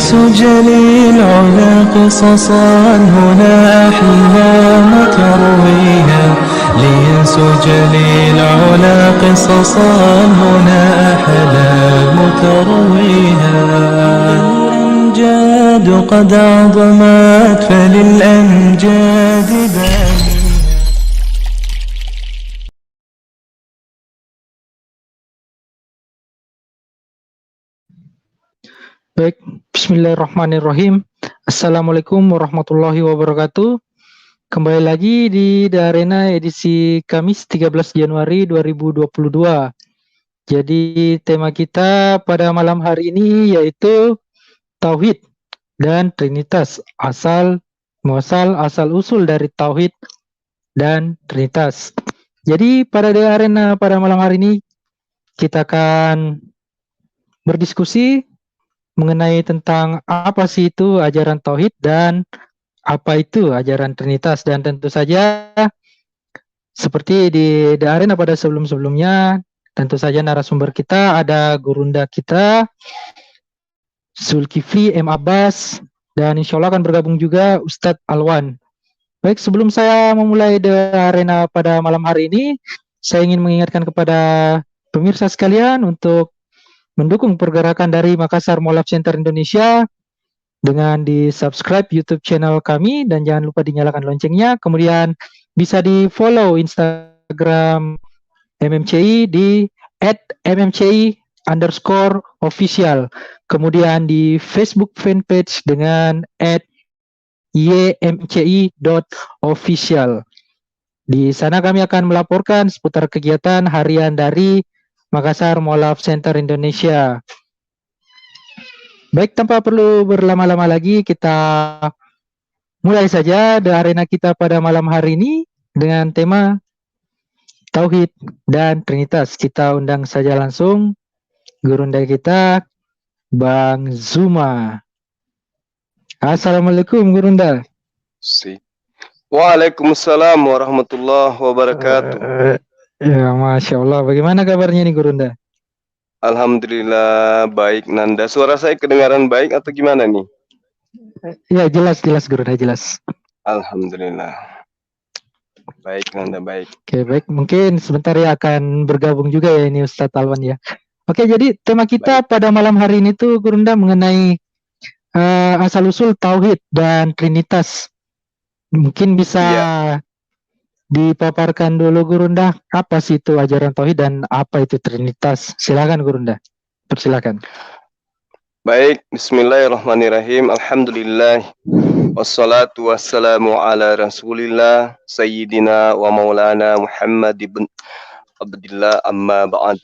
سجل العلا قصصا هنا أحلام ترويها لسجل العلا قصصا هنا أحلام ترويها الأمجاد قد عظمت فللأمجاد بانيها. Baik, bismillahirrahmanirrahim. Assalamualaikum warahmatullahi wabarakatuh. Kembali lagi di The Arena edisi Kamis 13 Januari 2022. Jadi tema kita pada malam hari ini yaitu Tauhid dan Trinitas, muasal asal-usul dari Tauhid dan Trinitas. Jadi pada The Arena pada malam hari ini kita akan berdiskusi mengenai tentang apa sih itu ajaran Tauhid dan apa itu ajaran Trinitas. Dan tentu saja seperti di The Arena pada sebelum-sebelumnya, tentu saja narasumber kita ada gurunda kita Zulkifli M. Abbas, dan insya Allah akan bergabung juga Ustadz Alwan. Baik, sebelum saya memulai The Arena pada malam hari ini, saya ingin mengingatkan kepada pemirsa sekalian untuk mendukung pergerakan dari Makassar Moalaf Center Indonesia dengan di subscribe YouTube channel kami dan jangan lupa dinyalakan loncengnya. Kemudian bisa di follow Instagram MMCI di @mmci_official. Kemudian di Facebook fanpage dengan @ymci.official. Di sana kami akan melaporkan seputar kegiatan harian dari Makassar Moalaf Center Indonesia. Baik, tanpa perlu berlama-lama lagi, kita mulai saja The Arena kita pada malam hari ini dengan tema Tauhid dan Trinitas. Kita undang saja langsung gurunda kita, Bang Zuma. Assalamualaikum, Gurunda. Waalaikumsalam warahmatullahi wabarakatuh. Ya, Masya Allah. Bagaimana kabarnya nih, Gurunda? Alhamdulillah baik, Nanda. Suara saya kedengaran baik atau gimana nih? Ya, jelas Gurunda, jelas. Alhamdulillah. Baik, Nanda, baik. Oke, baik. Mungkin sebentar ya akan bergabung juga ya ini Ustadz Alwan ya. Oke, jadi tema kita pada malam hari ini tuh, Gurunda, mengenai asal-usul Tauhid dan Trinitas. Mungkin bisa dipaparkan dulu, Gurunda, apa sih itu ajaran Tauhid dan apa itu Trinitas? Silakan, Gurunda. Persilakan. Baik, bismillahirrahmanirrahim. Alhamdulillah. Wassalatu wassalamu ala rasulillah Sayyidina wa maulana Muhammad ibn Abdillah amma ba'd.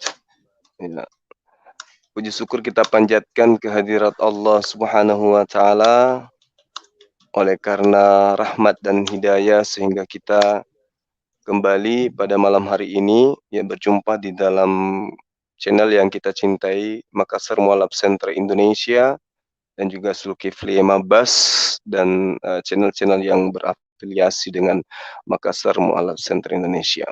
Puji syukur kita panjatkan kehadirat Allah subhanahu wa ta'ala oleh karena rahmat dan hidayah sehingga kita kembali pada malam hari ini ya berjumpa di dalam channel yang kita cintai, Makassar Moalaf Center Indonesia, dan juga Zulkifli M. Abbas dan channel-channel yang berafiliasi dengan Makassar Moalaf Center Indonesia.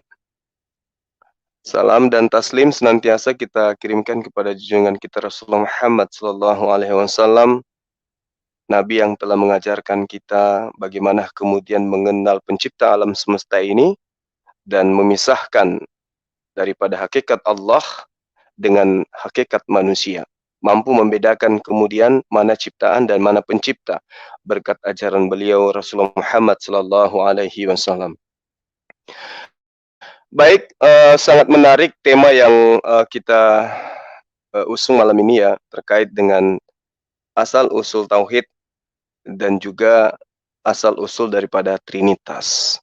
Salam dan taslim senantiasa kita kirimkan kepada junjungan kita Rasulullah Muhammad SAW, Nabi yang telah mengajarkan kita bagaimana kemudian mengenal pencipta alam semesta ini dan memisahkan daripada hakikat Allah dengan hakikat manusia. Mampu membedakan kemudian mana ciptaan dan mana pencipta berkat ajaran beliau Rasulullah Muhammad SAW. Baik, sangat menarik tema yang kita usung malam ini ya, terkait dengan asal-usul Tauhid dan juga asal-usul daripada Trinitas.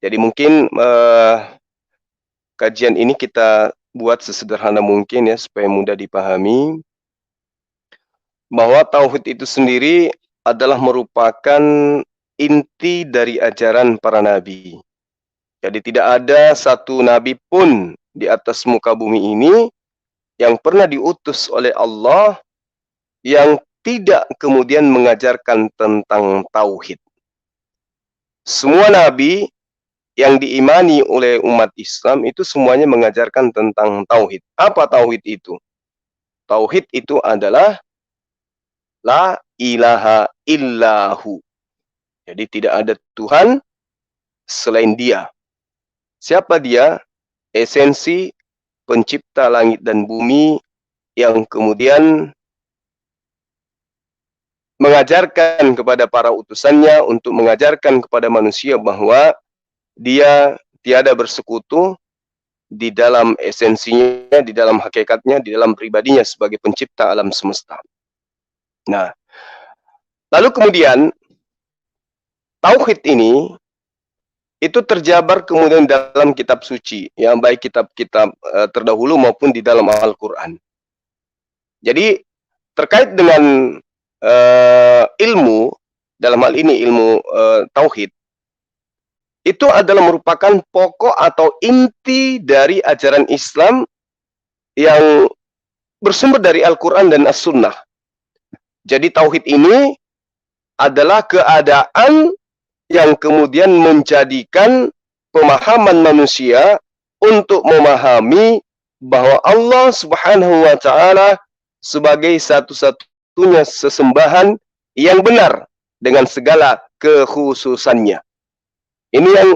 Jadi mungkin kajian ini kita buat sesederhana mungkin ya, supaya mudah dipahami bahwa Tauhid itu sendiri adalah merupakan inti dari ajaran para nabi. Jadi tidak ada satu nabi pun di atas muka bumi ini yang pernah diutus oleh Allah yang tidak kemudian mengajarkan tentang Tauhid. Semua nabi yang diimani oleh umat Islam itu semuanya mengajarkan tentang Tauhid. Apa Tauhid itu? Tauhid itu adalah La ilaha illahu. Jadi tidak ada Tuhan selain Dia. Siapa Dia? Esensi pencipta langit dan bumi yang kemudian mengajarkan kepada para utusannya untuk mengajarkan kepada manusia bahwa Dia tiada bersekutu di dalam esensinya, di dalam hakikatnya, di dalam pribadinya sebagai pencipta alam semesta. Nah, lalu kemudian tauhid ini itu terjabar kemudian dalam kitab suci, ya, baik kitab-kitab terdahulu maupun di dalam Al-Quran. Jadi terkait dengan ilmu, dalam hal ini ilmu tauhid, itu adalah merupakan pokok atau inti dari ajaran Islam yang bersumber dari Al-Quran dan As-Sunnah. Jadi tauhid ini adalah keadaan yang kemudian menjadikan pemahaman manusia untuk memahami bahwa Allah Subhanahu wa Ta'ala sebagai satu-satunya sesembahan yang benar dengan segala kekhususannya. Ini yang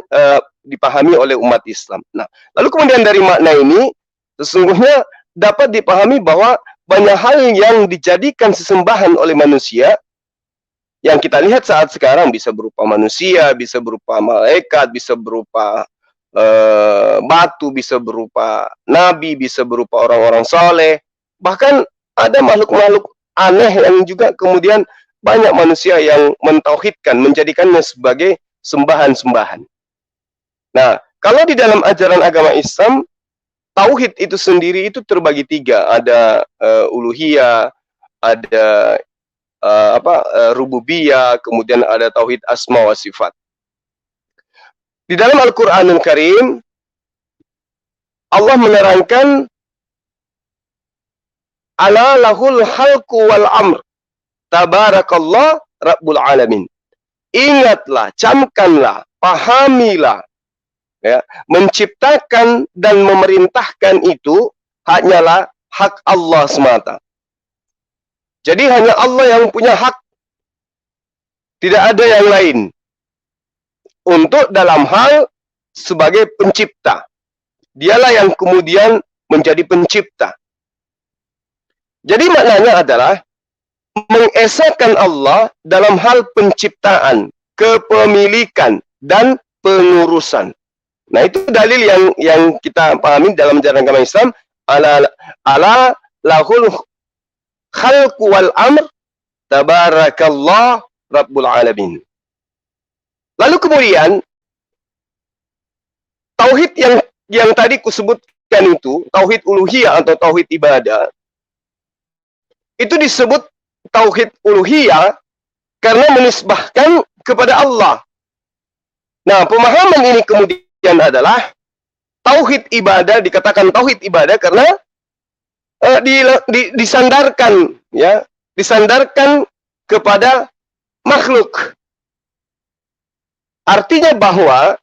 dipahami oleh umat Islam. Nah, lalu kemudian dari makna ini sesungguhnya dapat dipahami bahwa banyak hal yang dijadikan sesembahan oleh manusia yang kita lihat saat sekarang bisa berupa manusia, bisa berupa malaikat, bisa berupa batu, bisa berupa nabi, bisa berupa orang-orang soleh. Bahkan ada makhluk-makhluk aneh yang juga kemudian banyak manusia yang mentauhidkan, menjadikannya sebagai sembahan-sembahan. Nah, kalau di dalam ajaran agama Islam, tauhid itu sendiri itu terbagi tiga. Ada uluhiyah, ada rububiyah, kemudian ada tauhid asma wa sifat. Di dalam Al-Qur'anul Karim Allah menerangkan ala lahul khalqu wal amr tabarakallah rabbul alamin. Ingatlah, camkanlah, pahamilah, ya, menciptakan dan memerintahkan itu hanyalah hak Allah semata. Jadi hanya Allah yang punya hak, tidak ada yang lain untuk dalam hal sebagai pencipta. Dialah yang kemudian menjadi pencipta. Jadi maknanya adalah mengesahkan Allah dalam hal penciptaan, kepemilikan, dan pengurusan. Nah, itu dalil yang kita pahami dalam ajaran agama Islam, ala lahul khalqu wal amr tabarakallah rabbul alamin. Lalu kemudian tauhid yang tadi kusebutkan itu, tauhid uluhiyah atau tauhid ibadah, itu disebut tauhid uluhiyah karena menisbahkan kepada Allah. Nah, pemahaman ini kemudian adalah tauhid ibadah, dikatakan tauhid ibadah karena disandarkan, ya, disandarkan kepada makhluk. Artinya bahwa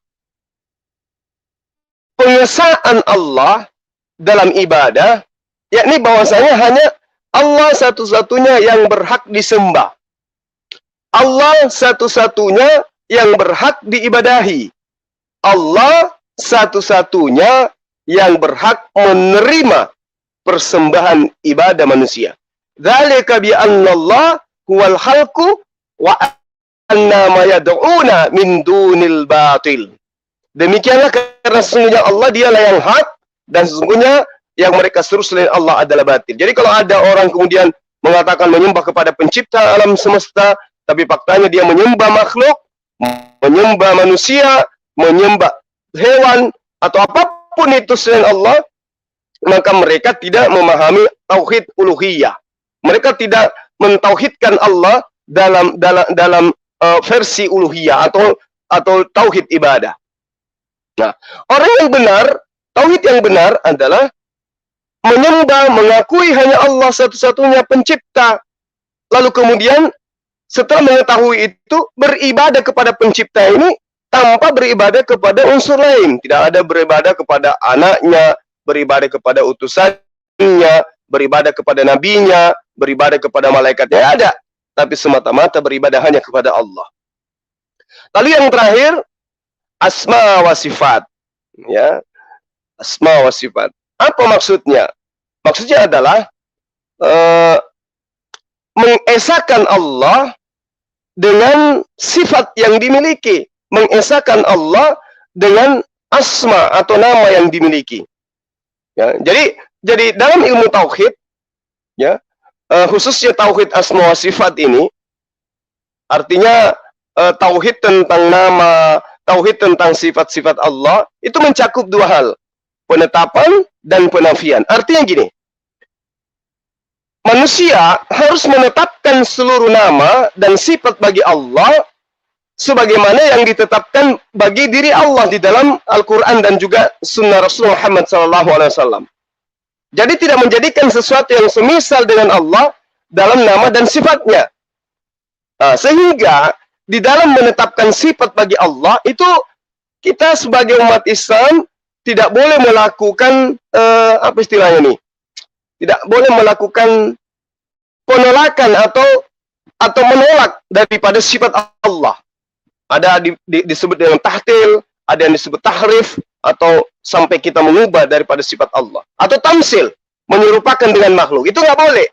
pengesaan Allah dalam ibadah, yakni bahwasanya hanya Allah satu-satunya yang berhak disembah. Allah satu-satunya yang berhak diibadahi. Allah satu-satunya yang berhak menerima persembahan ibadah manusia. Dzalika bi anna Allah huwal khalqu wa anna ma yad'una min dunil batil. Demikianlah karena sesungguhnya Allah dialah yang hak dan sesungguhnya yang mereka seru selain Allah adalah batil. Jadi kalau ada orang kemudian mengatakan menyembah kepada pencipta alam semesta, tapi faktanya dia menyembah makhluk, menyembah manusia, menyembah hewan atau apapun itu selain Allah, maka mereka tidak memahami tauhid uluhiyah. Mereka tidak mentauhidkan Allah dalam versi uluhiyah atau tauhid ibadah. Nah, orang yang benar, tauhid yang benar adalah menyembah, mengakui hanya Allah satu-satunya pencipta. Lalu kemudian setelah mengetahui itu, beribadah kepada pencipta ini tanpa beribadah kepada unsur lain. Tidak ada beribadah kepada anaknya, beribadah kepada utusannya, beribadah kepada nabinya, beribadah kepada malaikatnya. Ada. tapi semata-mata beribadah hanya kepada Allah. Lalu yang terakhir, asma wa sifat. Ya, asma wa sifat. Apa maksudnya? Maksudnya adalah mengesahkan Allah dengan sifat yang dimiliki, mengesahkan Allah dengan asma atau nama yang dimiliki. Ya, jadi dalam ilmu tauhid, ya, khususnya tauhid asma wa sifat ini, artinya tauhid tentang nama, tauhid tentang sifat-sifat Allah itu mencakup dua hal, penetapan dan penafian. Artinya gini, manusia harus menetapkan seluruh nama dan sifat bagi Allah sebagaimana yang ditetapkan bagi diri Allah di dalam Al-Quran dan juga Sunnah Rasul Muhammad SAW. Jadi tidak menjadikan sesuatu yang semisal dengan Allah dalam nama dan sifatnya. Sehingga di dalam menetapkan sifat bagi Allah itu kita sebagai umat Islam tidak boleh melakukan apa istilahnya nih? Tidak boleh melakukan penolakan atau menolak daripada sifat Allah. Ada disebut dengan tahtil, ada yang disebut tahrif, atau sampai kita mengubah daripada sifat Allah. Atau tamsil, menyerupakan dengan makhluk. Itu nggak boleh.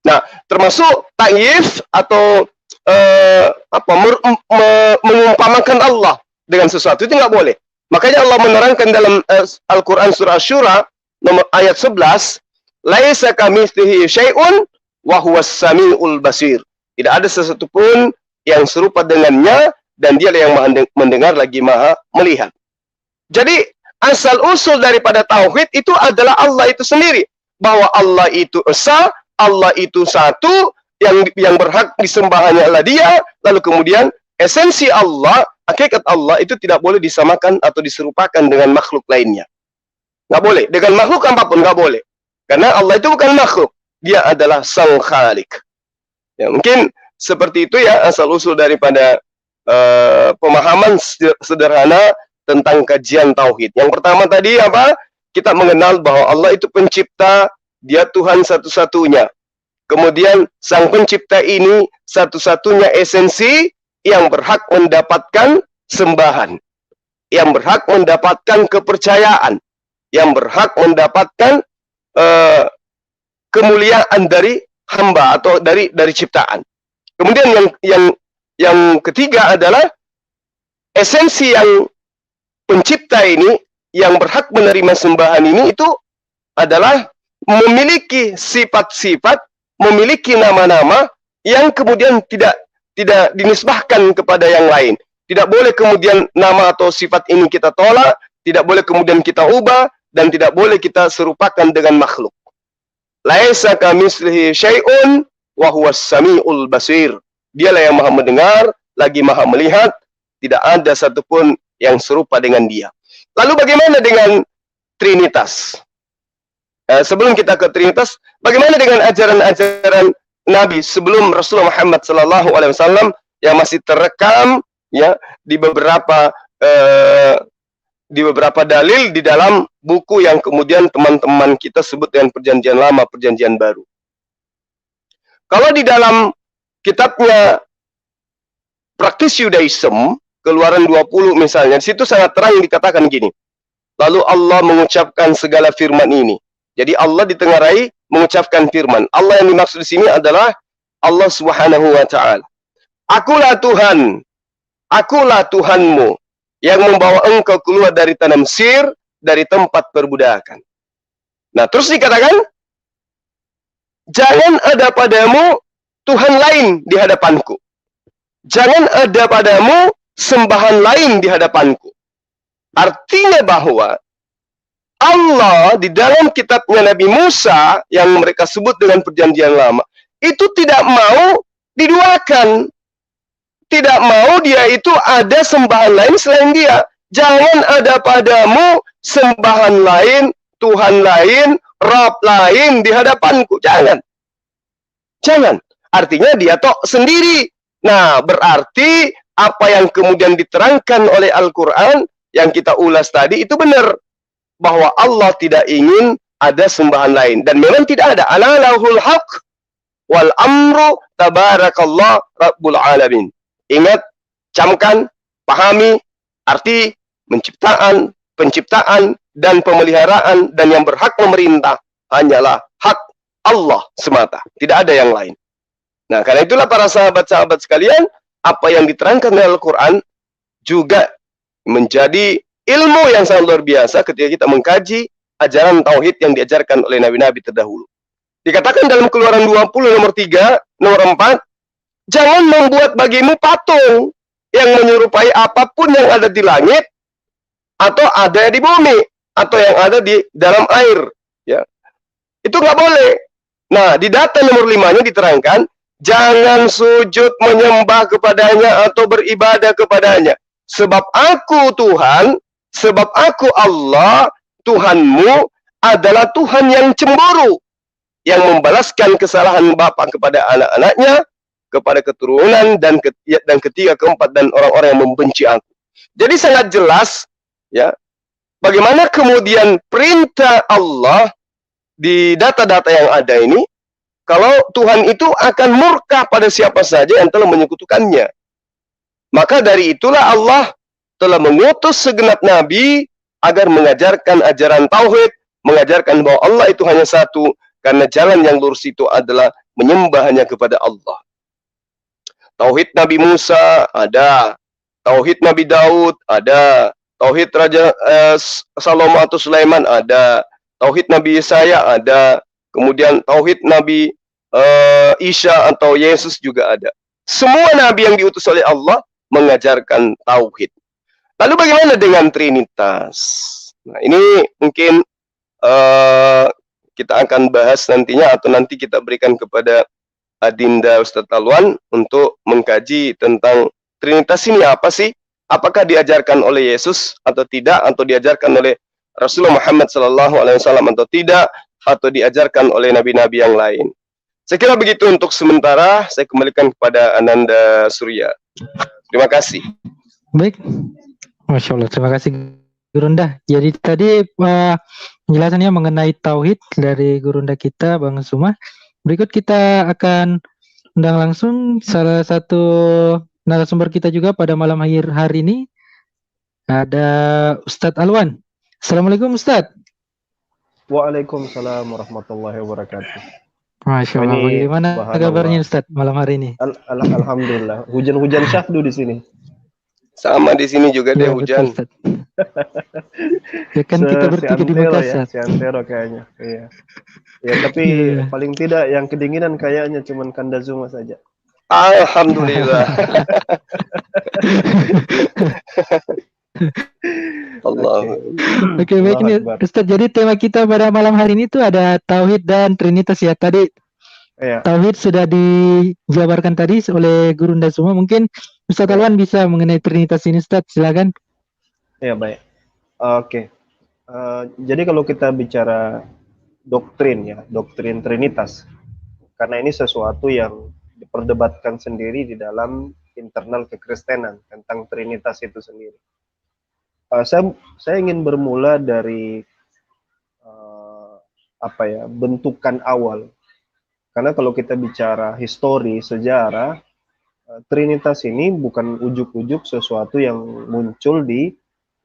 Nah, termasuk ta'yif atau mengumpamakan Allah dengan sesuatu, itu nggak boleh. Makanya Allah menerangkan dalam Al-Quran surah Asy-Syura nomor ayat 11, laisa kamitslihi syai'un wa huwas samiul basir. Tidak ada sesuatu pun yang serupa dengannya dan dialah yang maha mendengar lagi maha melihat. Jadi asal usul daripada tauhid itu adalah Allah itu sendiri, bahwa Allah itu esa, Allah itu satu, yang berhak disembah hanyalah Dia. Lalu kemudian esensi Allah, hakikat Allah itu tidak boleh disamakan atau diserupakan dengan makhluk lainnya. Nggak boleh. Dengan makhluk apapun nggak boleh. Karena Allah itu bukan makhluk. Dia adalah Sang Khalik. Ya, mungkin seperti itu ya asal-usul daripada pemahaman sederhana tentang kajian tauhid. Yang pertama tadi apa? Kita mengenal bahwa Allah itu pencipta, Dia Tuhan satu-satunya. Kemudian Sang Pencipta ini satu-satunya esensi yang berhak mendapatkan sembahan, yang berhak mendapatkan kepercayaan, yang berhak mendapatkan kemuliaan dari hamba atau dari ciptaan. Kemudian yang ketiga adalah esensi yang pencipta ini yang berhak menerima sembahan ini itu adalah memiliki sifat-sifat, memiliki nama-nama yang kemudian tidak dinisbahkan kepada yang lain. Tidak boleh kemudian nama atau sifat ini kita tolak, tidak boleh kemudian kita ubah, dan tidak boleh kita serupakan dengan makhluk. Laisa kamitslihi syai'un wa huwas samiul basir. Dialah yang maha mendengar, lagi maha melihat, tidak ada satupun yang serupa dengan Dia. Lalu bagaimana dengan Trinitas? Sebelum kita ke Trinitas, bagaimana dengan ajaran-ajaran Nabi sebelum Rasulullah Muhammad SAW yang masih terekam ya di beberapa dalil di dalam buku yang kemudian teman-teman kita sebut dengan Perjanjian Lama, Perjanjian Baru. Kalau di dalam kitabnya Praktis Yudaism, Keluaran 20 misalnya, di situ sangat terang dikatakan gini. Lalu Allah mengucapkan segala firman ini. Jadi Allah ditengarai mengucapkan firman. Allah yang dimaksud di sini adalah Allah Subhanahu wa taala. Akulah Tuhan, akulah Tuhanmu yang membawa engkau keluar dari tanah Mesir, dari tempat perbudakan. Nah, terus dikatakan, jangan ada padamu Tuhan lain di hadapanku. Jangan ada padamu sembahan lain di hadapanku. Artinya bahwa Allah di dalam kitabnya Nabi Musa yang mereka sebut dengan Perjanjian Lama itu tidak mau diduakan. Tidak mau Dia itu ada sembahan lain selain Dia. Jangan ada padamu sembahan lain, Tuhan lain, Rabb lain di hadapanku. Jangan. Jangan. Artinya Dia tok sendiri. Nah, berarti apa yang kemudian diterangkan oleh Al-Quran yang kita ulas tadi itu benar. Bahwa Allah tidak ingin ada sembahan lain. Dan memang tidak ada. Ana lahul haq wal amru tabarakallah rabbul alamin. Ingat, camkan, pahami arti penciptaan dan pemeliharaan, dan yang berhak memerintah hanyalah hak Allah semata, tidak ada yang lain. Nah, karena itulah para sahabat-sahabat sekalian, apa yang diterangkan dalam Al-Quran juga menjadi ilmu yang sangat luar biasa ketika kita mengkaji ajaran tauhid yang diajarkan oleh nabi-nabi terdahulu. Dikatakan dalam Keluaran 20 nomor 3, nomor 4, jangan membuat bagimu patung yang menyerupai apapun yang ada di langit, atau ada di bumi, atau yang ada di dalam air. Ya, itu nggak boleh. Nah, di data nomor 5-nya diterangkan, jangan sujud menyembah kepadanya atau beribadah kepadanya. Sebab aku Tuhan, sebab aku Allah, Tuhanmu adalah Tuhan yang cemburu, yang membalaskan kesalahan bapak kepada anak-anaknya, kepada keturunan, dan ketiga, keempat, dan orang-orang yang membenci aku. Jadi sangat jelas, ya, bagaimana kemudian perintah Allah di data-data yang ada ini, kalau Tuhan itu akan murka pada siapa saja yang telah menyekutukannya. Maka dari itulah Allah telah mengutus segenap nabi agar mengajarkan ajaran tauhid, mengajarkan bahwa Allah itu hanya satu, karena jalan yang lurus itu adalah menyembah hanya kepada Allah. Tauhid Nabi Musa ada, tauhid Nabi Daud ada, tauhid Raja Salomo atau Sulaiman ada, tauhid Nabi Yesaya ada, kemudian tauhid Nabi Isa atau Yesus juga ada. Semua nabi yang diutus oleh Allah mengajarkan tauhid. Lalu bagaimana dengan Trinitas? Nah, ini mungkin kita akan bahas nantinya, atau nanti kita berikan kepada Adinda Ustadz Alwan untuk mengkaji tentang Trinitas ini apa sih? Apakah diajarkan oleh Yesus atau tidak, atau diajarkan oleh Rasulullah Muhammad SAW atau tidak, atau diajarkan oleh nabi-nabi yang lain. Saya kira begitu untuk sementara. Saya kembalikan kepada Ananda Surya. Terima kasih. Baik, Masya Allah, terima kasih Gurunda. Jadi tadi penjelasannya mengenai tauhid dari Gurunda kita, Bang Suma. Berikut kita akan undang langsung salah satu narasumber kita juga pada malam hari ini. Ada Ustadz Alwan. Assalamualaikum Ustadz. Waalaikumsalam warahmatullahi wabarakatuh. Masya Allah, bagaimana kabarnya Ustadz malam hari ini? Alhamdulillah, hujan-hujan syahdu di sini. Sama di sini juga deh hujan. Betul, ya kan kita bertiga di Makassar. Ya, Siantero kayaknya. Iya. Ya, tapi paling tidak yang kedinginan kayaknya cuman Kanda Zuma saja. Alhamdulillah. Allah. Oke, baik nih Ustaz. Jadi tema kita pada malam hari ini tuh ada tauhid dan trinitas ya. Tadi tauhid sudah dijabarkan tadi oleh Gurunda semua. Mungkin Ustaz Alwan bisa mengenai trinitas ini, Ustaz. Silakan. Ya, baik. Oke. Jadi kalau kita bicara doktrin ya, doktrin trinitas. Karena ini sesuatu yang diperdebatkan sendiri di dalam internal kekristenan tentang trinitas itu sendiri. Saya ingin bermula dari bentukan awal, karena kalau kita bicara histori, sejarah, trinitas ini bukan ujuk-ujuk sesuatu yang muncul di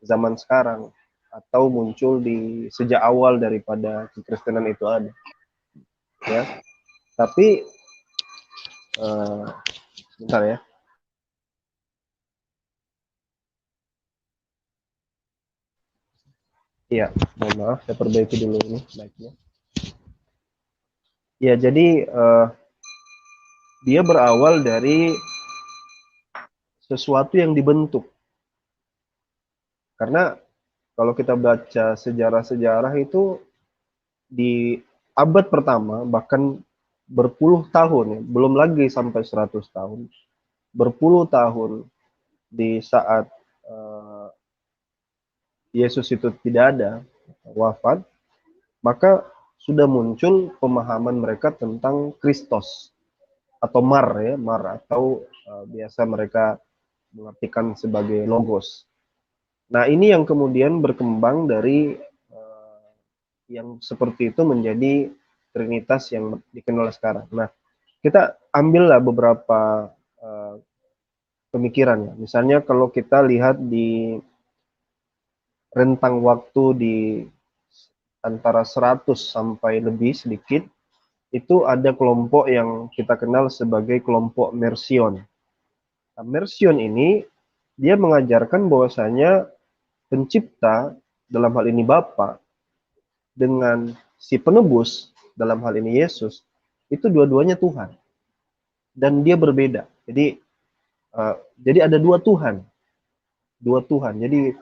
zaman sekarang atau muncul di sejak awal daripada kekristenan itu ada, ya. Tapi sebentar ya. Iya, mohon maaf, saya perbaiki dulu ini slide-nya. Ya, jadi dia berawal dari sesuatu yang dibentuk. Karena kalau kita baca sejarah-sejarah itu di abad pertama, bahkan berpuluh tahun, ya, belum lagi sampai 100 tahun, berpuluh tahun di saat Yesus itu tidak ada, wafat, maka sudah muncul pemahaman mereka tentang Kristos atau Mar atau biasa mereka mengartikan sebagai Logos. Nah, ini yang kemudian berkembang dari yang seperti itu menjadi Trinitas yang dikenal sekarang. Nah, kita ambillah beberapa pemikiran ya. Misalnya kalau kita lihat di rentang waktu di antara 100 sampai lebih sedikit, itu ada kelompok yang kita kenal sebagai kelompok Mercion. Nah, Mercion ini dia mengajarkan bahwasanya pencipta, dalam hal ini Bapa, dengan si penebus, dalam hal ini Yesus, itu dua-duanya Tuhan. Dan dia berbeda. Jadi ada dua Tuhan. Dua Tuhan. Jadi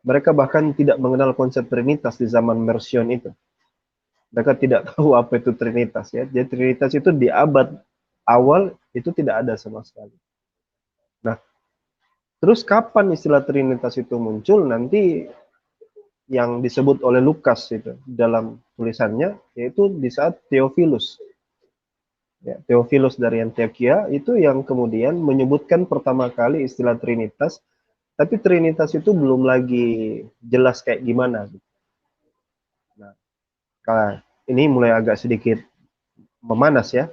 mereka bahkan tidak mengenal konsep Trinitas di zaman Mercion itu. Mereka tidak tahu apa itu Trinitas ya. Jadi Trinitas itu di abad awal itu tidak ada sama sekali. Nah, terus kapan istilah Trinitas itu muncul? Nanti yang disebut oleh Lukas itu dalam tulisannya, yaitu di saat Theophilus. Ya, Theophilus dari Antioquia itu yang kemudian menyebutkan pertama kali istilah Trinitas, tapi Trinitas itu belum lagi jelas kayak gimana. Nah, ini mulai agak sedikit memanas ya.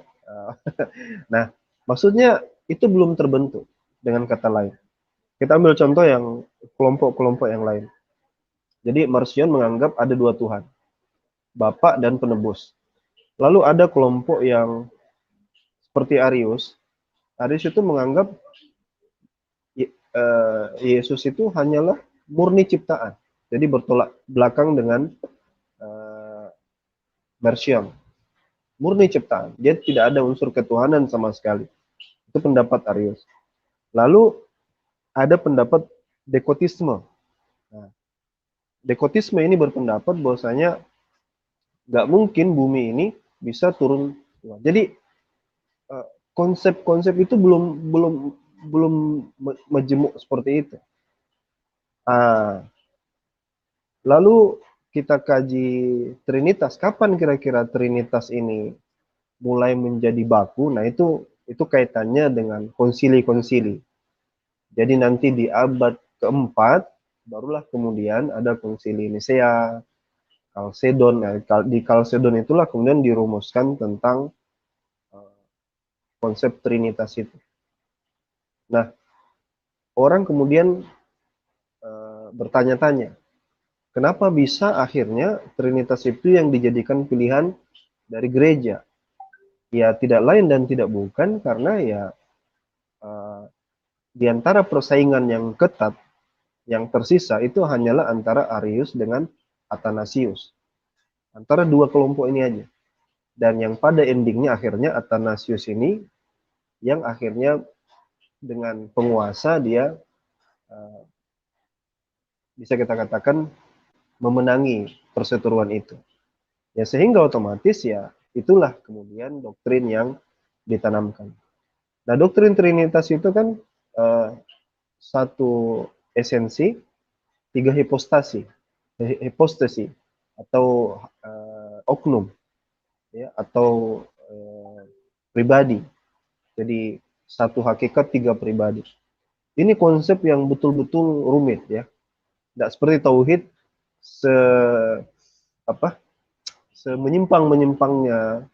Nah, maksudnya itu belum terbentuk, dengan kata lain. Kita ambil contoh yang kelompok-kelompok yang lain. Jadi Marcion menganggap ada dua Tuhan, Bapa dan Penebus. Lalu ada kelompok yang seperti Arius. Arius itu menganggap Yesus itu hanyalah murni ciptaan. Jadi bertolak belakang dengan Marcion. Murni ciptaan. Dia tidak ada unsur ketuhanan sama sekali. Itu pendapat Arius. Lalu ada pendapat Dekotisme. Nah, Dekotisme ini berpendapat bahwasanya nggak mungkin bumi ini bisa turun. Jadi konsep-konsep itu belum majemuk seperti itu. Lalu kita kaji Trinitas. Kapan kira-kira Trinitas ini mulai menjadi baku? Nah, itu kaitannya dengan konsili-konsili. Jadi nanti di abad keempat barulah kemudian ada konsili Nisea, Kalsedon. Nah, di Kalsedon itulah kemudian dirumuskan tentang konsep Trinitas itu. Nah, orang kemudian bertanya-tanya, kenapa bisa akhirnya Trinitas itu yang dijadikan pilihan dari gereja? Ya tidak lain dan tidak bukan karena ya di antara persaingan yang ketat yang tersisa itu hanyalah antara Arius dengan Athanasius. Antara dua kelompok ini aja. Dan yang pada endingnya akhirnya Athanasius ini yang akhirnya dengan penguasa dia bisa kita katakan memenangi perseteruan itu. Ya sehingga otomatis ya itulah kemudian doktrin yang ditanamkan. Nah, doktrin Trinitas itu kan satu esensi, tiga hipostasi atau oknum ya, atau pribadi. Jadi satu hakikat tiga pribadi. Ini konsep yang betul-betul rumit ya. Tidak seperti tauhid menyimpang-menyimpangnya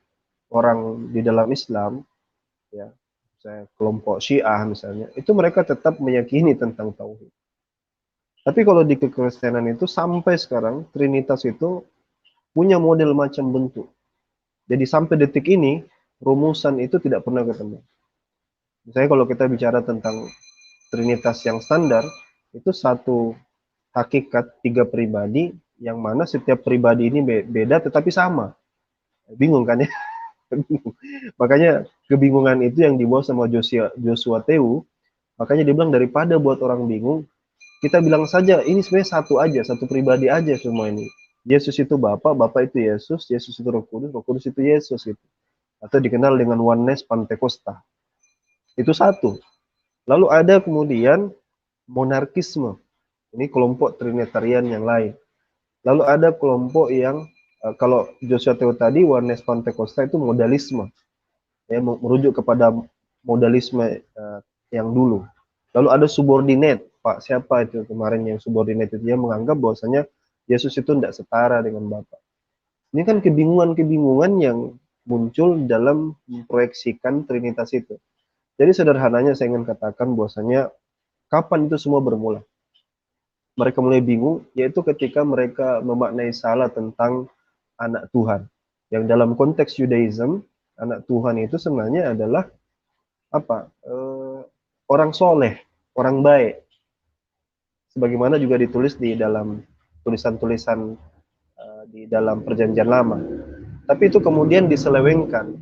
orang di dalam Islam ya. Misalnya kelompok Syiah misalnya, itu mereka tetap meyakini tentang tauhid. Tapi kalau di kekristenan itu sampai sekarang Trinitas itu punya model macam bentuk. Jadi sampai detik ini rumusan itu tidak pernah ketemu. Misalnya kalau kita bicara tentang Trinitas yang standar, itu satu hakikat tiga pribadi yang mana setiap pribadi ini beda tetapi sama. Bingung kan ya? Makanya kebingungan itu yang dibawa sama Joshua Tewu. Makanya dia bilang daripada buat orang bingung, kita bilang saja ini sebenarnya satu aja, satu pribadi aja semua ini. Yesus itu Bapa, Bapa itu Yesus, Yesus itu Roh Kudus itu Yesus gitu. Atau dikenal dengan oneness Pantekosta. Itu satu. Lalu ada kemudian monarkisme. Ini kelompok Trinitarian yang lain. Lalu ada kelompok yang kalau Joshua Tewu tadi oneness Pantekosta itu modalisme. Ya, merujuk kepada modalisme yang dulu. Lalu ada subordinate. Pak siapa itu kemarin yang subordinate itu, dia menganggap bahwasanya Yesus itu tidak setara dengan Bapa. Ini kan kebingungan-kebingungan yang muncul dalam memproyeksikan Trinitas itu. Jadi sederhananya saya ingin katakan bahwasanya kapan itu semua bermula? Mereka mulai bingung, yaitu ketika mereka memaknai salah tentang anak Tuhan. Yang dalam konteks Judaism, anak Tuhan itu sebenarnya adalah apa? Orang soleh, orang baik. Sebagaimana juga ditulis di dalam tulisan-tulisan di dalam Perjanjian Lama. Tapi itu kemudian diselewengkan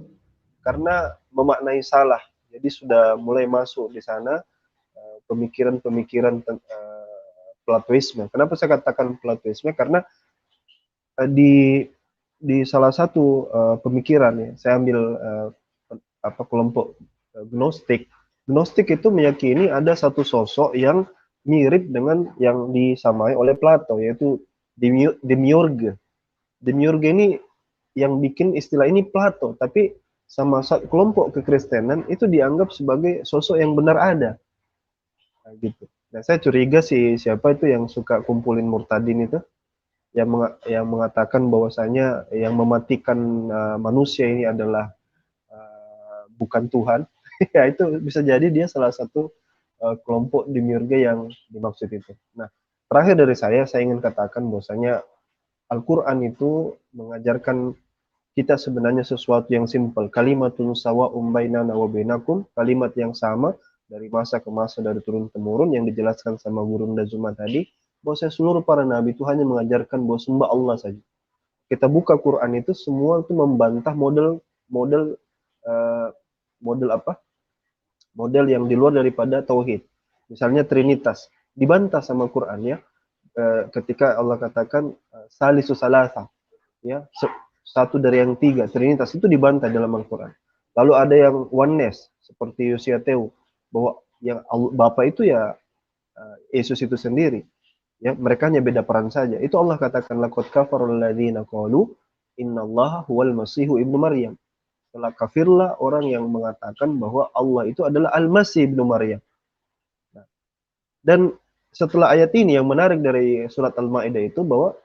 karena memaknai salah. Jadi sudah mulai masuk di sana pemikiran-pemikiran Platoisme. Kenapa saya katakan Platoisme? Karena di salah satu pemikiran ya, saya ambil kelompok Gnostik. Gnostik itu meyakini ada satu sosok yang mirip dengan yang disamai oleh Plato, yaitu Demiurge. Demiurge ini yang bikin istilah ini Plato, tapi sama kelompok kekristenan itu dianggap sebagai sosok yang benar ada. Nah, gitu. Nah, saya curiga siapa itu yang suka kumpulin murtadin itu, yang mengatakan bahwasanya yang mematikan manusia ini adalah bukan Tuhan. Ya itu bisa jadi dia salah satu kelompok demiurge yang dimaksud itu. Nah, terakhir dari saya ingin katakan bahwasanya Al-Quran itu mengajarkan kita sebenarnya sesuatu yang simpel. Kalimatun sawa'um bainana wa bainakum, kalimat yang sama dari masa ke masa, dari turun-temurun, yang dijelaskan sama Gurunda Zuma tadi, bahwa seluruh para nabi itu hanya mengajarkan bahwa sembah Allah saja. Kita buka Quran itu semua itu membantah model yang di luar daripada tauhid. Misalnya Trinitas dibantah sama Quran ya, ketika Allah katakan salisu salasa, ya, satu dari yang tiga, Trinitas itu dibantah dalam Al-Quran. Lalu ada yang oneness seperti Yosiateu, bahwa yang Bapa itu ya Yesus itu sendiri. Ya, mereka hanya beda peran saja. Itu Allah katakan laqad kafarul ladzina qalu innallaha huwal masihu ibnu Maryam. Telah kafirlah orang yang mengatakan bahwa Allah itu adalah Al-Masih ibnu Maryam. Nah, dan setelah ayat ini yang menarik dari surat Al-Maidah itu bahwa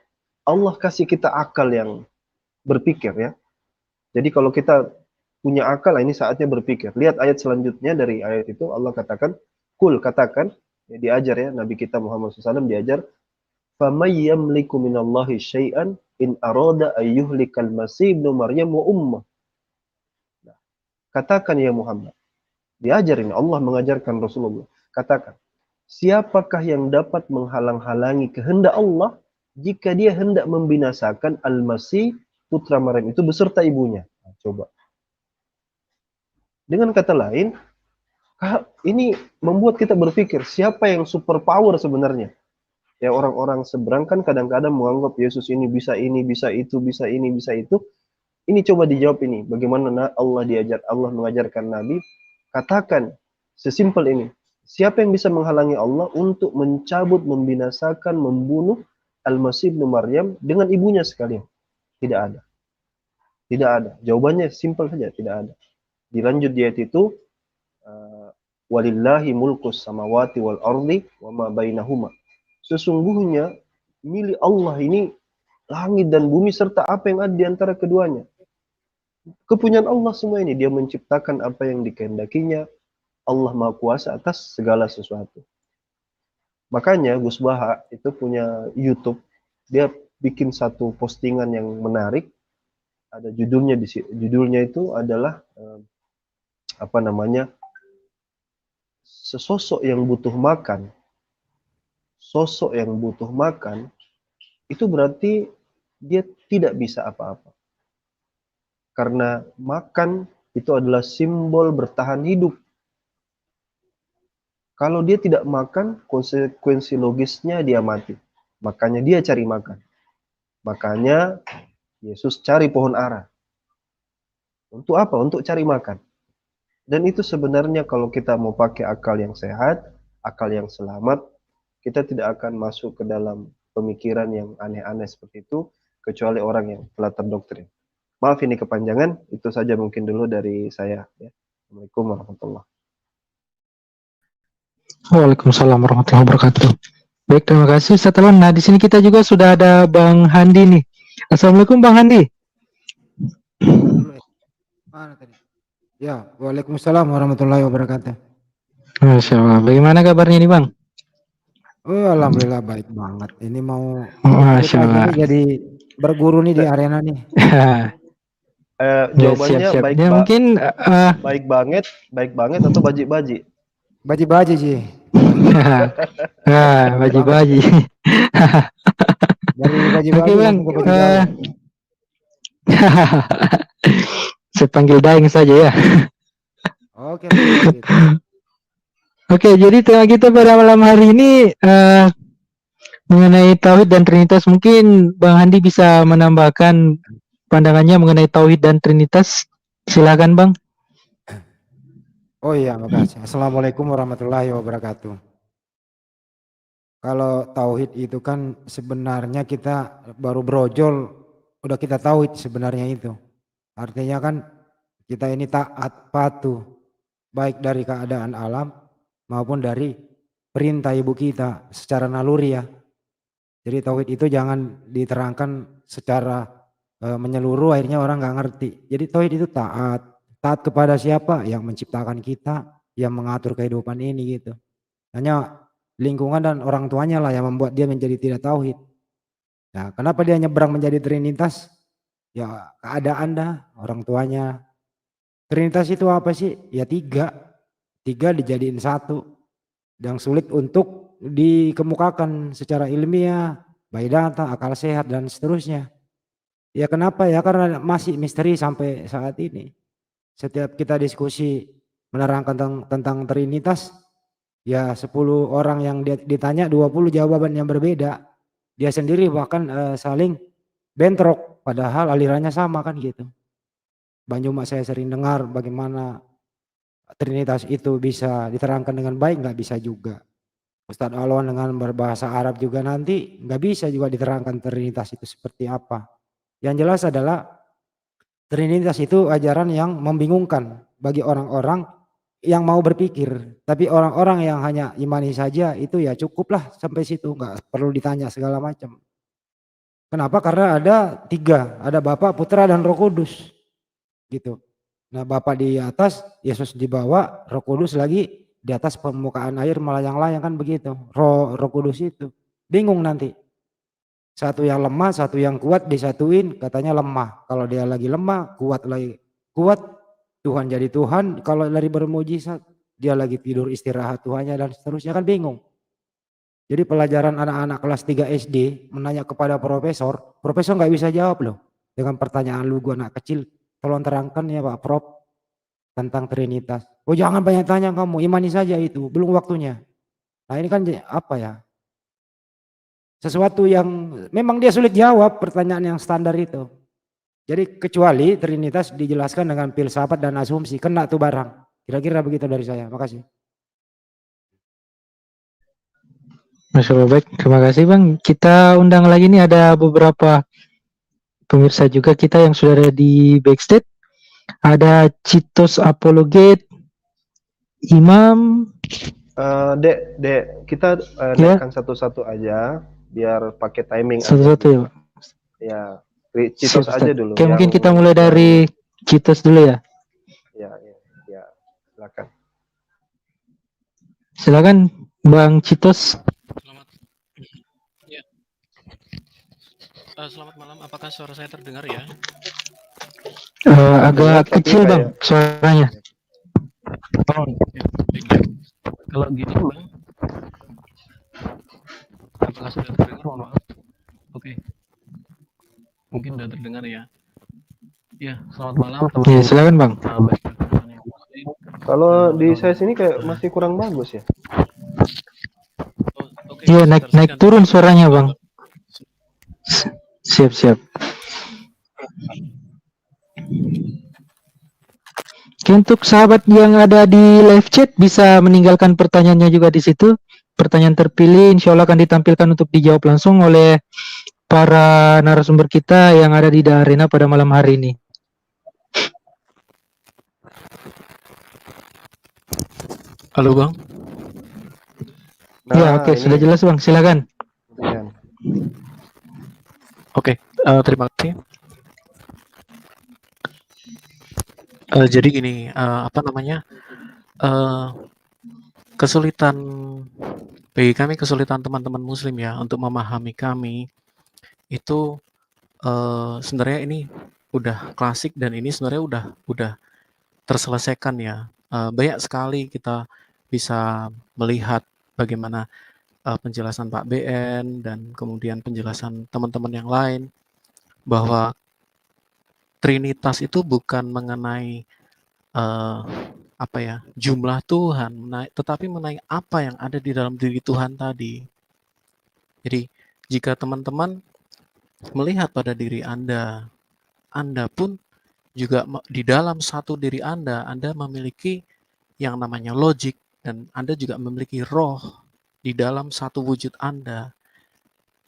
Allah kasih kita akal yang berpikir ya. Jadi kalau kita punya akal, ini saatnya berpikir. Lihat ayat selanjutnya dari ayat itu, Allah katakan, kul, katakan, ya, diajar ya, Nabi kita Muhammad SAW diajar, فَمَنْ يَمْلِكُ مِنَ اللَّهِ شَيْئًا إِنْ أَرَادَ أَنْ يُهْلِكَ الْمَسِيحَ ابْنَ مَرْيَمَ وَأُمَّهُ. Nah, katakan ya Muhammad, diajar ini, Allah mengajarkan Rasulullah, katakan, siapakah yang dapat menghalang-halangi kehendak Allah jika dia hendak membinasakan Al-Masih putra Maryam itu beserta ibunya? Nah, coba. Dengan kata lain, ini membuat kita berpikir, siapa yang super power sebenarnya? Ya, orang-orang seberang kan kadang-kadang menganggap Yesus ini, bisa itu, bisa ini, bisa itu. Ini coba dijawab ini, bagaimana Allah mengajarkan Nabi, katakan sesimpel ini, siapa yang bisa menghalangi Allah untuk mencabut, membinasakan, membunuh Al-Masih ibnu Maryam dengan ibunya sekalian? Tidak ada. Tidak ada. Jawabannya simpel saja, tidak ada. Dilanjut di ayat itu, walillahi mulkus samawati wal ardi wa ma bainahuma. Sesungguhnya milik Allah ini langit dan bumi serta apa yang ada di antara keduanya. Kepunyaan Allah semua ini, dia menciptakan apa yang dikehendakinya. Allah Maha Kuasa atas segala sesuatu. Makanya Gus Baha itu punya YouTube, dia bikin satu postingan yang menarik. Ada judulnya itu adalah sesosok yang butuh makan. Sosok yang butuh makan itu berarti dia tidak bisa apa-apa. Karena makan itu adalah simbol bertahan hidup. Kalau dia tidak makan, konsekuensi logisnya dia mati. Makanya dia cari makan. Makanya Yesus cari pohon ara. Untuk apa? Untuk cari makan. Dan itu sebenarnya kalau kita mau pakai akal yang sehat, akal yang selamat, kita tidak akan masuk ke dalam pemikiran yang aneh-aneh seperti itu, kecuali orang yang telah terdoktrin. Maaf ini kepanjangan, itu saja mungkin dulu dari saya. Ya. Assalamualaikum warahmatullahi wabarakatuh. Waalaikumsalam warahmatullahi wabarakatuh. Baik, terima kasih Ustaz Alwan. Nah, di sini kita juga sudah ada Bang Handi nih. Assalamualaikum Bang Handi. Mana tadi? Ya, Waalaikumsalam warahmatullahi wabarakatuh. Masya Allah. Bagaimana kabarnya nih Bang? Oh, alhamdulillah baik banget. Ini mau ikut Masya lagi Allah. nih jadi berguru nih di arena nih. Ya, Jawabannya siap-siap. baik Ya mungkin baik banget atau baji-baji? Baji-baji sih. baji-baji. Dari Oke baji-baji Bang, langsung ke baji Jawa. saya panggil Daeng saja ya. Oke, siap gitu. Oke, jadi tema kita pada malam hari ini mengenai tauhid dan trinitas. Mungkin Bang Handi bisa menambahkan pandangannya mengenai tauhid dan trinitas. Silakan Bang. Oh iya, makasih. Assalamualaikum warahmatullahi wabarakatuh. Kalau tauhid itu kan sebenarnya kita baru brojol, udah kita tauhid sebenarnya itu. Artinya kan kita ini taat patuh, baik dari keadaan alam maupun dari perintah ibu kita secara naluri ya. Jadi tauhid itu jangan diterangkan secara menyeluruh, akhirnya orang nggak ngerti. Jadi tauhid itu taat kepada siapa? Yang menciptakan kita, yang mengatur kehidupan ini gitu. Hanya lingkungan dan orang tuanya lah yang membuat dia menjadi tidak tauhid. Nah, kenapa dia nyebrang menjadi trinitas? Ya keadaan dah, orang tuanya. Trinitas itu apa sih? Ya tiga dijadiin satu. Yang sulit untuk dikemukakan secara ilmiah, by data, akal sehat dan seterusnya. Ya kenapa ya? Karena masih misteri sampai saat ini. Setiap kita diskusi menerangkan tentang trinitas, ya 10 orang yang ditanya 20 jawaban yang berbeda. Dia sendiri bahkan saling bentrok padahal alirannya sama kan gitu. Bang Juma saya sering dengar bagaimana trinitas itu bisa diterangkan dengan baik, nggak bisa juga. Ustadz Alwan dengan berbahasa Arab juga nanti nggak bisa juga diterangkan trinitas itu seperti apa. Yang jelas adalah trinitas itu ajaran yang membingungkan bagi orang-orang yang mau berpikir, tapi orang-orang yang hanya imani saja itu ya cukuplah sampai situ, nggak perlu ditanya segala macam. Kenapa? Karena ada 3, ada Bapa, Putra dan Roh Kudus, gitu. Nah Bapa di atas, Yesus di bawah, Roh Kudus lagi di atas permukaan air melayang-layang kan begitu. Roh Kudus itu bingung nanti. Satu yang lemah, satu yang kuat disatuin katanya lemah. Kalau dia lagi lemah, kuat lagi kuat. Tuhan jadi Tuhan, kalau lari bermujizat, dia lagi tidur istirahat Tuhannya dan seterusnya kan bingung. Jadi pelajaran anak-anak kelas 3 SD menanya kepada profesor nggak bisa jawab loh. Dengan pertanyaan lugu anak kecil, tolong terangkan ya Pak Prof tentang Trinitas. Oh jangan banyak tanya kamu, imani saja itu, belum waktunya. Nah ini kan apa ya? Sesuatu yang memang dia sulit jawab pertanyaan yang standar itu. Jadi kecuali Trinitas dijelaskan dengan filsafat dan asumsi, kena tuh barang. Kira-kira begitu dari saya. Makasih. Masya Allah, baik. Terima kasih Bang. Kita undang lagi nih, ada beberapa pemirsa juga kita yang sudah ada di backstage. Ada Citos Apologet, Imam. Dek, kita naikkan satu-satu aja biar pakai timing. Satu-satu ya Pak. Ya. Citos aja dulu. Oke, mungkin kita mulai dari Citos dulu ya. Ya, silakan. Silakan Bang Citos. Selamat malam. Apakah suara saya terdengar ya? Agak kecil Bang suaranya. Oh, ya. Baik. Kalau gini Bang, apakah sudah terdengar? Mohon maaf. Oke. Mungkin sudah terdengar ya. Ya, selamat malam teman-teman. Ya, silakan Bang. Kalau di saya sini kayak masih kurang bagus ya. Iya, naik turun suaranya Bang. Siap. Untuk sahabat yang ada di live chat bisa meninggalkan pertanyaannya juga di situ. Pertanyaan terpilih insya Allah akan ditampilkan untuk dijawab langsung oleh para narasumber kita yang ada di arena pada malam hari ini. Halo Bang. Ya, oke, sudah jelas Bang, silakan. Oke, terima kasih. Jadi gini, apa namanya, eee, kesulitan bagi kami, kesulitan teman-teman muslim ya untuk memahami kami itu, sebenarnya ini udah klasik dan ini sebenarnya udah terselesaikan ya. Banyak sekali kita bisa melihat bagaimana, penjelasan Pak BN dan kemudian penjelasan teman-teman yang lain bahwa Trinitas itu bukan mengenai, eee, apa ya, jumlah Tuhan, tetapi mengenai apa yang ada di dalam diri Tuhan tadi. Jadi, jika teman-teman melihat pada diri Anda pun juga di dalam satu diri Anda memiliki yang namanya logik dan Anda juga memiliki roh di dalam satu wujud Anda.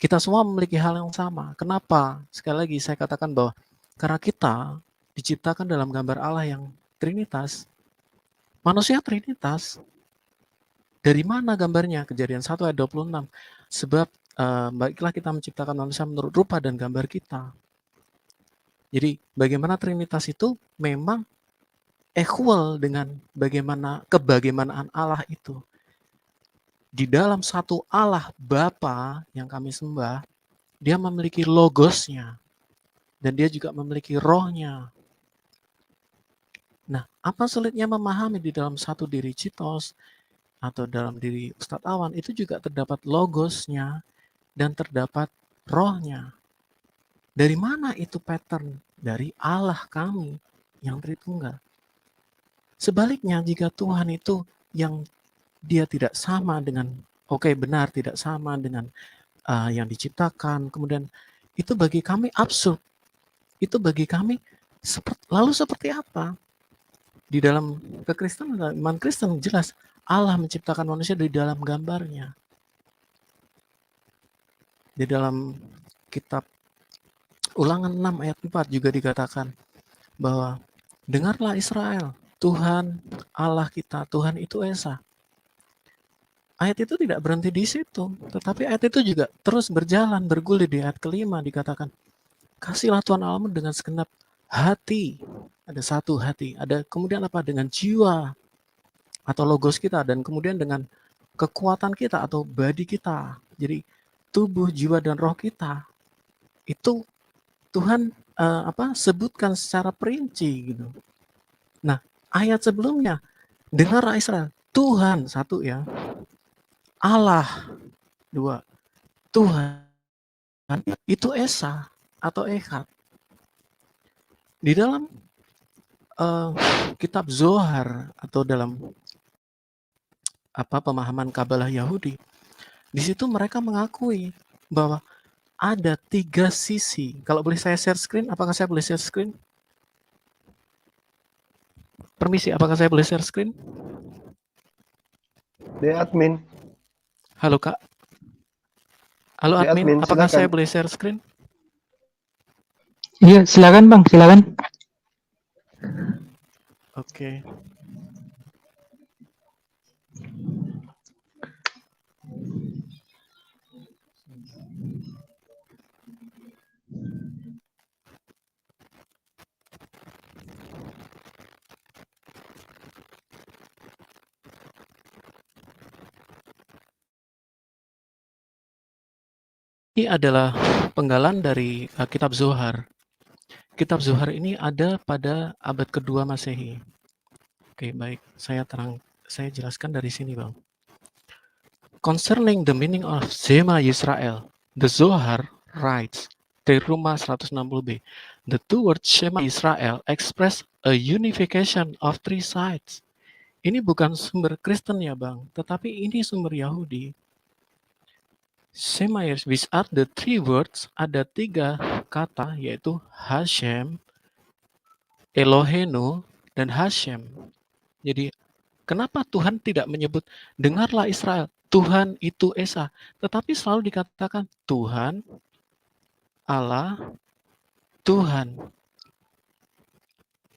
Kita semua memiliki hal yang sama. Kenapa? Sekali lagi saya katakan bahwa karena kita diciptakan dalam gambar Allah yang Trinitas, manusia Trinitas. Dari mana gambarnya? Kejadian 1 ayat 26. Sebab baiklah kita menciptakan manusia menurut rupa dan gambar kita. Jadi bagaimana Trinitas itu memang equal dengan kebagaimanaan Allah itu. Di dalam satu Allah Bapa yang kami sembah, dia memiliki logosnya dan dia juga memiliki rohnya. Nah, apa sulitnya memahami di dalam satu diri Citos atau dalam diri Ustadz Awan itu juga terdapat logosnya dan terdapat rohnya. Dari mana itu pattern? Dari Allah kami yang Tritunggal. Sebaliknya jika Tuhan itu yang dia tidak sama dengan, benar tidak sama dengan yang diciptakan, kemudian itu bagi kami absurd. Itu bagi kami lalu seperti apa? Di dalam kekristenan, iman Kristen jelas Allah menciptakan manusia di dalam gambarnya. Di dalam kitab Ulangan 6 ayat 4 juga dikatakan bahwa dengarlah Israel, Tuhan Allah kita, Tuhan itu Esa. Ayat itu tidak berhenti di situ, tetapi ayat itu juga terus berjalan, bergulir di ayat kelima dikatakan, kasihlah Tuhan Allahmu dengan segenap hati. Ada satu hati, ada kemudian apa? Dengan jiwa atau logos kita, dan kemudian dengan kekuatan kita atau body kita. Jadi tubuh, jiwa, dan roh kita itu Tuhan sebutkan secara perinci gitu. Nah, ayat sebelumnya, dengarlah Israel, Tuhan satu ya, Allah dua, Tuhan itu Esa atau Echad. Di dalam kitab Zohar atau dalam pemahaman Kabalah Yahudi, di situ mereka mengakui bahwa ada 3 sisi. Kalau boleh saya share screen, apakah saya boleh share screen? Permisi, apakah saya boleh share screen? Di admin. Halo Kak. Halo Di admin, apakah silakan. saya boleh share screen? Iya, silakan Bang, silakan. Oke. Ini adalah penggalan dari kitab Zohar. Kitab Zohar ini ada pada abad kedua Masehi. Oke, baik. Saya jelaskan dari sini, Bang. Concerning the meaning of Shema Yisrael, the Zohar writes, Teruma 160b, the two words Shema Yisrael express a unification of 3 sides. Ini bukan sumber Kristen ya, Bang, tetapi ini sumber Yahudi. Shema Yisrael, which are the 3 words, ada 3 kata, yaitu Hashem, Elohenu, dan Hashem. Jadi, kenapa Tuhan tidak menyebut, dengarlah Israel, Tuhan itu Esa, tetapi selalu dikatakan Tuhan, Allah, Tuhan.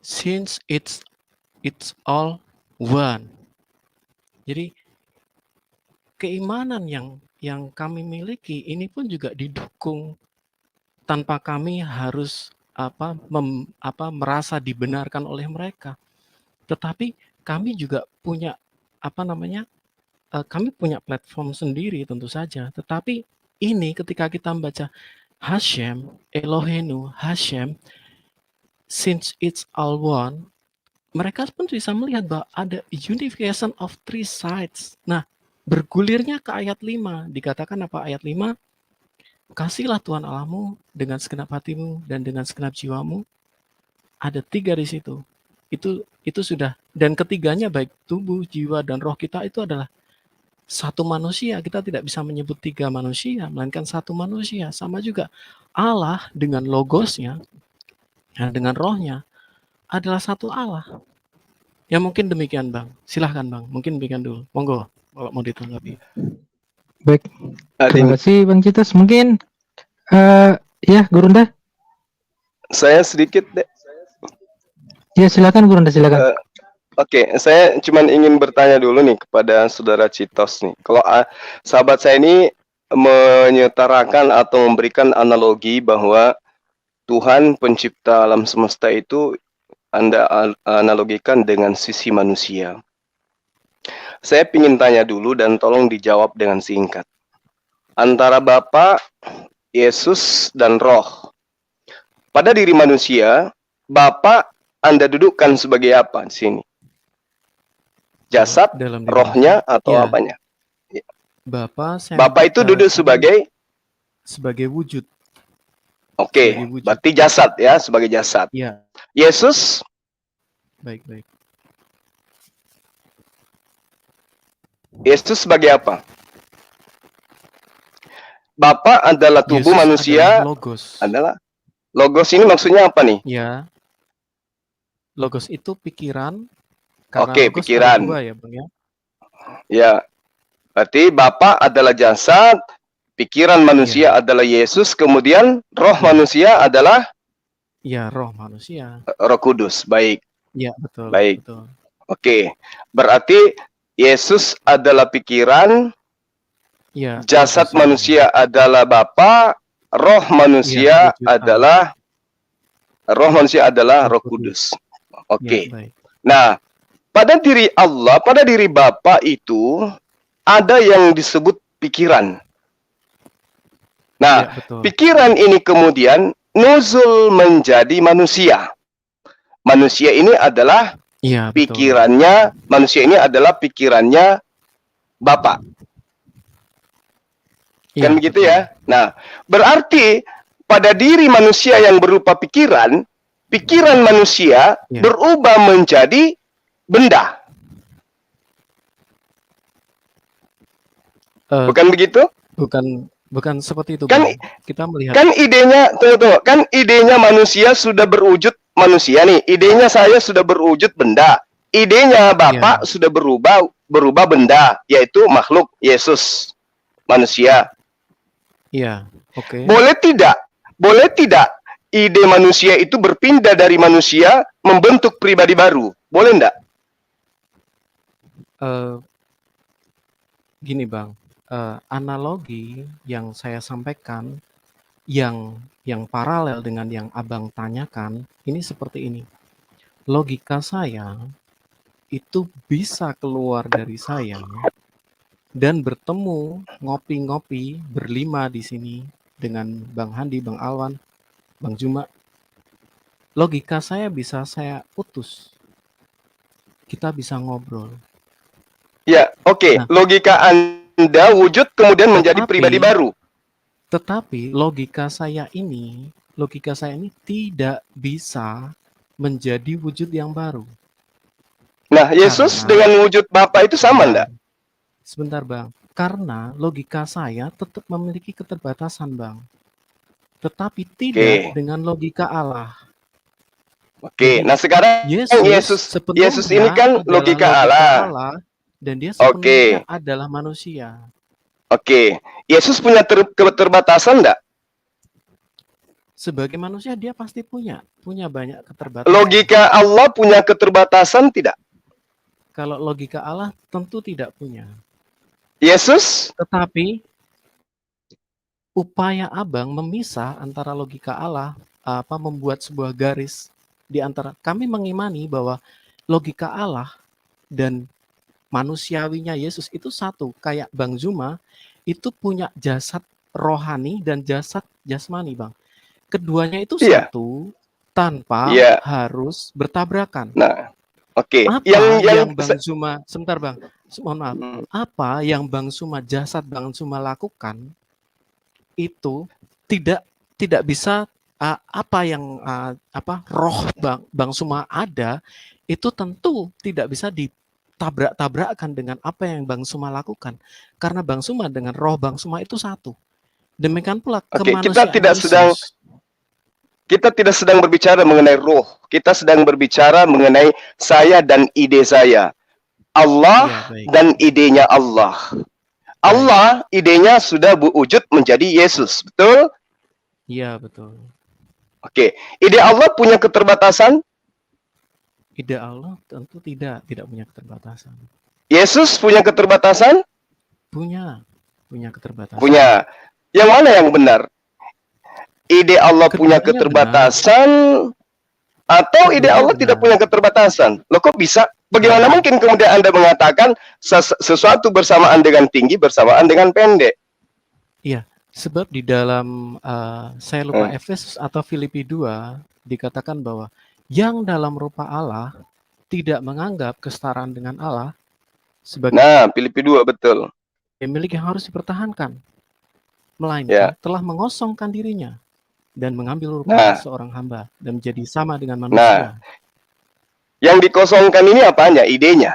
Since it's all one. Jadi keimanan yang kami miliki ini pun juga didukung tanpa kami harus merasa dibenarkan oleh mereka. Tetapi kami juga punya kami punya platform sendiri tentu saja. Tetapi ini ketika kita membaca Hashem, Elohenu, Hashem, since it's all one, mereka pun bisa melihat bahwa ada unification of three sides. Nah, bergulirnya ke ayat 5, dikatakan apa ayat 5? Kasihlah Tuhan Allahmu dengan segenap hatimu dan dengan segenap jiwamu. Ada 3 di situ. Itu sudah, dan ketiganya baik tubuh, jiwa, dan roh kita itu adalah satu manusia. Kita tidak bisa menyebut 3 manusia, melainkan satu manusia. Sama juga Allah dengan logosnya, dengan rohnya adalah satu Allah. Ya mungkin demikian Bang. Silahkan Bang, mungkin demikian dulu. Monggo kalau mau ditanggapi. Baik, Ada terima yang- kasih Bang Citas. Mungkin ya Gurunda. saya sedikit deh. Ya silakan Gurunda, silakan. Oke, saya cuma ingin bertanya dulu nih kepada saudara Citos nih. Kalau sahabat saya ini menyetarakan atau memberikan analogi bahwa Tuhan pencipta alam semesta itu Anda analogikan dengan sisi manusia. Saya ingin tanya dulu dan tolong dijawab dengan singkat. Antara Bapa, Yesus, dan Roh. Pada diri manusia, Bapa Anda dudukkan sebagai apa di sini? Jasad, Dalam diri rohnya, atau Ya. apanya? Bapa Itu duduk sebagai, wujud. oke, sebagai wujud. berarti jasad ya, sebagai jasad. Ya, Yesus, baik. Yesus sebagai apa? Bapa adalah tubuh Yesus manusia, adalah logos. adalah logos ini maksudnya apa nih? Ya. Logos itu pikiran. Karena Oke, logos pikiran. ada 2 ya, Bang ya. Ya, berarti Bapa adalah jasad, pikiran manusia adalah Yesus, kemudian roh manusia adalah Ya, roh manusia. Roh Kudus. Baik, Ya, betul. Baik. Betul. oke. Berarti Yesus adalah pikiran, Ya, jasad logos manusia adalah Bapa, roh manusia wujud adalah Roh Roh Kudus. Ya, Oke. baik. Nah, pada diri Allah, pada diri Bapa itu ada yang disebut pikiran. Nah, Ya, betul. pikiran ini kemudian nuzul menjadi manusia. Manusia ini adalah Iya, betul. pikirannya, manusia ini adalah pikirannya Bapa. Iya, Kan begitu betul. ya? Nah, berarti pada diri manusia yang berupa pikiran, pikiran manusia Ya. berubah menjadi benda. Bukan begitu? Bukan seperti itu, Kan- Bang. Kita melihat Kan idenya, tunggu, kan idenya manusia sudah berwujud manusia nih. Idenya saya sudah berwujud benda. Idenya Bapak sudah berubah benda, yaitu makhluk Yesus, manusia. iya, oke. Boleh tidak ide manusia itu berpindah dari manusia membentuk pribadi baru? Boleh enggak? Gini, Bang. Analogi yang saya sampaikan yang paralel dengan yang Abang tanyakan ini seperti ini. Logika saya itu bisa keluar dari saya dan bertemu ngopi-ngopi berlima di sini dengan Bang Handi, Bang Alwan, Bang Juma. Logika saya bisa saya utus. Kita bisa ngobrol. Ya, oke. Nah. Logika Anda wujud kemudian menjadi Tetapi- pribadi baru. Tetapi logika saya ini tidak bisa menjadi wujud yang baru. Nah, Yesus Karena- dengan wujud Bapa itu sama enggak? Sebentar, Bang. Karena logika saya tetap memiliki keterbatasan, Bang. Tetapi tidak Oke. dengan logika Allah. Oke. Jadi, Nah, sekarang sepenuhnya Yesus ini kan adalah logika logika Allah. dan dia Oke. sepenuhnya adalah manusia. Oke. Yesus punya keterbatasan enggak? Sebagai manusia dia pasti punya banyak keterbatasan. Logika Allah punya keterbatasan tidak? Kalau logika Allah tentu tidak punya. Yesus? Tetapi upaya Abang memisah antara logika Allah membuat sebuah garis di antara kami mengimani bahwa logika Allah dan manusiawinya Yesus itu satu. Kayak Bang Zuma itu punya jasad rohani dan jasad jasmani, Bang. Keduanya itu Iya, satu tanpa iya. harus bertabrakan. Nah, oke. Apa Yang yang Bang Zuma, sebentar Bang, mohon maaf. Hmm. Apa yang Bang Zuma, jasad Bang Zuma lakukan itu tidak bisa apa yang roh Bang Zuma ada itu tentu tidak bisa ditabrak-tabrakkan dengan apa yang Bang Zuma lakukan. Karena Bang Zuma dengan roh Bang Zuma itu satu. Demikian pula Oke, kemanusiaan Yesus. kita tidak sedang berbicara mengenai roh. Kita sedang berbicara mengenai saya dan ide saya. Allah Iya, baik. dan idenya Allah. Allah idenya sudah berwujud menjadi Yesus, betul? Iya, betul. Oke, ide Allah punya keterbatasan? Ide Allah tentu tidak punya keterbatasan. Yesus punya keterbatasan? Punya keterbatasan. Punya. Yang mana yang benar? Ide Allah punya Keduanya keterbatasan atau ide Keduanya Allah tidak benar. punya keterbatasan? Loh kok bisa? Bagaimana mungkin kemudian Anda mengatakan sesuatu bersamaan dengan tinggi bersamaan dengan pendek? Iya, sebab di dalam saya lupa Efesus atau Filipi 2 dikatakan bahwa yang dalam rupa Allah tidak menganggap kesetaraan dengan Allah sebagai Filipi 2 betul. milik yang harus dipertahankan, melainkan telah mengosongkan dirinya dan mengambil rupa seorang hamba dan menjadi sama dengan manusia. Yang dikosongkan ini apanya? Idenya.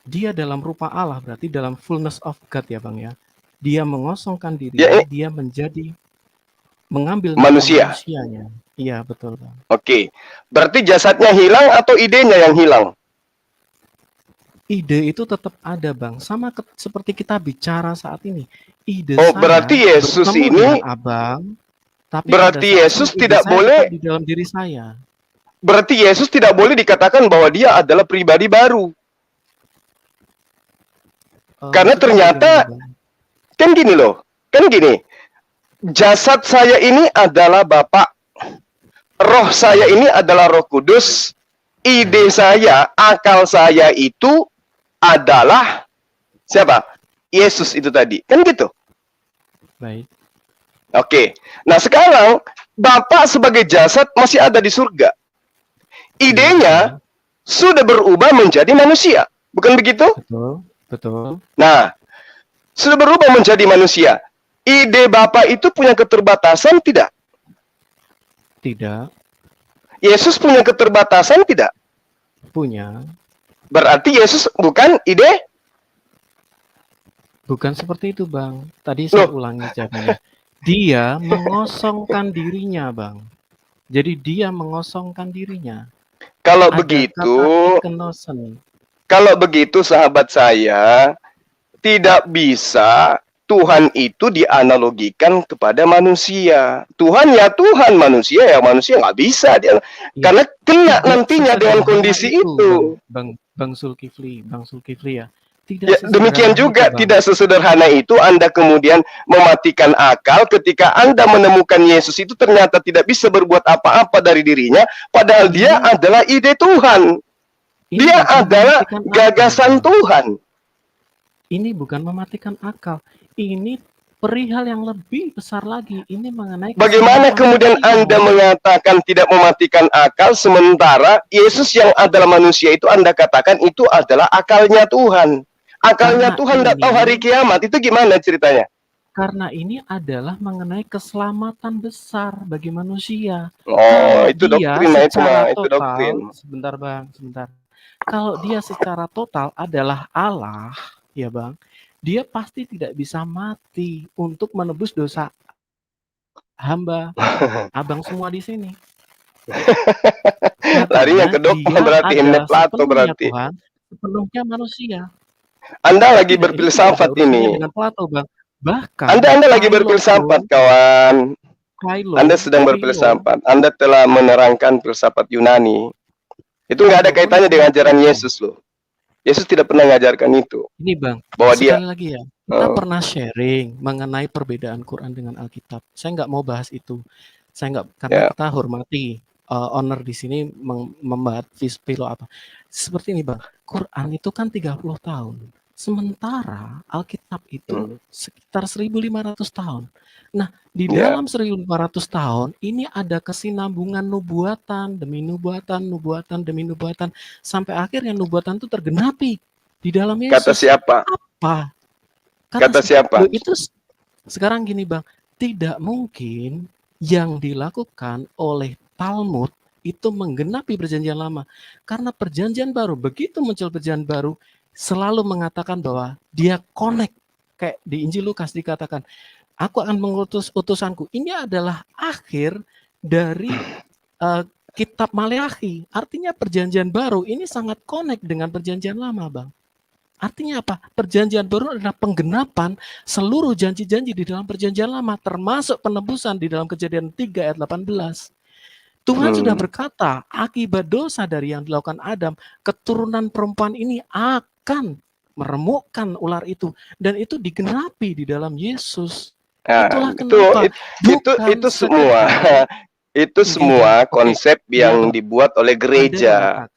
Dia dalam rupa Allah, berarti dalam fullness of God ya Bang ya. Dia mengosongkan dirinya, dia menjadi mengambil manusianya. Iya, betul Bang. Oke. Berarti jasadnya hilang atau idenya yang hilang? Ide itu tetap ada Bang, sama seperti kita bicara saat ini. Ide berarti Yesus ini Abang, tapi berarti Yesus tidak boleh di dalam diri saya. Berarti Yesus tidak boleh dikatakan bahwa dia adalah pribadi baru. Karena ternyata kan gini loh, jasad saya ini adalah Bapa, roh saya ini adalah Roh Kudus, ide saya, akal saya itu adalah siapa? Yesus itu tadi, kan gitu. Baik. Oke, nah sekarang Bapa sebagai jasad masih ada di surga. Idenya sudah berubah menjadi manusia, bukan begitu? Betul. Nah, sudah berubah menjadi manusia. Ide Bapa itu punya keterbatasan tidak? Tidak. Yesus punya keterbatasan tidak? Punya. Berarti Yesus bukan ide? Bukan seperti itu, Bang. Tadi saya ulangi jawabannya. Dia mengosongkan dirinya, Bang. Jadi dia mengosongkan dirinya. Kalau begitu, sahabat saya, tidak bisa Tuhan itu dianalogikan kepada manusia. Tuhan ya Tuhan, manusia ya manusia, nggak bisa dia. Karena kena nantinya dengan kondisi itu. Bang Zulkifli ya. Demikian juga tidak sesederhana itu Anda kemudian mematikan akal ketika Anda menemukan Yesus itu ternyata tidak bisa berbuat apa-apa dari dirinya, padahal dia adalah ide Tuhan. Dia adalah gagasan Tuhan. Ini bukan mematikan akal. Ini perihal yang lebih besar lagi. Ini mengenai bagaimana kemudian Anda mengatakan tidak mematikan akal sementara Yesus yang adalah manusia itu Anda katakan itu adalah akalnya Tuhan. Akalnya Tuhan tidak tahu hari kiamat. Itu gimana ceritanya? Karena ini adalah mengenai keselamatan besar bagi manusia. Itu doktrin. Itu doktrin. Sebentar Bang, sebentar. Kalau dia secara total adalah Allah, ya Bang, dia pasti tidak bisa mati untuk menebus dosa hamba abang semua di sini. Larinya ke dogma berarti, Plato berarti. Tuhan, sepenuhnya manusia. Anda lagi berfilsafat ini. Dengan Plato, Bang. Bahkan Anda lagi berfilsafat, kawan. Anda sedang berfilsafat. Anda telah menerangkan filsafat Yunani. Itu nggak ada kaitannya dengan ajaran Yesus loh. Yesus tidak pernah mengajarkan itu. Ini Bang, bahwa sekali lagi ya. Kita Oh, pernah sharing mengenai perbedaan Quran dengan Alkitab. Saya nggak mau bahas itu. Saya nggak, karena ya. kita hormati owner di sini membahas filo apa. Seperti ini Bang, Quran itu kan 30 tahun. Sementara Alkitab itu Hmm. sekitar 1.500 tahun. Nah, di Ya, dalam 1.500 tahun ini ada kesinambungan nubuatan demi nubuatan, nubuatan demi nubuatan, sampai akhirnya nubuatan itu tergenapi di dalam kata Yesus. siapa? Apa? Kata siapa? Loh itu sekarang gini Bang, tidak mungkin yang dilakukan oleh Talmud itu menggenapi perjanjian lama. Karena perjanjian baru, begitu muncul perjanjian baru, selalu mengatakan bahwa dia connect. Kayak di Injil Lukas dikatakan, aku akan mengutus utusanku. Ini adalah akhir dari kitab Maleakhi. Artinya perjanjian baru ini sangat connect dengan perjanjian lama Bang. Artinya apa? Perjanjian baru adalah penggenapan seluruh janji-janji di dalam perjanjian lama, termasuk penebusan di dalam Kejadian 3 ayat 18. Tuhan sudah berkata, akibat dosa dari yang dilakukan Adam, keturunan perempuan ini akan meremukkan ular itu. Dan itu digenapi di dalam Yesus. Nah, Itulah kenapa. itu semua itu semua konsep yang dibuat oleh gereja.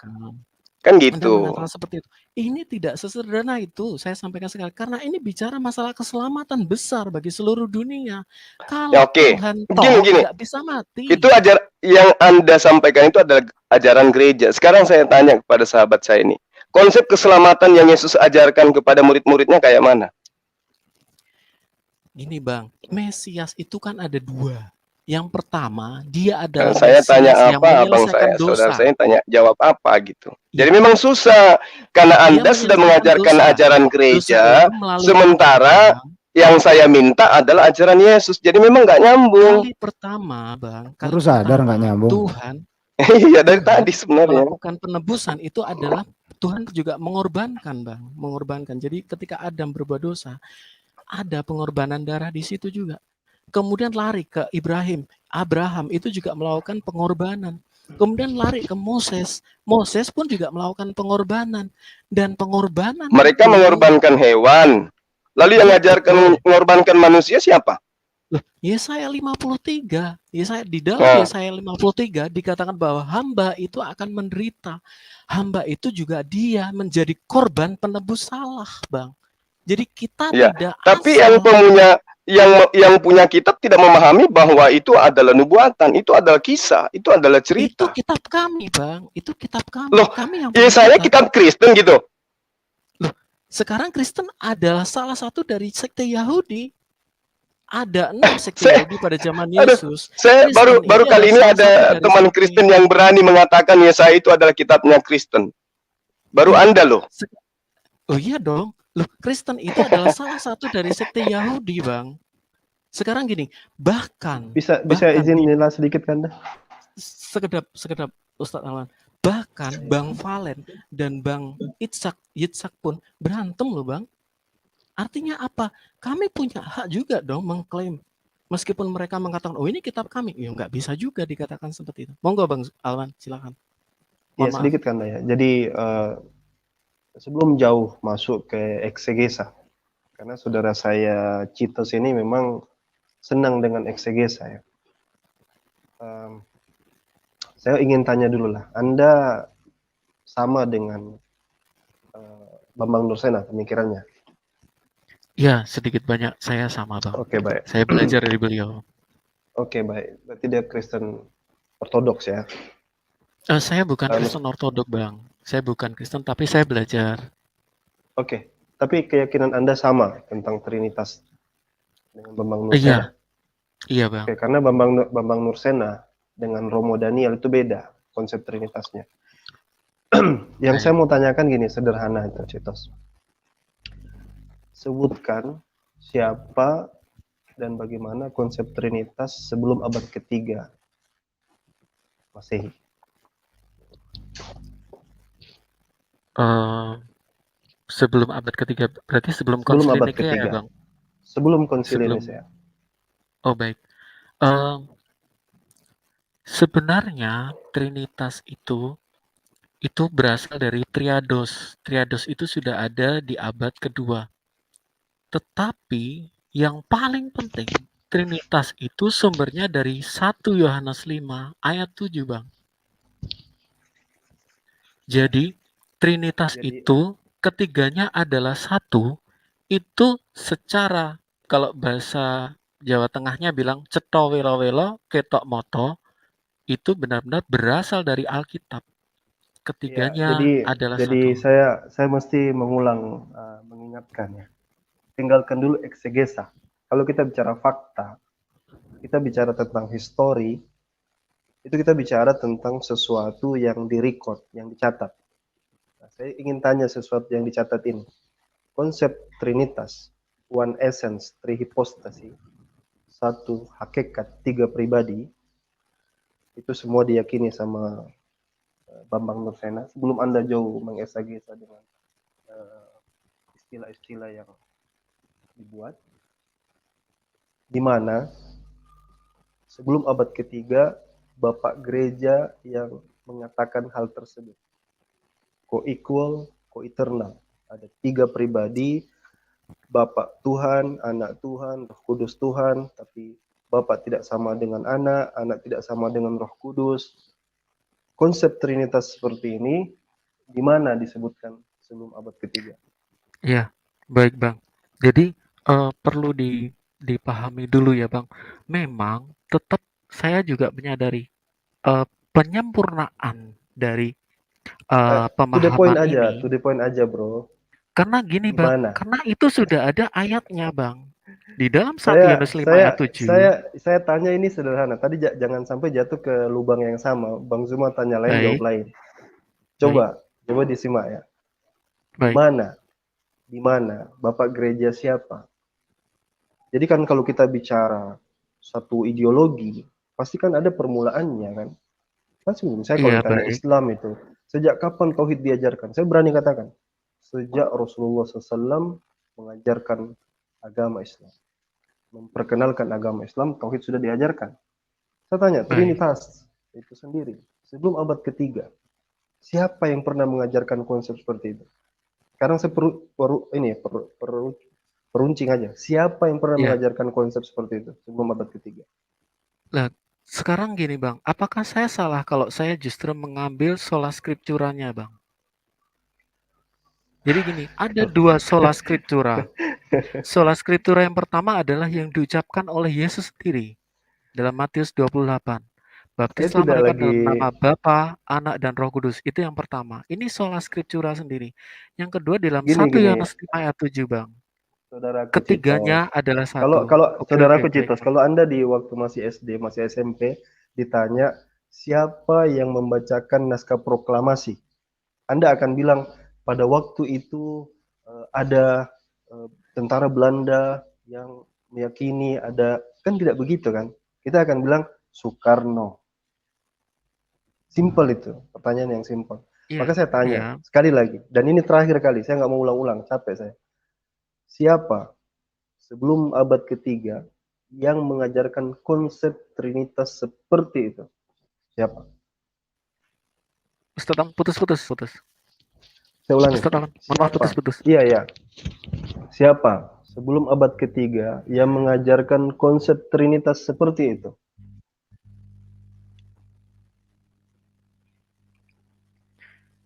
Kan Anda gitu. mengatakan seperti itu. Ini tidak sesederhana itu, saya sampaikan sekali. Karena ini bicara masalah keselamatan besar bagi seluruh dunia. Kalau Oke. Tuhan Gini. nggak bisa mati. Itu yang Anda sampaikan itu adalah ajaran gereja. Sekarang saya tanya kepada sahabat saya ini. Konsep keselamatan yang Yesus ajarkan kepada murid-muridnya kayak mana? Gini Bang, Mesias itu kan ada dua. Yang pertama, dia adalah Saya Mesias tanya yang apa, abang menyelesaikan saya, dosa. saudara saya tanya jawab apa gitu. Ya. Jadi memang susah karena Dia Anda sudah mengajarkan dosa. ajaran gereja, melalui sementara yang saya minta adalah ajaran Yesus. Jadi memang nggak nyambung. Kali pertama, Bang, Baru sadar nggak nyambung. Tuhan Iya dari tadi sebenarnya. melakukan penebusan itu adalah Tuhan juga mengorbankan, Bang, mengorbankan. Jadi ketika Adam berbuat dosa, ada pengorbanan darah di situ juga. Kemudian lari ke Abraham itu juga melakukan pengorbanan. Kemudian lari ke Moses pun juga melakukan pengorbanan. Dan pengorbanan mereka mengorbankan hewan. Lalu yang mengajarkan mengorbankan manusia siapa? Yesaya 53. Di dalam Yesaya 53 dikatakan bahwa hamba itu akan menderita. Hamba itu juga dia menjadi korban penebus salah, Bang. Jadi kita tidak tapi asal. yang punya kitab tidak memahami bahwa itu adalah nubuatan, itu adalah kisah, itu adalah cerita. Itu kitab kami, Bang. Itu kitab kami. Loh, kami yang saya kitab Kristen gitu. Loh, sekarang Kristen adalah salah satu dari sekte Yahudi. Ada 6 sekte Yahudi pada zaman Yesus. Saya baru kali ini ada teman Kristen yang berani mengatakan Yesaya itu adalah kitabnya Kristen. Baru Anda loh. Oh iya dong. Loh, Kristen itu adalah salah satu dari sekte Yahudi, Bang. Sekarang gini, bahkan bisa izin jelas sedikit kan? Sekedap Ustadz Alwan. Bahkan Bang Valen dan Bang Itzak pun berantem loh, Bang. Artinya apa? Kami punya hak juga dong mengklaim. Meskipun mereka mengatakan, oh ini kitab kami. Ya nggak bisa juga dikatakan seperti itu. Monggo Bang Alwan, silakan. Ya sedikit kan ya. Jadi sebelum jauh masuk ke eksegesa, karena saudara saya Citos ini memang senang dengan eksegesa ya. Saya ingin tanya dulu lah, Anda sama dengan Bambang Nursena pemikirannya? Ya, sedikit banyak saya sama Bang. Oke, baik. Saya belajar dari beliau. Oke, baik. Berarti dia Kristen Ortodoks ya? Saya bukan Kristen Ortodoks, Bang. Saya bukan Kristen, tapi saya belajar. Oke, tapi keyakinan Anda sama tentang Trinitas dengan Bambang Nursena? Iya, Bang. Oke, karena Bambang Nursena dengan Romo Daniel itu beda konsep Trinitasnya. Yang saya mau tanyakan gini, sederhana itu, Citos. Sebutkan siapa dan bagaimana konsep Trinitas sebelum abad ketiga Masehi. Sebelum abad ketiga, berarti sebelum konsili Nikea ya, Bang? Sebelum konsili Nikea. Oh, baik. Sebenarnya Trinitas itu berasal dari Triados. Triados itu sudah ada di abad kedua. Tetapi yang paling penting, Trinitas itu sumbernya dari 1 Yohanes 5 ayat 7, Bang. Jadi Trinitas Jadi itu ketiganya adalah satu, itu secara kalau bahasa Jawa Tengahnya bilang cetha welo-welo ketok moto, itu benar-benar berasal dari Alkitab. ya, Ketiganya adalah jadi satu. saya mesti mengulang, mengingatkan ya. Tinggalkan dulu eksegesa. Kalau kita bicara fakta, kita bicara tentang histori, itu kita bicara tentang sesuatu yang direcord, yang dicatat. Nah, saya ingin tanya sesuatu yang dicatat ini. Konsep Trinitas, one essence, three hypostasi, satu hakikat, tiga pribadi, itu semua diyakini sama Bambang Nursena. Sebelum Anda jauh mengesagesa dengan istilah-istilah yang dibuat, di mana sebelum abad ketiga Bapak Gereja yang mengatakan hal tersebut. Co-equal, co-eternal. Ada tiga pribadi, Bapak Tuhan, Anak Tuhan, Roh Kudus Tuhan, tapi Bapak tidak sama dengan Anak, Anak tidak sama dengan Roh Kudus. Konsep Trinitas seperti ini di mana disebutkan sebelum abad ketiga? Ya, baik Bang. Jadi perlu dipahami dulu ya Bang. Memang tetap saya juga menyadari penyempurnaan dari To the point pemahaman aja, ini. bro. Karena gini Di Bang, mana? karena itu sudah ada ayatnya Bang. Di dalam 1 Saya Yohanes 5 saya ayat 7. saya tanya ini sederhana. Tadi jangan sampai jatuh ke lubang yang sama. Bang Zuma tanya lain, jawab Baik, lain. baik, Coba disimak ya. Di baik. mana? Di mana? Bapak gereja siapa? Jadi kan kalau kita bicara satu ideologi, pasti kan ada permulaannya kan. Saya kalau Iya, ditanya baik. Islam itu, sejak kapan tauhid diajarkan? Saya berani katakan, sejak Rasulullah SAW mengajarkan agama Islam, memperkenalkan agama Islam, tauhid sudah diajarkan. Saya tanya, Baik. Trinitas itu sendiri, sebelum abad ketiga, siapa yang pernah mengajarkan konsep seperti itu? Sekarang saya peruncing aja. Siapa yang pernah Ya. mengajarkan konsep seperti itu sebelum abad ketiga? Nah, sekarang gini Bang, apakah saya salah kalau saya justru mengambil sola scripturanya Bang? Jadi gini, ada 2 sola scriptura. Sola scriptura yang pertama adalah yang diucapkan oleh Yesus sendiri dalam Matius 28. Saya Baptislah tidak mereka dalam lagi, nama Bapa, Anak, dan Roh Kudus. Itu yang pertama. Ini sola scriptura sendiri. Yang kedua dalam 1 gini, Yohanes 5 ayat 7 Bang. saudaraku Ketiganya Citos. adalah Kalau satu. kalau Oke, saudaraku oke, baik Citos, Bang. kalau Anda di waktu masih SD, masih SMP, ditanya siapa yang membacakan naskah proklamasi, Anda akan bilang pada waktu itu ada tentara Belanda yang meyakini ada, kan tidak begitu kan? Kita akan bilang Soekarno. Simple itu, pertanyaan yang simple. Iya, Maka saya tanya iya. sekali lagi, dan ini terakhir kali, saya nggak mau ulang-ulang, capek saya. Siapa sebelum abad ketiga yang mengajarkan konsep Trinitas seperti itu? Siapa? Ustaz Alam, putus. Saya ulangi. Ustaz Alam, mohon maaf Siapa? putus. Iya. Siapa sebelum abad ketiga yang mengajarkan konsep Trinitas seperti itu?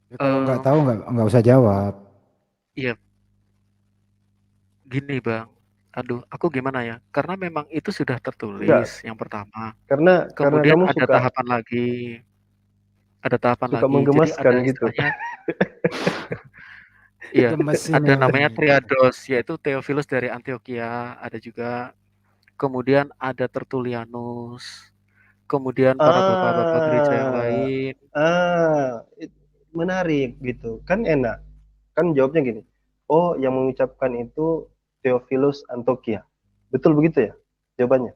Ya, kalau nggak Eh, tahu nggak usah jawab. iya, gini Bang. Aduh, aku gimana ya? Karena memang itu sudah Enggak, tertulis yang karena karena kemudian kamu ada suka tahapan lagi. Ada tahapan suka lagi. Jadi menggemaskan ada gitu. istilahnya, iya, Gemesin ada ini. namanya triados, yaitu Theophilus dari Antioquia, ada juga kemudian ada Tertullianus, kemudian para bapak-bapak gereja yang Ah, lain. menarik gitu. Kan enak. Kan jawabnya gini. Oh, yang mengucapkan itu Theophilus Antiochia. Betul begitu ya? Jawabannya.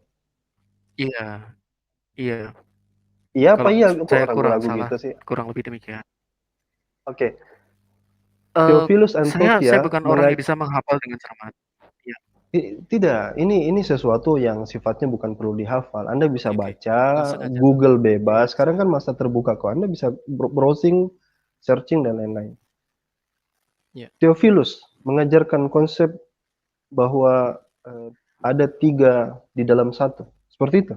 Iya, iya. Iya apa Kalau iya? Kok saya kurang ragu-ragu salah, gitu sih? kurang lebih demikian. Oke. Eh, Theophilus saya Antiochia bukan orang yang bisa menghafal dengan cermat. Iya, tidak, ini sesuatu yang sifatnya bukan perlu dihafal. Anda bisa oke. baca, Nggak sengaja. Google bebas. Sekarang kan masa terbuka kok. Anda bisa browsing, searching dan lain-lain. Iya. Theophilus mengajarkan konsep bahwa ada 3 di dalam 1. Seperti itu.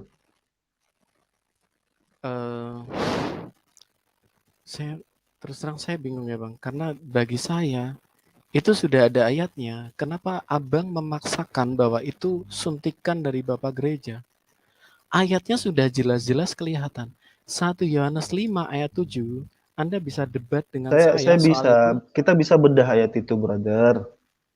Saya terus terang saya bingung ya Bang, karena bagi saya itu sudah ada ayatnya. Kenapa Abang memaksakan bahwa itu suntikan dari Bapak Gereja? Ayatnya sudah jelas-jelas kelihatan. 1 Yohanes 5 ayat 7, Anda bisa debat dengan Saya saya soal itu. kita bisa bedah ayat itu, brother.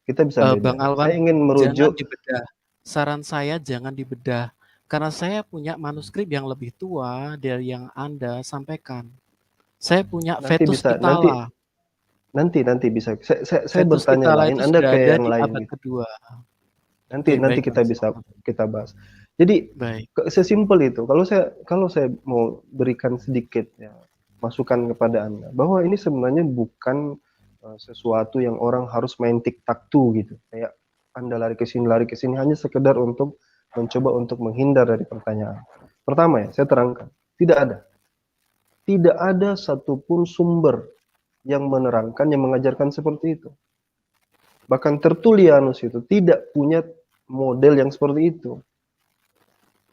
Kita bisa Bang beda. Saya Alwan, ingin jangan merujuk. dibedah. Saran saya jangan dibedah. Karena saya punya manuskrip yang lebih tua dari yang Anda sampaikan. Saya punya Nanti Vetus bisa, Pitala. nanti bisa. Saya Vetus bertanya Pitala lain, itu Anda sudah ke ada yang di lain abad gitu. kedua. Nanti Oke, baik kita Bang, bisa silakan. kita bahas. Jadi Baik. sesimpel itu. Kalau saya mau berikan sedikit ya, masukan kepada Anda bahwa ini sebenarnya bukan sesuatu yang orang harus main tic-tac-toe gitu. Kayak Anda lari ke sini hanya sekedar untuk mencoba untuk menghindar dari pertanyaan. Pertama ya, saya terangkan, tidak ada satupun sumber yang menerangkan, yang mengajarkan seperti itu. Bahkan Tertullianus itu tidak punya model yang seperti itu.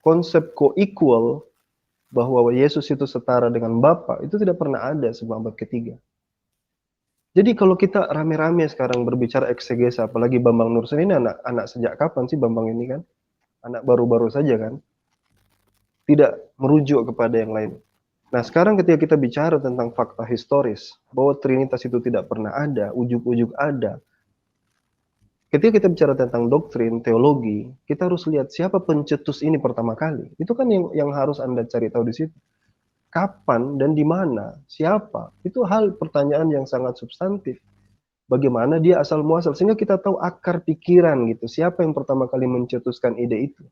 Konsep co-equal bahwa Yesus itu setara dengan Bapa itu tidak pernah ada sebelum abad ketiga. Jadi kalau kita rame-rame sekarang berbicara eksegesa, apalagi Bambang Nursen ini anak sejak kapan sih Bambang ini kan? Anak baru-baru saja kan? Tidak merujuk kepada yang lain. Nah sekarang ketika kita bicara tentang fakta historis, bahwa Trinitas itu tidak pernah ada, ujuk-ujuk ada. Ketika kita bicara tentang doktrin, teologi, kita harus lihat siapa pencetus ini pertama kali. Itu kan yang harus Anda cari tahu di situ. Kapan dan di mana, siapa, itu hal pertanyaan yang sangat substantif. Bagaimana dia asal muasal, sehingga kita tahu akar pikiran gitu, siapa yang pertama kali mencetuskan ide itu.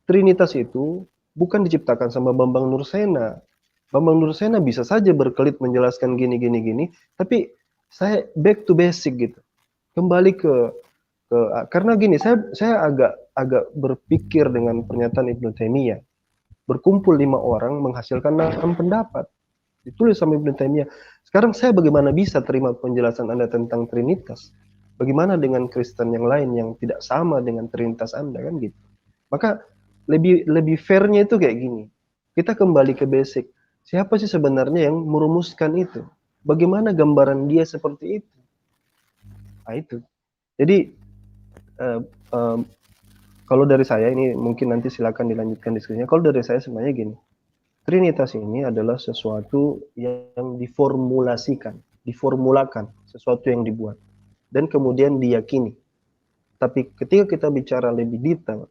Trinitas itu bukan diciptakan sama Bambang Nursena. Bambang Nursena bisa saja berkelit menjelaskan gini, tapi saya back to basic gitu. Kembali ke karena gini, saya agak berpikir dengan pernyataan Ibnu Taimiyah. Berkumpul 5 orang menghasilkan 6 pendapat. Ditulis sama Ibnu Taimiyah. Sekarang saya bagaimana bisa terima penjelasan Anda tentang Trinitas? Bagaimana dengan Kristen yang lain yang tidak sama dengan Trinitas Anda kan gitu. Maka lebih fairnya itu kayak gini. Kita kembali ke basic. Siapa sih sebenarnya yang merumuskan itu? Bagaimana gambaran dia seperti itu? Nah itu. Jadi kalau dari saya ini mungkin nanti silakan dilanjutkan diskusinya. Kalau dari saya sebenarnya gini. Trinitas ini adalah sesuatu yang diformulakan, sesuatu yang dibuat, dan kemudian diyakini. Tapi ketika kita bicara lebih detail,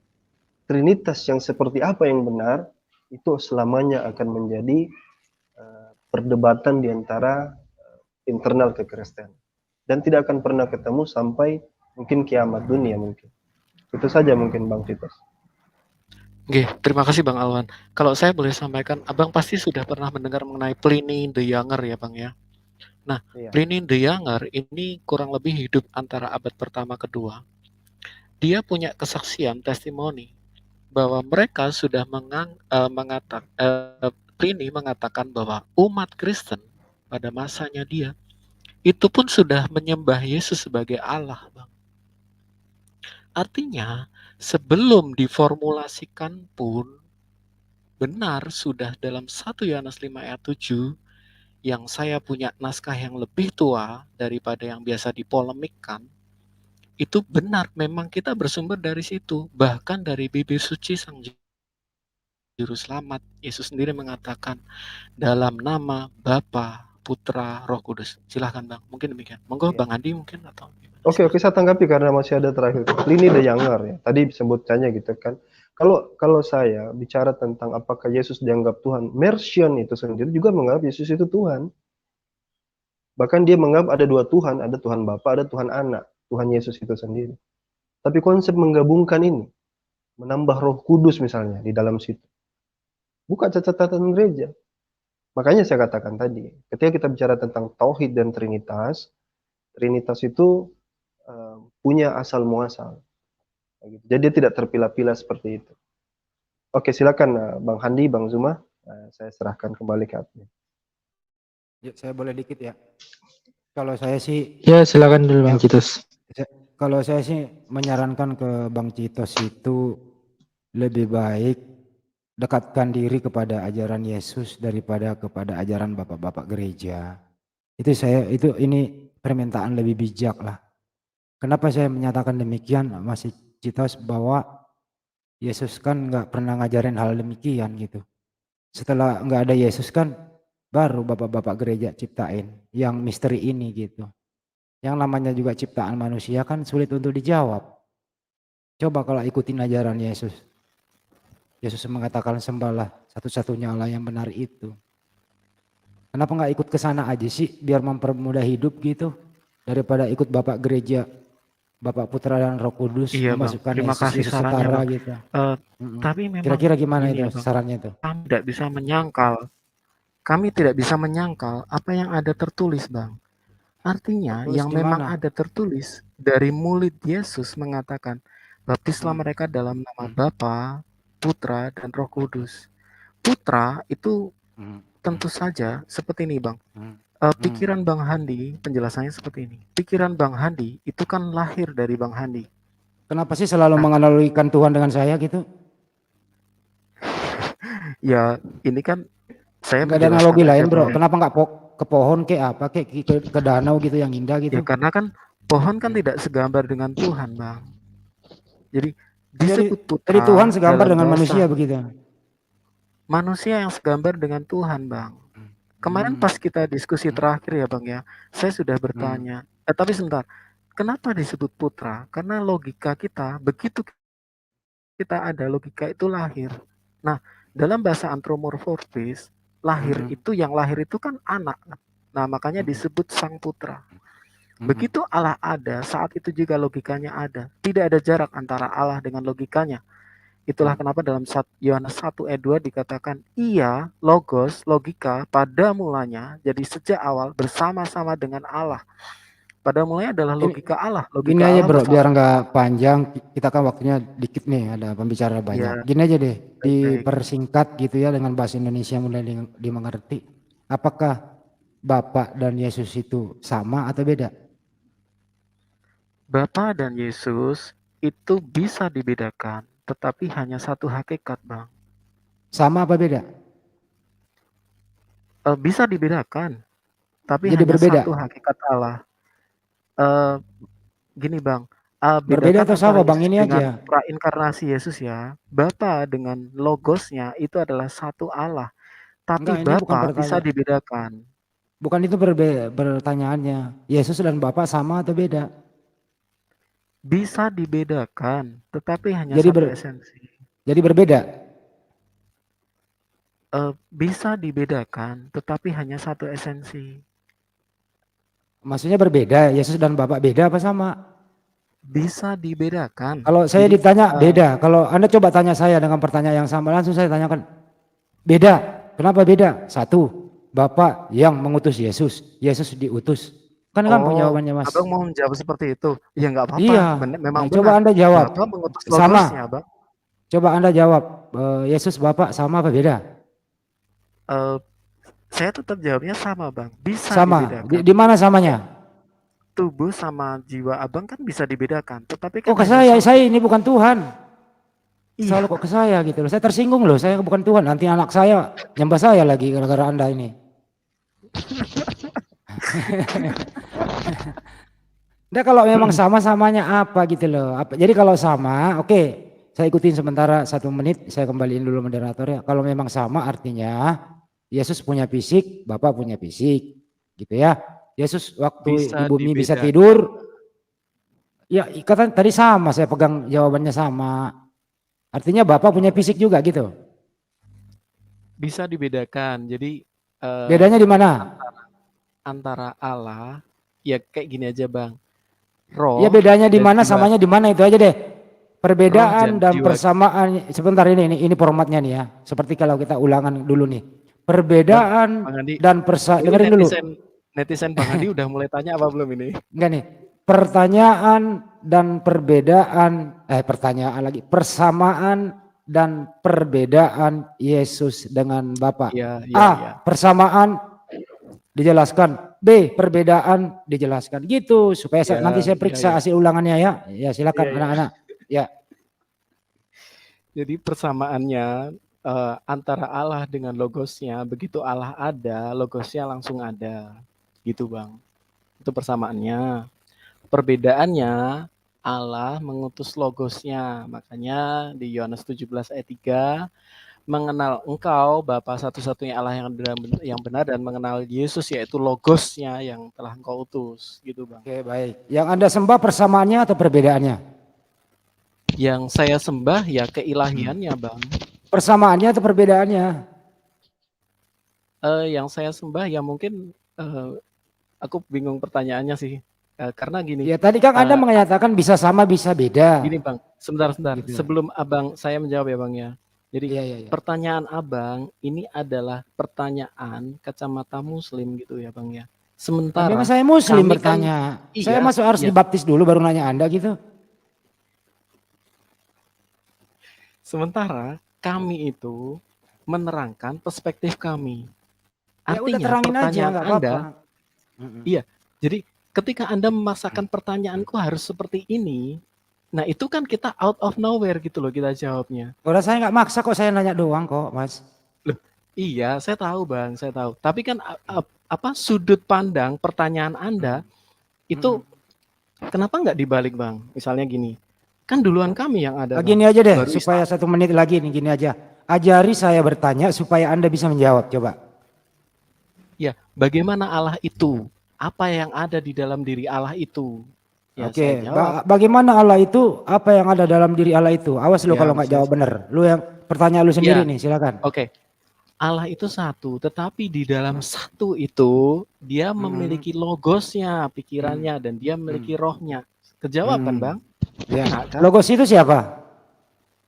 Trinitas yang seperti apa yang benar, itu selamanya akan menjadi perdebatan di antara internal kekristenan. Dan tidak akan pernah ketemu sampai mungkin kiamat dunia mungkin. Itu saja mungkin Bang Titus. Oke, terima kasih Bang Alwan. Kalau saya boleh sampaikan, Abang pasti sudah pernah mendengar mengenai Pliny the Younger ya Bang ya. Nah, Iya. Pliny the Younger ini kurang lebih hidup antara abad pertama kedua. Dia punya kesaksian, testimoni bahwa mereka sudah Pliny mengatakan bahwa umat Kristen pada masanya dia itu pun sudah menyembah Yesus sebagai Allah, Bang. Artinya, sebelum diformulasikan pun benar sudah dalam 1 Yohanes 5 ayat 7 yang saya punya naskah yang lebih tua daripada yang biasa dipolemikkan, itu benar memang kita bersumber dari situ, bahkan dari bibir suci Sang Juru Selamat. Yesus sendiri mengatakan dalam nama Bapa, Putra, Roh Kudus. Silahkan Bang, mungkin demikian. Monggo Iya. Bang Andi mungkin atau gimana? Oke, saya tanggapi karena masih ada terakhir. Pliny the Younger ya. Tadi disebutkannya gitu kan. Kalau saya bicara tentang apakah Yesus dianggap Tuhan, Marcion itu sendiri juga menganggap Yesus itu Tuhan. Bahkan dia menganggap ada 2 Tuhan, ada Tuhan Bapa, ada Tuhan Anak, Tuhan Yesus itu sendiri. Tapi konsep menggabungkan ini, menambah Roh Kudus misalnya di dalam situ, bukan catatan gereja. Makanya saya katakan tadi, ketika kita bicara tentang tauhid dan Trinitas itu punya asal muasal. Jadi dia tidak terpilah-pilah seperti itu. Oke, silakan Bang Handi, Bang Zuma, saya serahkan kembali ke admin. Ya, saya boleh dikit ya. Kalau saya sih Ya, silakan dulu Bang yang, Titus. kalau saya sih menyarankan ke Bang Citos itu lebih baik dekatkan diri kepada ajaran Yesus daripada kepada ajaran bapak-bapak gereja. Ini permintaan lebih bijak lah. Kenapa saya menyatakan demikian, Mas Citos, bahwa Yesus kan nggak pernah ngajarin hal demikian gitu. Setelah nggak ada Yesus kan baru bapak-bapak gereja ciptain yang misteri ini gitu. Yang namanya juga ciptaan manusia kan sulit untuk dijawab. Coba kalau ikutin ajaran Yesus. Yesus mengatakan sembahlah satu-satunya Allah yang benar itu. Kenapa nggak ikut ke sana aja sih biar mempermudah hidup gitu daripada ikut bapak gereja, Bapak Putra dan Roh Kudus Iya, Bang. memasukkan Terima kasih Yesus sarannya, setara Bang. gitu. Tapi memang Kira-kira gimana gini itu ya, Bang. sarannya itu? Kami tidak bisa menyangkal apa yang ada tertulis, Bang. Artinya Terus yang memang gimana? ada tertulis dari mulut Yesus mengatakan, baptislah mereka dalam nama Bapa, Putra, dan Roh Kudus. Putra itu tentu saja seperti ini, Bang. Pikiran Bang Handi, penjelasannya seperti ini. Pikiran Bang Handi itu kan lahir dari Bang Handi. Kenapa sih selalu menganalogikan Tuhan dengan saya gitu? Ya, ini kan saya Nggak ada menjelaskan analogi aja, lain bro. Bang. Kenapa nggak ke pohon ke apa ke danau gitu yang indah Ya gitu? karena kan pohon kan tidak segambar dengan Tuhan, Bang. Jadi Jadi disebut putra Tuhan segambar dalam dengan bahasa manusia begitu. manusia yang segambar dengan Tuhan, Bang. Kemarin pas kita diskusi terakhir ya, Bang ya, saya sudah bertanya. Tapi sebentar, kenapa disebut putra? Karena logika kita, begitu kita ada logika itu lahir. Nah, dalam bahasa antromorfis, lahir itu yang lahir itu kan anak. Nah, makanya disebut sang putra. Begitu Allah ada, saat itu juga logikanya ada. Tidak ada jarak antara Allah dengan logikanya. Itulah kenapa dalam Yohanes 1 ayat 2 dikatakan, ia, logos, logika, pada mulanya, jadi sejak awal bersama-sama dengan Allah. Pada mulanya adalah logika Allah. Gini Logika aja Allah bro, bersama. biar nggak panjang, kita kan waktunya dikit nih, ada pembicara banyak. Ya, Gini aja deh, baik. dipersingkat gitu ya dengan bahasa Indonesia mulai dimengerti. Apakah Bapak dan Yesus itu sama atau beda? Bapa dan Yesus itu bisa dibedakan, tetapi hanya satu hakikat, Bang. Sama apa beda? Bisa dibedakan, tapi Jadi hanya berbeda? satu hakikat Allah. Gini, Bang. Berbeda Bedakan atau sama antara Bang Yesus ini dengan aja? prainkarnasi Yesus ya. Bapa dengan logosnya itu adalah satu Allah. Tapi Enggak, ini bukan Bapa bisa pertanyaan. dibedakan. Bukan itu pertanyaannya. Yesus dan Bapak sama atau beda? Bisa dibedakan, tetapi hanya Jadi satu esensi. jadi berbeda. Bisa dibedakan, tetapi hanya satu esensi. Maksudnya berbeda, Yesus dan Bapak beda apa sama? Bisa dibedakan. Kalau saya Jadi, ditanya beda, kalau Anda coba tanya saya dengan pertanyaan yang sama, langsung saya tanyakan beda. Kenapa beda? Satu, Bapak yang mengutus Yesus, Yesus diutus. Kan gampang jawabannya Mas. Abang mau menjawab seperti itu? Ya nggak apa-apa. Iya. Memang Coba benar. Anda jawab. Bapak mengutus Sama. logosnya, Bang. Coba Anda jawab, Yesus Bapak sama apa beda? Saya tetap jawabnya sama, Bang. Bisa Sama. dibedakan. Di mana samanya? Tubuh sama jiwa Abang kan bisa dibedakan. Tetapi kan Kok ke saya ini bukan Tuhan. Selalu kok ke saya gitu loh. Saya tersinggung loh, saya bukan Tuhan. Nanti anak saya nyembah saya lagi gara-gara Anda ini. Nah, kalau memang sama-samanya apa gitu loh. Jadi kalau sama, oke, saya ikutin sementara 1 menit, saya kembaliin dulu moderatornya. Kalau memang sama artinya Yesus punya fisik, Bapak punya fisik, gitu ya. Yesus waktu di bumi bisa tidur, ya ikatan tadi sama, saya pegang jawabannya sama. Artinya Bapak punya fisik juga gitu. Bisa dibedakan. Jadi bedanya di mana? Antara Allah, ya kayak gini aja, Bang. Roh. Ya bedanya di mana, samanya di mana, itu aja deh. Perbedaan dan jiwa. persamaan. Sebentar, ini formatnya nih ya. Seperti kalau kita ulangan dulu nih. Perbedaan dan persamaan. Dengerin dulu. Netizen Bang Andi udah mulai tanya apa belum ini? Enggak nih. Pertanyaan dan perbedaan, pertanyaan lagi. Persamaan dan perbedaan Yesus dengan Bapa. Iya. Persamaan dijelaskan B, perbedaan dijelaskan. Gitu supaya nanti saya periksa hasil ulangannya ya. Ya silakan anak-anak. Ya. Jadi persamaannya antara Allah dengan logosnya, begitu Allah ada, logosnya langsung ada. Gitu Bang. Itu persamaannya. Perbedaannya, Allah mengutus logosnya. Makanya di Yohanes 17 ayat 3, mengenal engkau Bapa satu-satunya Allah yang benar dan mengenal Yesus yaitu logosnya yang telah engkau utus. Gitu Bang. Oke, baik. Yang Anda sembah persamaannya atau perbedaannya? Yang saya sembah ya keilahiannya Bang. Persamaannya atau perbedaannya? Yang saya sembah ya mungkin aku bingung pertanyaannya sih. Karena gini. Ya tadi kan Anda mengatakan bisa sama bisa beda. Gini Bang, sebentar. Gitu. Sebelum Abang saya menjawab ya Bang ya. Jadi pertanyaan Abang ini adalah pertanyaan kacamata Muslim gitu ya Bang ya. Sementara memang saya Muslim bertanya. Saya masuk harus dibaptis dulu baru nanya Anda gitu. Sementara kami itu menerangkan perspektif kami. udah Artinya terangin pertanyaan aja, Anda, iya. Jadi ketika Anda memaksakan pertanyaanku harus seperti ini, nah itu kan kita out of nowhere gitu loh kita jawabnya. Udah saya nggak maksa kok, saya nanya doang kok Mas. Loh, iya saya tahu Bang, saya tahu. Tapi kan apa sudut pandang pertanyaan Anda itu kenapa nggak dibalik Bang? Misalnya gini, kan duluan kami yang ada. Gini aja deh, supaya 1 menit lagi nih, gini aja. Ajari saya bertanya supaya Anda bisa menjawab, coba. Ya, bagaimana Allah itu? Apa yang ada di dalam diri Allah itu? Ya, Oke, bagaimana Allah itu? Apa yang ada dalam diri Allah itu? Awas lu Ya, kalau nggak jawab benar. Lu yang pertanyaan lu sendiri nih, silakan. Oke. Allah itu satu, tetapi di dalam satu itu dia memiliki logosnya, pikirannya, dan dia memiliki rohnya. Kejawab kan Bang? Ya. Nah, kan? Logos itu siapa?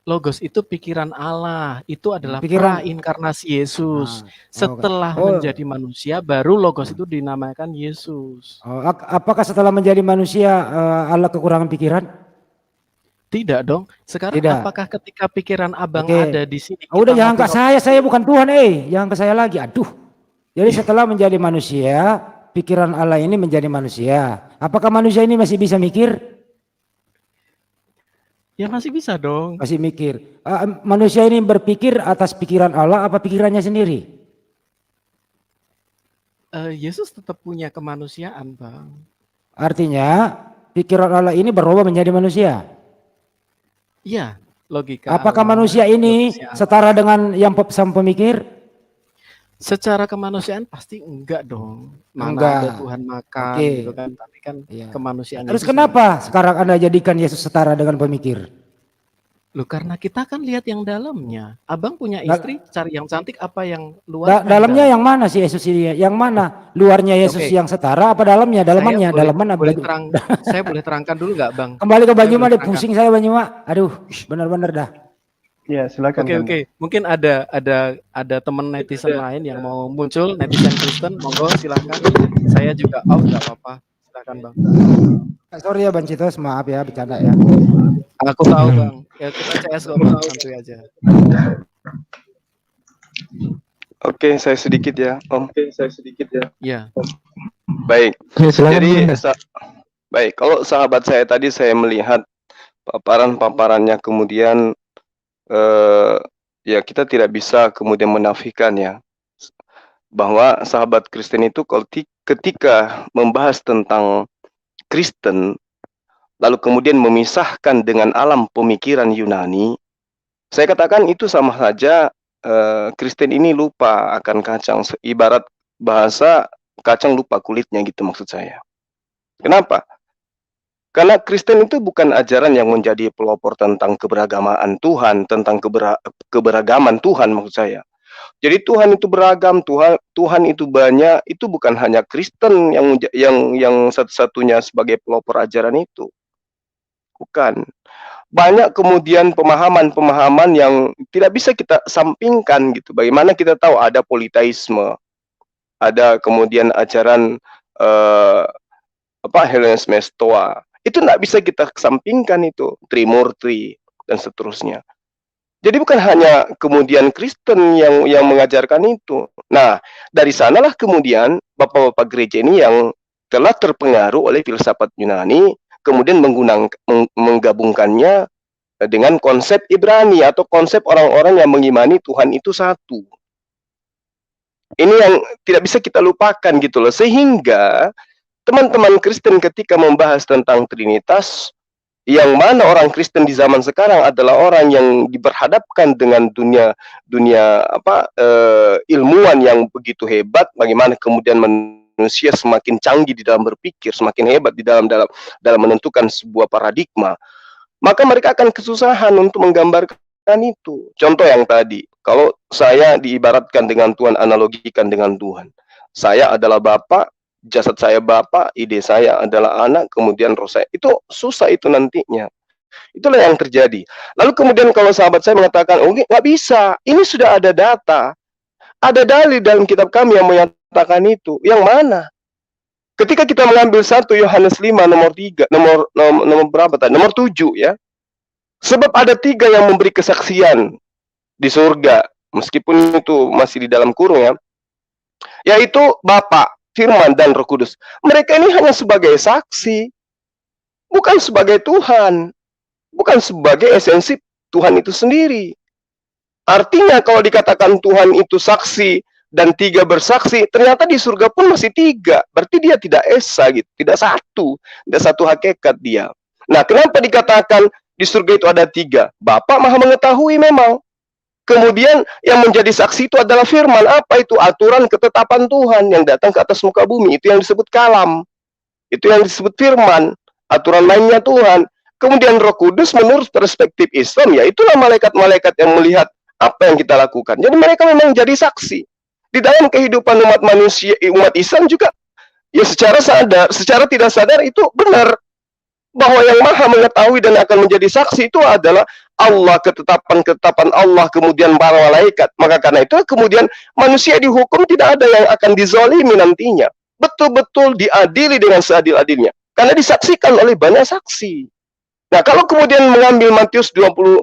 Logos itu pikiran Allah, itu adalah prainkarnasi Yesus. Setelah menjadi manusia, baru Logos itu dinamakan Yesus. Apakah setelah menjadi manusia Allah kekurangan pikiran? Tidak dong. Sekarang apakah ketika pikiran Abang ada di sini? Udah jangan ke saya bukan Tuhan, jangan ke saya lagi. Aduh. Jadi setelah menjadi manusia, pikiran Allah ini menjadi manusia. Apakah manusia ini masih bisa mikir? Ya masih bisa dong. Masih mikir. Manusia ini berpikir atas pikiran Allah apa pikirannya sendiri? Yesus tetap punya kemanusiaan Bang. Artinya pikiran Allah ini berubah menjadi manusia. Iya, logika. Apakah Allah, manusia ini setara dengan yang sang pemikir? Secara kemanusiaan pasti enggak dong. Mana ada Tuhan makan gitu kan. Tapi kan kemanusiaan. Terus kenapa sekarang Anda jadikan Yesus setara dengan pemikir? Loh karena kita kan lihat yang dalamnya. Abang punya istri, cari yang cantik apa yang luar? Dalamnya yang mana sih Yesus ini? Yang mana? Luarnya Yesus yang setara apa dalamnya? Dalamannya? Saya boleh terangkan dulu nggak Bang? Kembali ke Banyuma deh, pusing saya Banyuma. Aduh, benar-benar dah. Ya silakan. Oke. Mungkin ada teman netizen lain yang mau muncul, netizen Kristen, monggo silakan. Saya juga nggak apa-apa. Silakan Bang. Sorry ya Bang Citos, maaf ya bercanda ya. Aku tahu Bang. Ya kita CS kok santuy aja. Oke, saya sedikit ya, Om. Iya. Baik. Jadi baik, kalau sahabat saya tadi saya melihat paparan-paparannya kemudian ya kita tidak bisa kemudian menafikan ya bahwa sahabat Kristen itu ketika membahas tentang Kristen lalu kemudian memisahkan dengan alam pemikiran Yunani, saya katakan itu sama saja Kristen ini lupa akan kacang, ibarat bahasa kacang lupa kulitnya gitu maksud saya. Kenapa? Karena Kristen itu bukan ajaran yang menjadi pelopor tentang keberagaman Tuhan, tentang keberagaman Tuhan maksud saya. Jadi Tuhan itu beragam, Tuhan itu banyak, itu bukan hanya Kristen yang satu-satunya sebagai pelopor ajaran itu. Bukan. Banyak kemudian pemahaman-pemahaman yang tidak bisa kita sampingkan gitu. Bagaimana kita tahu ada politeisme, ada kemudian ajaran Hellenisme Stoa. Itu tidak bisa kita sampingkan itu, Trimurti dan seterusnya. Jadi bukan hanya kemudian Kristen yang mengajarkan itu. Nah, dari sanalah kemudian bapak-bapak gereja ini yang telah terpengaruh oleh filsafat Yunani, kemudian menggabungkannya dengan konsep Ibrani atau konsep orang-orang yang mengimani Tuhan itu satu. Ini yang tidak bisa kita lupakan gitu loh. Sehingga teman-teman Kristen ketika membahas tentang Trinitas, yang mana orang Kristen di zaman sekarang adalah orang yang diberhadapkan dengan dunia ilmuwan yang begitu hebat, bagaimana kemudian manusia semakin canggih di dalam berpikir, semakin hebat di dalam menentukan sebuah paradigma, maka mereka akan kesusahan untuk menggambarkan itu. Contoh yang tadi, kalau saya diibaratkan dengan Tuhan, analogikan dengan Tuhan, saya adalah Bapak, jasad saya Bapak, ide saya adalah anak, kemudian roh saya. Itu susah itu nantinya. Itulah yang terjadi. Lalu kemudian kalau sahabat saya mengatakan, oh nggak bisa, ini sudah ada data. Ada dalil dalam kitab kami yang menyatakan itu. Yang mana? Ketika kita mengambil 1 Yohanes 5 nomor 3, nomor berapa tadi? Nomor 7 ya. Sebab ada 3 yang memberi kesaksian di surga, meskipun itu masih di dalam kurung ya. Yaitu Bapa, Firman, dan Roh Kudus. Mereka ini hanya sebagai saksi, bukan sebagai Tuhan, bukan sebagai esensi Tuhan itu sendiri. Artinya kalau dikatakan Tuhan itu saksi dan 3 bersaksi, ternyata di surga pun masih 3. Berarti dia tidak esa gitu, tidak satu hakikat dia. Nah, kenapa dikatakan di surga itu ada 3? Bapa Maha mengetahui memang. Kemudian yang menjadi saksi itu adalah firman. Apa itu? Aturan ketetapan Tuhan yang datang ke atas muka bumi. Itu yang disebut kalam. Itu yang disebut firman. Aturan mainnya Tuhan. Kemudian Roh Kudus menurut perspektif Islam, ya itulah malaikat-malaikat yang melihat apa yang kita lakukan. Jadi mereka memang jadi saksi. Di dalam kehidupan umat manusia, umat Islam juga, ya secara tidak sadar itu benar. Bahwa yang Maha mengetahui dan akan menjadi saksi itu adalah Allah, ketetapan-ketetapan Allah, kemudian para malaikat. Maka karena itu kemudian manusia dihukum, tidak ada yang akan dizalimi nantinya. Betul-betul diadili dengan seadil-adilnya. Karena disaksikan oleh banyak saksi. Nah, kalau kemudian mengambil Matius 28,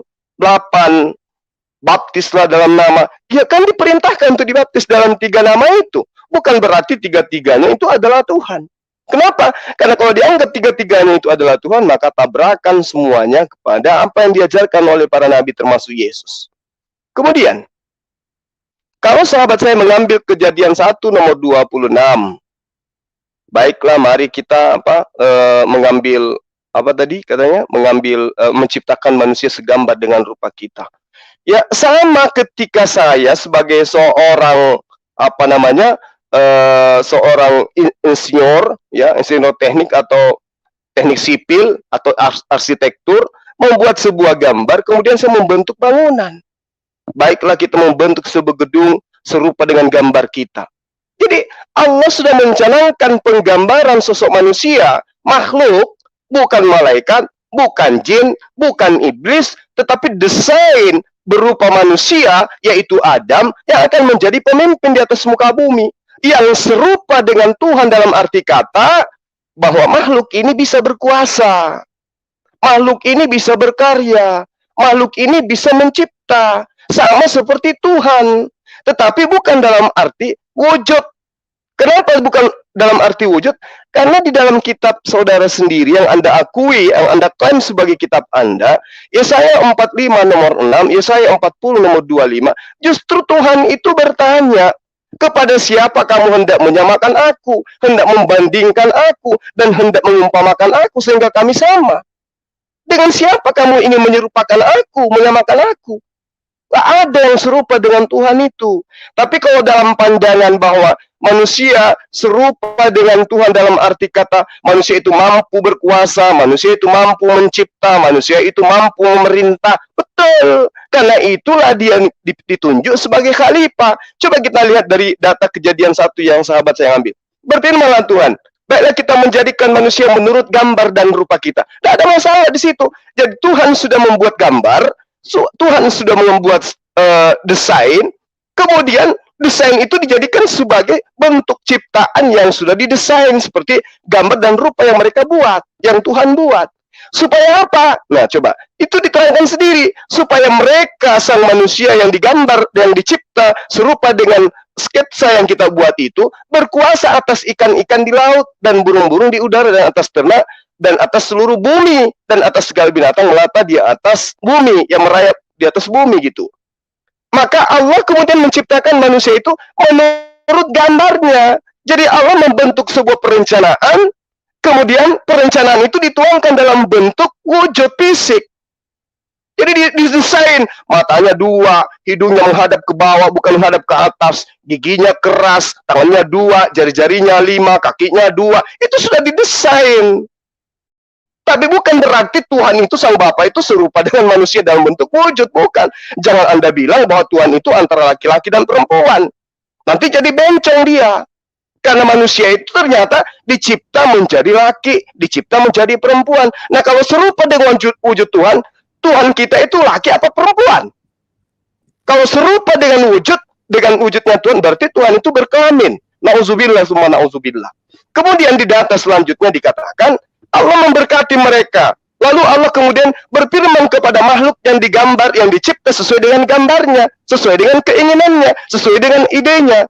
baptislah dalam nama, ya kan diperintahkan untuk dibaptis dalam 3 nama itu. Bukan berarti 3-3-nya itu adalah Tuhan. Kenapa? Karena kalau dianggap 3-3-nya itu adalah Tuhan, maka tabrakan semuanya kepada apa yang diajarkan oleh para nabi termasuk Yesus. Kemudian, kalau sahabat saya mengambil Kejadian 1 nomor 26, baiklah mari kita mengambil menciptakan manusia segambar dengan rupa kita. Ya sama ketika saya sebagai seorang seorang insinyur, ya insinyur teknik atau teknik sipil atau arsitektur, membuat sebuah gambar, kemudian saya membentuk bangunan. Baiklah kita membentuk sebuah gedung serupa dengan gambar kita. Jadi Allah sudah mencanangkan penggambaran sosok manusia, makhluk, bukan malaikat, bukan jin, bukan iblis, tetapi desain berupa manusia, yaitu Adam, yang akan menjadi pemimpin di atas muka bumi. Yang serupa dengan Tuhan dalam arti kata bahwa makhluk ini bisa berkuasa, makhluk ini bisa berkarya, makhluk ini bisa mencipta, sama seperti Tuhan, tetapi bukan dalam arti wujud. Kenapa bukan dalam arti wujud? Karena di dalam kitab saudara sendiri yang Anda akui, yang Anda klaim sebagai kitab Anda, Yesaya 45 nomor 6, Yesaya 40 nomor 25, justru Tuhan itu bertanya, kepada siapa kamu hendak menyamakan aku, hendak membandingkan aku, dan hendak mengumpamakan aku sehingga kami sama? Dengan siapa kamu ingin menyerupakan aku, menyamakan aku? Gak ada yang serupa dengan Tuhan itu. Tapi kalau dalam pandangan bahwa manusia serupa dengan Tuhan dalam arti kata manusia itu mampu berkuasa, manusia itu mampu mencipta, manusia itu mampu memerintah, betul. Karena itulah dia ditunjuk sebagai khalifah. Coba kita lihat dari data Kejadian 1 yang sahabat saya ambil. Berfirmanlah Tuhan, baiklah kita menjadikan manusia menurut gambar dan rupa kita. Tidak ada masalah di situ. Jadi Tuhan sudah membuat gambar, Tuhan sudah membuat desain, kemudian desain itu dijadikan sebagai bentuk ciptaan yang sudah didesain seperti gambar dan rupa yang mereka buat, yang Tuhan buat. Supaya apa? Nah, coba. Itu diterangkan sendiri. Supaya mereka, sang manusia yang digambar, yang dicipta, serupa dengan sketsa yang kita buat itu, berkuasa atas ikan-ikan di laut, dan burung-burung di udara, dan atas ternak, dan atas seluruh bumi, dan atas segala binatang melata di atas bumi, yang merayap di atas bumi gitu. Maka Allah kemudian menciptakan manusia itu menurut gambarnya. Jadi Allah membentuk sebuah perencanaan, kemudian perencanaan itu dituangkan dalam bentuk wujud fisik. Jadi didesain, matanya 2, hidungnya menghadap ke bawah bukan menghadap ke atas, giginya keras, tangannya 2, jari-jarinya 5, kakinya 2. Itu sudah didesain. Tapi bukan berarti Tuhan itu, sang Bapa itu serupa dengan manusia dalam bentuk wujud, bukan. Jangan Anda bilang bahwa Tuhan itu antara laki-laki dan perempuan. Nanti jadi bencong dia. Karena manusia itu ternyata dicipta menjadi laki, dicipta menjadi perempuan. Nah, kalau serupa dengan wujud Tuhan, Tuhan kita itu laki apa perempuan? Kalau serupa dengan wujudnya Tuhan, berarti Tuhan itu berkelamin. Nauzubillah summa nauzubillah. Kemudian di data selanjutnya dikatakan, Allah memberkati mereka. Lalu Allah kemudian berfirman kepada makhluk yang digambar, yang dicipta sesuai dengan gambarnya, sesuai dengan keinginannya, sesuai dengan idenya.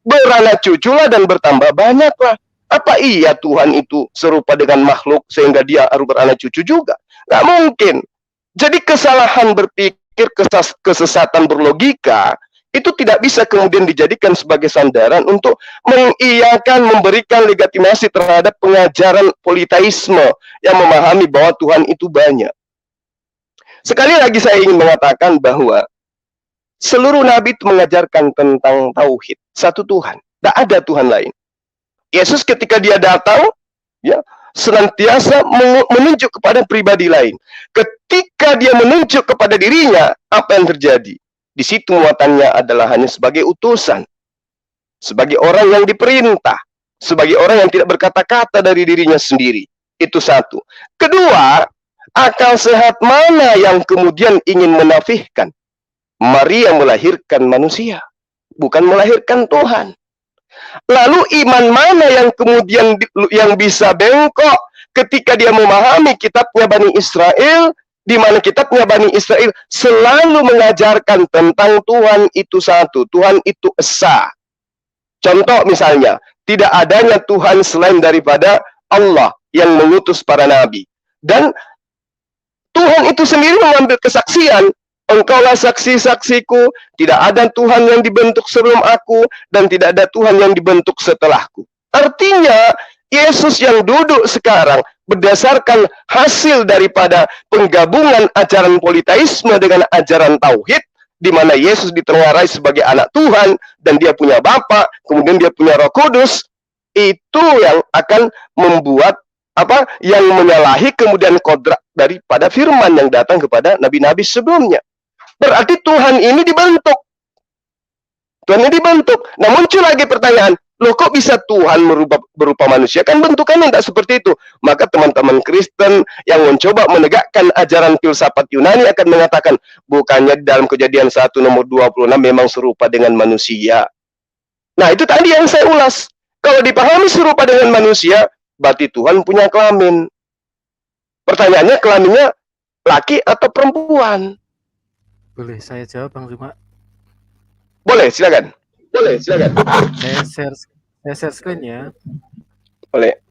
Beranak cuculah dan bertambah banyaklah. Apa iya Tuhan itu serupa dengan makhluk sehingga dia harus beranak cucu juga? Nggak mungkin. Jadi kesalahan berpikir, kesesatan berlogika, itu tidak bisa kemudian dijadikan sebagai sandaran untuk mengiyakan, memberikan legitimasi terhadap pengajaran politeisme yang memahami bahwa Tuhan itu banyak. Sekali lagi saya ingin mengatakan bahwa seluruh nabi itu mengajarkan tentang tauhid, satu Tuhan, tidak ada Tuhan lain. Yesus ketika dia datang, ya, senantiasa menunjuk kepada pribadi lain. Ketika dia menunjuk kepada dirinya, apa yang terjadi? Di situ muatannya adalah hanya sebagai utusan, sebagai orang yang diperintah, sebagai orang yang tidak berkata-kata dari dirinya sendiri. Itu satu. Kedua, akal sehat mana yang kemudian ingin menafihkan Maria melahirkan manusia, bukan melahirkan Tuhan. Lalu iman mana yang kemudian yang bisa bengkok ketika dia memahami kitabnya Bani Israel, di mana kitabnya Bani Israel selalu mengajarkan tentang Tuhan itu satu, Tuhan itu esa. Contoh misalnya, tidak adanya Tuhan selain daripada Allah yang mengutus para nabi. Dan Tuhan itu sendiri mengambil kesaksian, engkaulah saksi-saksiku, tidak ada Tuhan yang dibentuk sebelum aku, dan tidak ada Tuhan yang dibentuk setelahku. Artinya, Yesus yang duduk sekarang berdasarkan hasil daripada penggabungan ajaran politeisme dengan ajaran tauhid, di mana Yesus ditengarai sebagai anak Tuhan, dan dia punya Bapa, kemudian dia punya Roh Kudus, itu yang akan membuat yang menyalahi kemudian kodrat daripada firman yang datang kepada nabi-nabi sebelumnya. Berarti Tuhan ini dibentuk. Tuhan ini dibentuk. Nah, muncul lagi pertanyaan, loh kok bisa Tuhan berupa manusia? Kan bentukannya tidak seperti itu. Maka teman-teman Kristen yang mencoba menegakkan ajaran filsafat Yunani akan mengatakan, bukannya dalam Kejadian 1 nomor 26 memang serupa dengan manusia. Nah, itu tadi yang saya ulas. Kalau dipahami serupa dengan manusia, berarti Tuhan punya kelamin. Pertanyaannya, kelaminnya laki atau perempuan? Boleh saya jawab Bang Zuma? Boleh, silakan. Saya share screen ya. Boleh.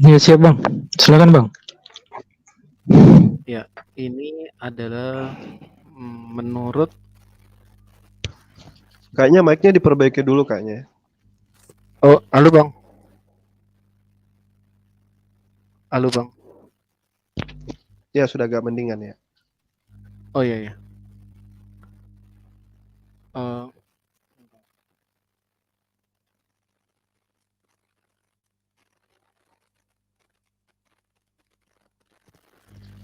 Ya siap Bang, silakan Bang. Ya, ini adalah menurut Kayaknya mic-nya diperbaiki dulu kayaknya. Oh, halo Bang. Halo Bang. Ya sudah agak mendingan ya. Oh iya ya.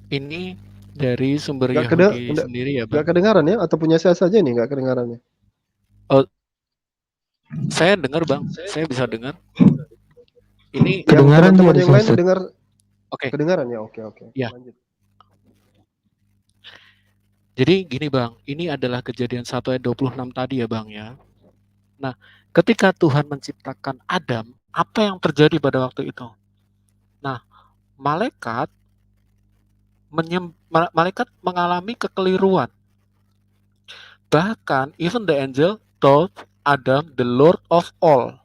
Ini dari sumber Yahudi sendiri ya Bang. Nggak kedengaran ya? Atau punya saya saja nih nggak kedengarannya? Oh, saya dengar Bang. Saya bisa dengar. Ini Kedengaran teman-teman dia yang lain Ustaz. dengar. Oke. Kedengaran ya? Oke. Ya. Lanjut. Jadi gini Bang, ini adalah Kejadian 1 ayat 26 tadi ya Bang ya. Nah, ketika Tuhan menciptakan Adam, apa yang terjadi pada waktu itu? Nah, malaikat malaikat mengalami kekeliruan. Bahkan even the angel told Adam the Lord of all,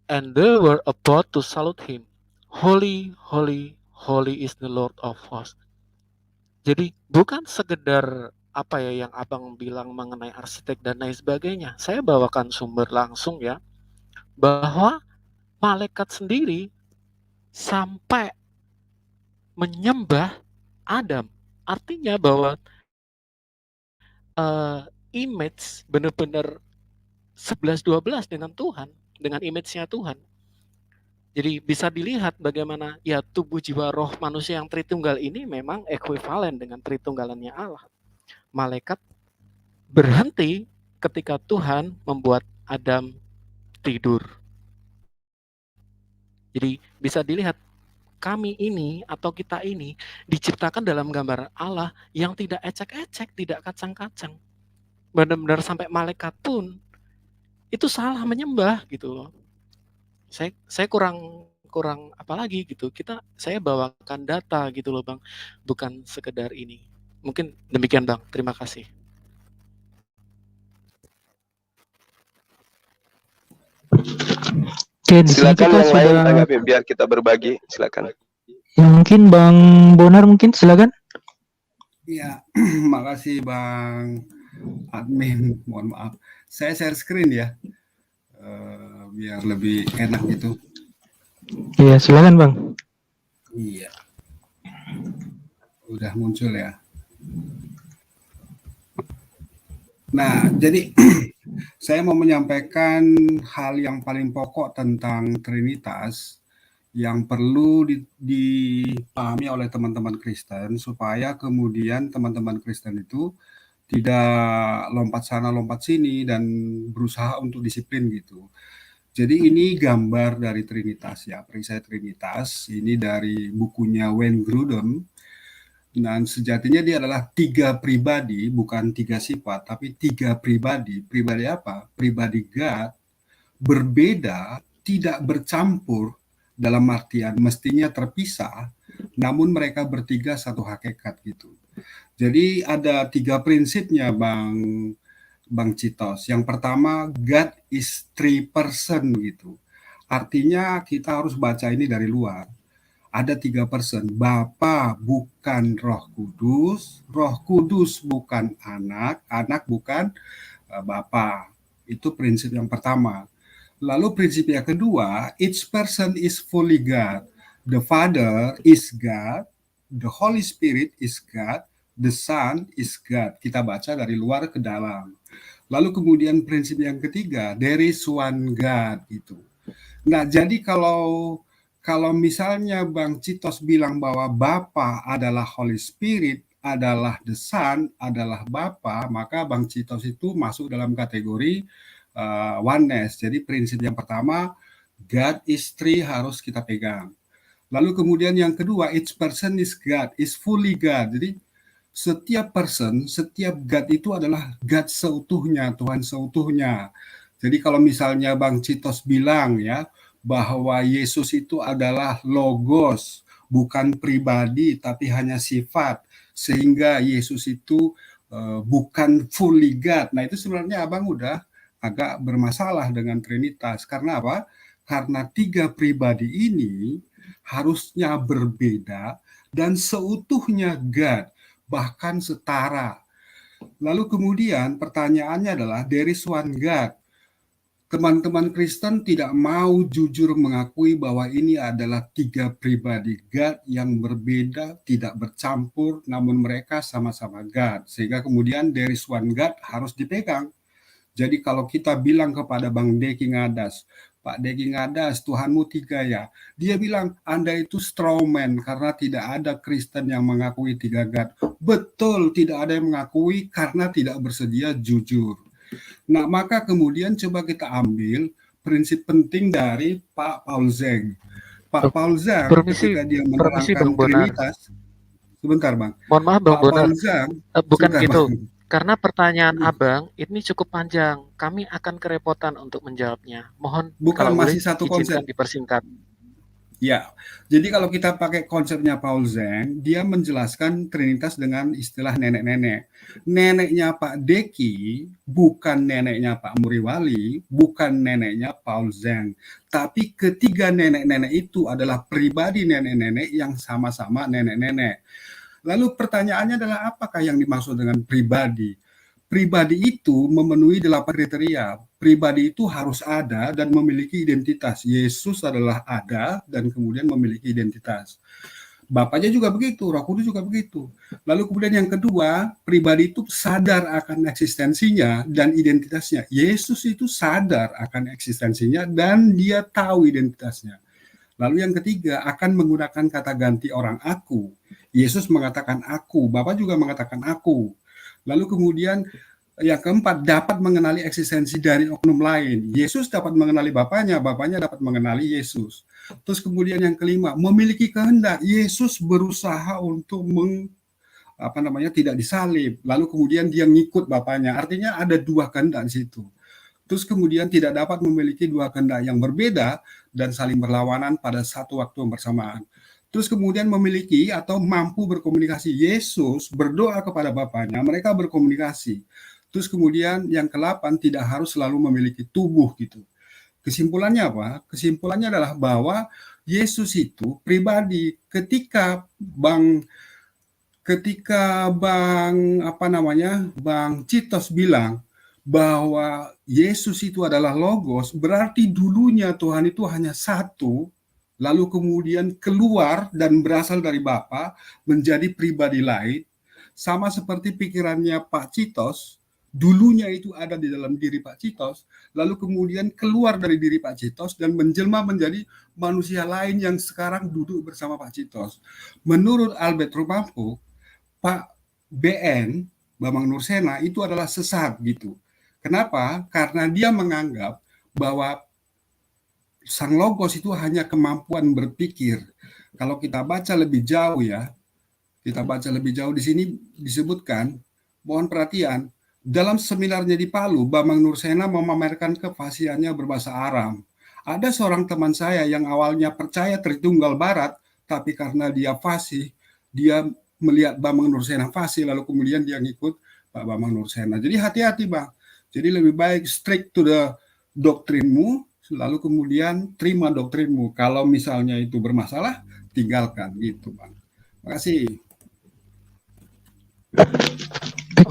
and they were about to salute him. Holy, holy, holy is the Lord of hosts. Jadi bukan sekedar apa ya yang abang bilang mengenai arsitek dan lain sebagainya. Saya bawakan sumber langsung ya, bahwa malaikat sendiri sampai menyembah Adam. Artinya bahwa image benar-benar 11-12 dengan Tuhan, dengan image-nya Tuhan. Jadi bisa dilihat bagaimana ya tubuh jiwa roh manusia yang Tritunggal ini memang ekuivalen dengan Tritunggalannya Allah. Malaikat berhenti ketika Tuhan membuat Adam tidur. Jadi bisa dilihat kami ini atau kita ini diciptakan dalam gambar Allah yang tidak ecek-ecek, tidak kacang-kacang. Benar-benar sampai malaikat pun itu salah menyembah gitu loh. Saya kurang apa lagi gitu. Saya bawakan data gitu loh Bang, bukan sekedar ini. Mungkin demikian Bang. Terima kasih. Oke, di sini Silakan kita yang lain sudah biar kita berbagi. Silakan. ya, mungkin Bang Bonar mungkin silakan. Ya, makasih Bang admin. Mohon maaf, saya share screen ya, biar lebih enak gitu. Iya, silakan Bang. Iya, udah muncul ya. Nah, jadi saya mau menyampaikan hal yang paling pokok tentang Trinitas yang perlu dipahami oleh teman-teman Kristen supaya kemudian teman-teman Kristen itu tidak lompat sana lompat sini dan berusaha untuk disiplin gitu. Jadi ini gambar dari Trinitas ya, perisai Trinitas. Ini dari bukunya Wayne Grudem. Dan sejatinya dia adalah 3 pribadi, bukan 3 sifat, tapi 3 pribadi. Pribadi apa? Pribadi God, berbeda, tidak bercampur, dalam artian mestinya terpisah, namun mereka bertiga satu hakikat gitu. Jadi ada 3 prinsipnya Bang Citos. Yang pertama, God is 3 person gitu. Artinya kita harus baca ini dari luar. Ada 3 person, Bapa bukan Roh Kudus bukan anak bukan Bapa. Itu prinsip yang pertama. Lalu prinsip yang kedua, each person is fully God. The Father is God, the Holy Spirit is God, the Son is God. Kita baca dari luar ke dalam. Lalu kemudian prinsip yang ketiga, there is one God gitu. Nah, jadi kalau misalnya Bang Citos bilang bahwa Bapa adalah Holy Spirit, adalah the Son, adalah Bapa, maka Bang Citos itu masuk dalam kategori oneness. Jadi prinsip yang pertama, God is three harus kita pegang. Lalu kemudian yang kedua, each person is God, is fully God. Jadi setiap person, setiap God itu adalah God seutuhnya, Tuhan seutuhnya. Jadi kalau misalnya Bang Citos bilang ya, bahwa Yesus itu adalah logos, bukan pribadi tapi hanya sifat, sehingga Yesus itu bukan fully God. Nah itu sebenarnya abang udah agak bermasalah dengan Trinitas. Karena apa? Karena 3 pribadi ini harusnya berbeda dan seutuhnya God, bahkan setara. Lalu kemudian pertanyaannya adalah there is one God. Teman-teman Kristen tidak mau jujur mengakui bahwa ini adalah 3 pribadi God yang berbeda, tidak bercampur, namun mereka sama-sama God. Sehingga kemudian there is one God harus dipegang. Jadi kalau kita bilang kepada Bang Deki Ngadas, Pak Deki Ngadas, Tuhanmu 3 ya. Dia bilang, Anda itu strawman karena tidak ada Kristen yang mengakui 3 God. Betul, tidak ada yang mengakui karena tidak bersedia jujur. Nah, maka kemudian coba kita ambil prinsip penting dari Pak Paul Zeng. Pak Paul Zeng ketika dia menerangkan Trinitas, sebentar Bang. Mohon maaf Bang Bonar, bukan sebentar, gitu. Bang. Karena pertanyaan Abang ini cukup panjang, kami akan kerepotan untuk menjawabnya. Mohon bukan kalau masih boleh satu konsep. Dipersingkat. Ya, jadi kalau kita pakai konsepnya Paul Zeng, dia menjelaskan Trinitas dengan istilah nenek-nenek. Neneknya Pak Deki bukan neneknya Pak Muriwali, bukan neneknya Paul Zeng. Tapi ketiga nenek-nenek itu adalah pribadi nenek-nenek yang sama-sama nenek-nenek. Lalu pertanyaannya adalah apakah yang dimaksud dengan pribadi? Pribadi itu memenuhi 8 kriteria. Pribadi itu harus ada dan memiliki identitas. Yesus adalah ada dan kemudian memiliki identitas. Bapaknya juga begitu, Roh Kudus juga begitu. Lalu kemudian yang kedua, pribadi itu sadar akan eksistensinya dan identitasnya. Yesus itu sadar akan eksistensinya dan dia tahu identitasnya. Lalu yang ketiga, akan menggunakan kata ganti orang aku. Yesus mengatakan aku, Bapa juga mengatakan aku. Lalu kemudian yang keempat, dapat mengenali eksistensi dari oknum lain. Yesus dapat mengenali Bapaknya, Bapaknya dapat mengenali Yesus. Terus kemudian yang kelima, memiliki kehendak. Yesus berusaha untuk tidak disalib. Lalu kemudian dia ngikut Bapaknya. Artinya ada dua kehendak di situ. Terus kemudian tidak dapat memiliki dua kehendak yang berbeda dan saling berlawanan pada satu waktu yang bersamaan. Terus kemudian memiliki atau mampu berkomunikasi. Yesus berdoa kepada Bapaknya, mereka berkomunikasi. Terus kemudian yang ke-8, tidak harus selalu memiliki tubuh gitu. Kesimpulannya apa? Kesimpulannya adalah bahwa Yesus itu pribadi. Ketika Bang Citos bilang bahwa Yesus itu adalah Logos, berarti dulunya Tuhan itu hanya satu, lalu kemudian keluar dan berasal dari Bapa menjadi pribadi lain, sama seperti pikirannya Pak Citos, dulunya itu ada di dalam diri Pak Citos, lalu kemudian keluar dari diri Pak Citos dan menjelma menjadi manusia lain yang sekarang duduk bersama Pak Citos. Menurut Albert Rumampo, Pak BN, Bambang Nursena, itu adalah sesat gitu. Kenapa? Karena dia menganggap bahwa Sang Logos itu hanya kemampuan berpikir. Kalau kita baca lebih jauh ya, kita baca lebih jauh di sini disebutkan, mohon perhatian, dalam seminarnya di Palu, Bambang Nursena memamerkan kefasihannya berbahasa Aram. Ada seorang teman saya yang awalnya percaya Tritunggal Barat, tapi karena dia fasih, dia melihat Bambang Nursena fasih, lalu kemudian dia ngikut Pak Bambang Nursena. Jadi hati-hati Bang. Jadi lebih baik strict to the doktrinmu, lalu kemudian terima doktrinmu. Kalau misalnya itu bermasalah, tinggalkan gitu Bang. Terima kasih.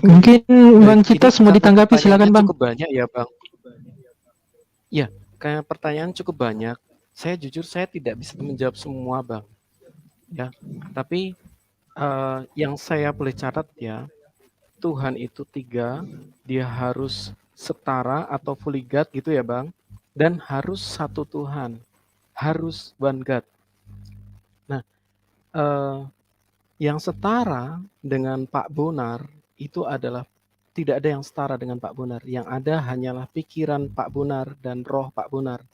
Mungkin Bang Baik, Citos ini mau karena ditanggapi, silakan pertanyaannya Bang. cukup banyak ya Bang. Ya, kayak pertanyaan cukup banyak. Saya jujur saya tidak bisa menjawab semua Bang. Ya, tapi yang saya boleh catat ya, Tuhan itu 3, dia harus setara atau fully God gitu ya Bang, dan harus satu Tuhan, harus one God. Nah, yang setara dengan Pak Bonar itu adalah tidak ada yang setara dengan Pak Bonar. Yang ada hanyalah pikiran Pak Bonar dan roh Pak Bonar.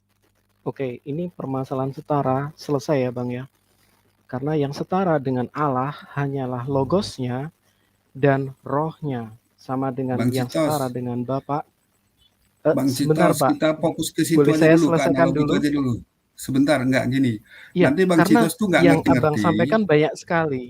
Oke, ini permasalahan setara selesai ya Bang ya. Karena yang setara dengan Allah hanyalah logosnya dan rohnya, sama dengan Bang yang Citos, setara dengan Bapak. Bang Sebentar Citos, Pak, kita fokus ke situ boleh aja saya dulu, ke selesaikan analogi itu dulu? aja dulu. Sebentar, enggak gini. Iya, Nanti Bang karena Citos tuh nggak yang Abang ngerti-ngerti. sampaikan banyak sekali.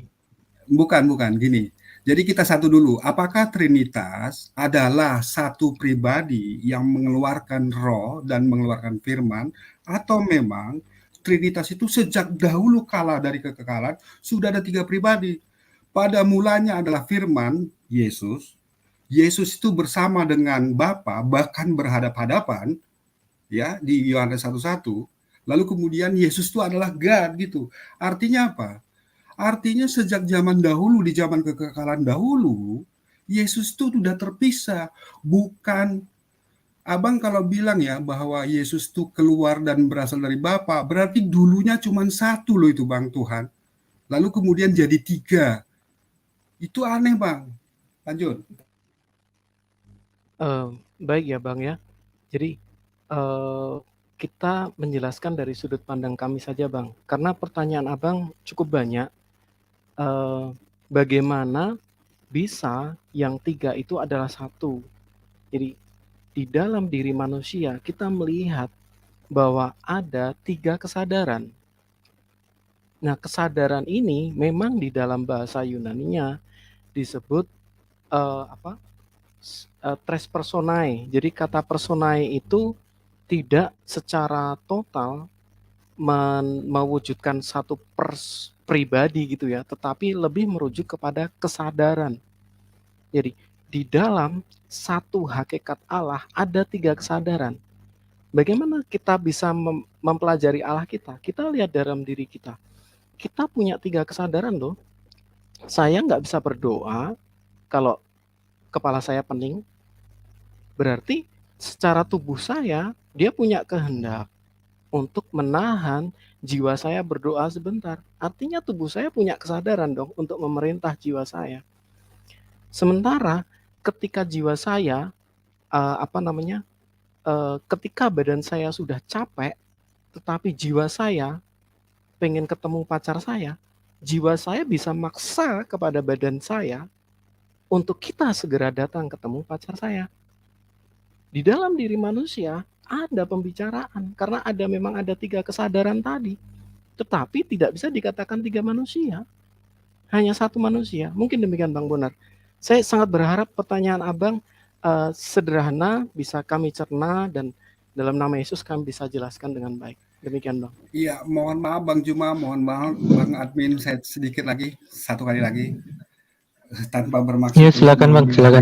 Bukan, gini. Jadi kita satu dulu, apakah Trinitas adalah satu pribadi yang mengeluarkan roh dan mengeluarkan firman, atau memang Trinitas itu sejak dahulu kala dari kekekalan sudah ada 3 pribadi. Pada mulanya adalah firman, Yesus. Yesus itu bersama dengan Bapa, bahkan berhadap-hadapan, ya, di Yohanes 1:1. Lalu kemudian Yesus itu adalah God gitu. Artinya apa? Artinya sejak zaman dahulu, di zaman kekekalan dahulu, Yesus itu sudah terpisah. Bukan, Abang kalau bilang ya bahwa Yesus itu keluar dan berasal dari Bapa, berarti dulunya cuma satu loh itu Bang Tuhan. Lalu kemudian jadi 3. Itu aneh Bang. Lanjut. Baik ya Bang ya. Jadi kita menjelaskan dari sudut pandang kami saja Bang. Karena pertanyaan Abang cukup banyak. Bagaimana bisa yang 3 itu adalah satu. Jadi di dalam diri manusia kita melihat bahwa ada 3 kesadaran. Nah, kesadaran ini memang di dalam bahasa Yunaninya disebut tres personae. Jadi kata personae itu tidak secara total mewujudkan satu pribadi gitu ya, tetapi lebih merujuk kepada kesadaran. Jadi di dalam satu hakikat Allah ada 3 kesadaran. Bagaimana kita bisa mempelajari Allah kita? Kita lihat dalam diri kita. Kita punya 3 kesadaran loh. Saya nggak bisa berdoa kalau kepala saya pening. Berarti secara tubuh saya, dia punya kehendak untuk menahan jiwa saya berdoa sebentar. Artinya tubuh saya punya kesadaran dong untuk memerintah jiwa saya. Sementara ketika jiwa saya, ketika badan saya sudah capek, tetapi jiwa saya pengen ketemu pacar saya, jiwa saya bisa maksa kepada badan saya untuk kita segera datang ketemu pacar saya. Di dalam diri manusia ada pembicaraan karena memang ada 3 kesadaran tadi, tetapi tidak bisa dikatakan 3 manusia, hanya 1 manusia. Mungkin demikian Bang Bonar. Saya sangat berharap pertanyaan Abang sederhana bisa kami cerna dan dalam nama Yesus kami bisa jelaskan dengan baik. Demikian Bang. Iya, mohon maaf Bang Juma, mohon maaf Bang Admin, saya sedikit lagi, 1 kali lagi, tanpa bermaksud. Iya, silakan Bang, silakan.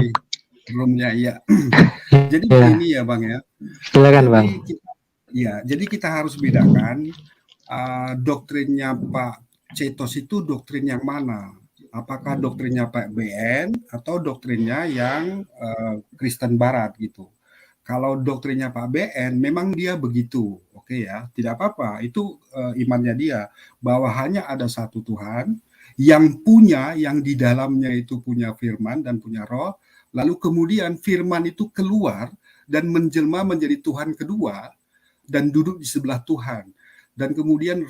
Roomnya, iya. Jadi begini ya Bang ya. Silakan Bang. Jadi kita harus bedakan doktrinnya Pak Cetos itu doktrin yang mana? Apakah doktrinnya Pak BN atau doktrinnya yang Kristen Barat gitu? Kalau doktrinnya Pak BN memang dia begitu, oke ya, tidak apa-apa. Itu imannya dia bahwa hanya ada satu Tuhan yang di dalamnya itu punya firman dan punya roh. Lalu kemudian firman itu keluar dan menjelma menjadi Tuhan kedua dan duduk di sebelah Tuhan. Dan kemudian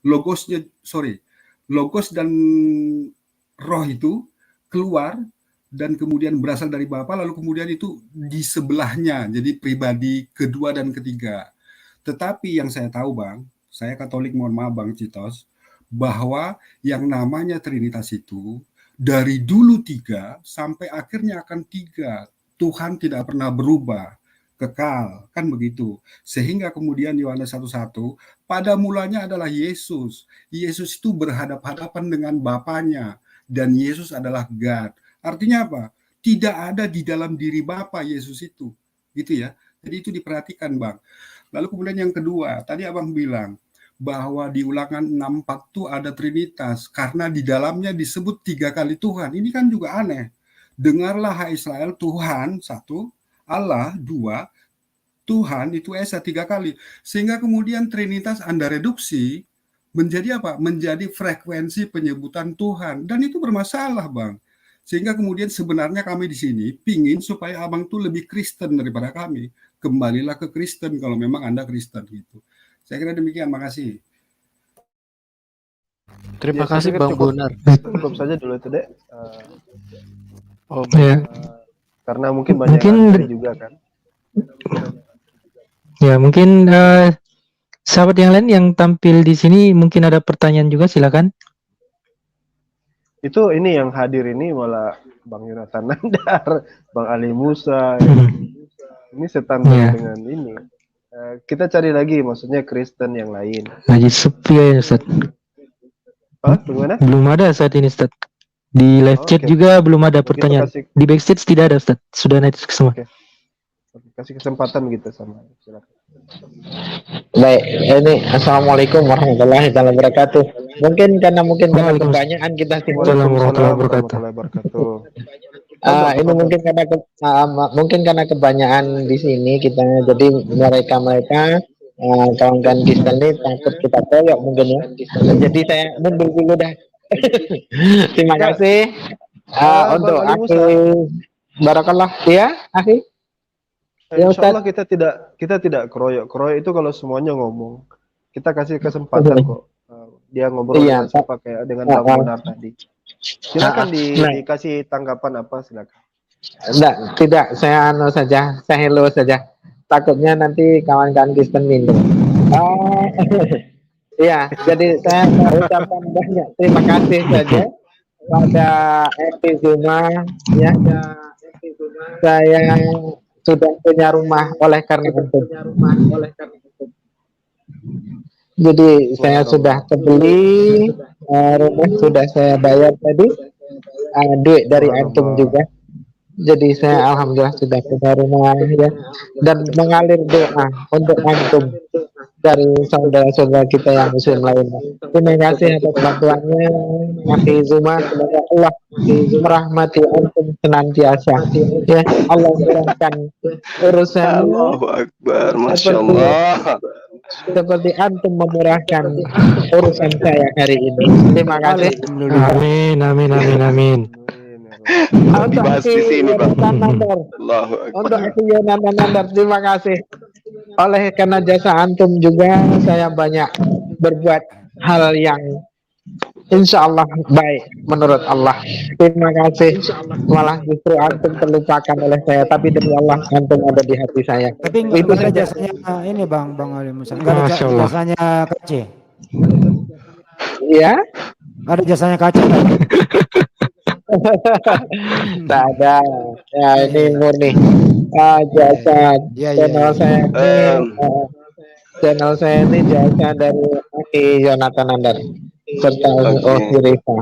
logos dan roh itu keluar dan kemudian berasal dari Bapa, lalu kemudian itu di sebelahnya, jadi pribadi kedua dan ketiga. Tetapi yang saya tahu Bang, saya Katolik, mohon maaf Bang Citos, bahwa yang namanya Trinitas itu dari dulu 3 sampai akhirnya akan 3. Tuhan tidak pernah berubah, kekal, kan begitu. Sehingga kemudian Yohanes 1:1, pada mulanya adalah Yesus. Yesus itu berhadap-hadapan dengan Bapanya dan Yesus adalah God. Artinya apa? Tidak ada di dalam diri Bapa Yesus itu. Gitu ya. Jadi itu diperhatikan Bang. Lalu kemudian yang kedua, tadi Abang bilang bahwa di Ulangan 6:4 itu ada Trinitas karena di dalamnya disebut 3 kali Tuhan. Ini kan juga aneh. Dengarlah hai Israel, Tuhan 1, Allah 2, Tuhan itu Esa 3 kali. Sehingga kemudian Trinitas Anda reduksi menjadi apa? Menjadi frekuensi penyebutan Tuhan. Dan itu bermasalah Bang. Sehingga kemudian sebenarnya kami di sini pingin supaya Abang tuh lebih Kristen daripada kami. Kembalilah ke Kristen kalau memang Anda Kristen gitu. Saya kira demikian, makasih. Terima kasih Bang Bonar. Cukup saja dulu itu Dek. Karena mungkin banyak yang juga kan. Ya mungkin sahabat yang lain yang tampil di sini mungkin ada pertanyaan juga, silakan. Itu ini yang hadir ini malah Bang Yonatan Nandar, Bang Ali Musa. Ini setanding dengan ini. Kita cari lagi, maksudnya Kristen yang lain. Lagi sepi ya Ustaz. Bagaimana? Belum ada saat ini Ustaz. Di live chat juga belum ada pertanyaan. Di backstage tidak ada Ustaz. Sudah naik semua. Kasih kesempatan gitu sama. Silakan. Baik, ini Assalamualaikum warahmatullahi wabarakatuh. Mungkin karena kebanyakan kita ini mungkin karena kebanyakan di sini kita, jadi mereka kawan-kawan Kristen ini takut kita koyok mungkin ya. Jadi saya mundur dulu dah. Terima kasih untuk Aki Barakallah ya, Aki. Insya Allah kita tidak keroyok. Keroyok itu kalau semuanya ngomong. Kita kasih kesempatan kok. Dia ngobrol dengan siapa kayak dengan Bang Bonar tadi. Silakan dikasih tanggapan apa, silakan. Tidak, saya hello saja. Takutnya nanti kawan-kawan Kristen minum. Ya, jadi saya mengucapkan banyak terima kasih saja pada FP Zuma ya. Saya sudah punya rumah oleh karena itu. Jadi saya sudah kebeli rumah, sudah saya bayar tadi, duit dari antum juga. Jadi saya alhamdulillah sudah punya rumah ya, dan mengalir doa untuk antum dari saudara-saudara kita yang muslim lainnya. Terima kasih atas bantuannya, Akhi Zuma. Semoga Allah merahmati antum senantiasa. Ya, Allah murahkan urusannya Allahu Akbar, Masya seperti Allah. seperti antum memurahkan urusan saya hari ini. Terima kasih. Alhamdulillah. Amin, amin, amin, amin. Nggak Untuk dibahas Akhi di sini, Bang. Yonatan Nandar, Allahu untuk Akbar. Akhi Yonatan Nandar, terima kasih. Oleh karena jasa antum juga saya banyak berbuat hal yang insya Allah baik menurut Allah. Terima kasih. Malah justru antum terlupakan oleh saya, tapi demi Allah antum ada di hati saya. Tapi Itu nggak ada saja. jasanya ini Bang Ali Musa. Nggak ada Masya Allah. jasanya KC. Ya, Ada jasanya KC nggak? tak ada. Ya ini murni jasa Iya, iya, channel iya. saya ini. Em, Channel saya ini jasa dari Aki Yonatan Nandar serta Oke. Rifa.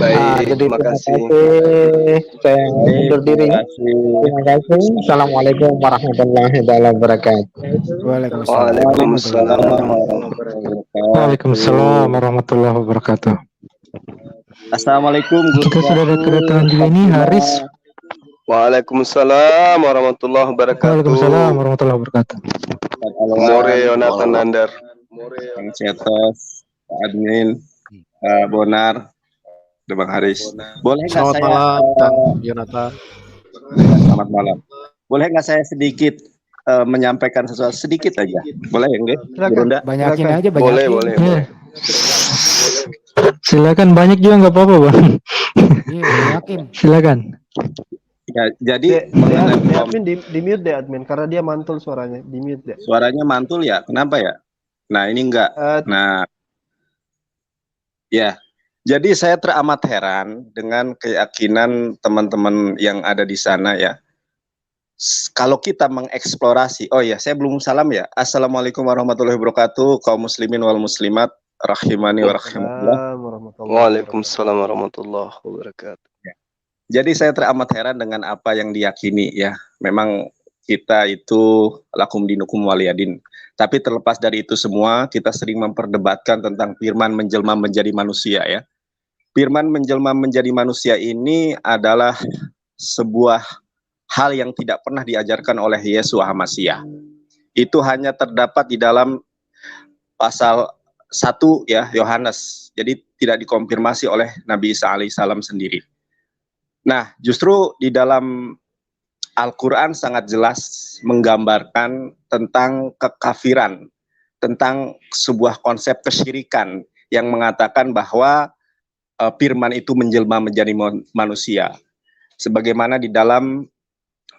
Baik, Jadi terima makasih. kasih. Saya undur diri. Terima kasih. Assalamualaikum warahmatullahi wabarakatuh. Waalaikumsalam. Waalaikumsalam warahmatullahi wabarakatuh. Waalaikumsalam warahmatullahi wabarakatuh. Assalamualaikum Guru Kita sudah ada kedatangan juga ini Haris. Waalaikumsalam warahmatullahi wabarakatuh. Waalaikumsalam warahmatullahi wabarakatuh. More Yonatan Nandar. Kang Cetos, Pak Admin, Pak Bonar, dan Bang Haris. Boleh nggak Selamat saya malam, Kang Yonatan. selamat malam. Boleh nggak saya sedikit menyampaikan sesuatu sedikit aja? Boleh ya, nggih? Silakan. Bunda? Banyakin Silakan. aja, banyakin. Boleh, boleh. Ya. Silakan, banyak juga nggak apa-apa, Bang. Iya, banyakin. Silakan. Ya, jadi mengenai Admin di mute deh admin karena dia mantul suaranya, di mute deh. suaranya mantul ya, kenapa ya? Nah ini enggak. Nah, ya. Jadi saya teramat heran dengan keyakinan teman-teman yang ada di sana ya. Kalau kita mengeksplorasi, oh ya, saya belum salam ya. Assalamualaikum warahmatullahi wabarakatuh, kaum muslimin wal muslimat, rahimani wa rahimakumullah. Waalaikumsalam warahmatullahi wabarakatuh. Jadi saya teramat heran dengan apa yang diyakini ya. Memang kita itu lakum dinukum waliyadin. Tapi terlepas dari itu semua, kita sering memperdebatkan tentang firman menjelma menjadi manusia ya. Firman menjelma menjadi manusia ini adalah sebuah hal yang tidak pernah diajarkan oleh Yesus Hamasiah. Itu hanya terdapat di dalam pasal 1 ya Yohanes. Jadi tidak dikonfirmasi oleh Nabi Isa alaihissalam sendiri. Nah, justru di dalam Al-Quran sangat jelas menggambarkan tentang kekafiran, tentang sebuah konsep kesyirikan yang mengatakan bahwa firman itu menjelma menjadi manusia. Sebagaimana di dalam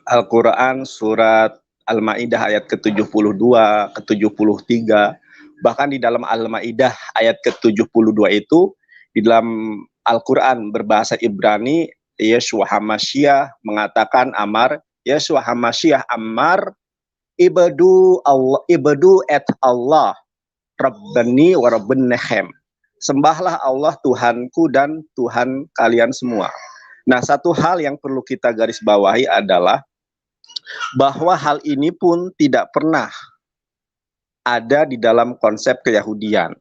Al-Quran surat Al-Ma'idah ayat ke-72, ke-73, bahkan di dalam Al-Ma'idah ayat ke-72 itu, di dalam Al-Quran berbahasa Ibrani, Yeshua Hamashiach mengatakan Yeshua Hamashiach ibadu et Allah Rabbani wa Rabbin Nechem. Sembahlah Allah Tuhanku dan Tuhan kalian semua. Nah, satu hal yang perlu kita garis bawahi adalah bahwa hal ini pun tidak pernah ada di dalam konsep keyahudian.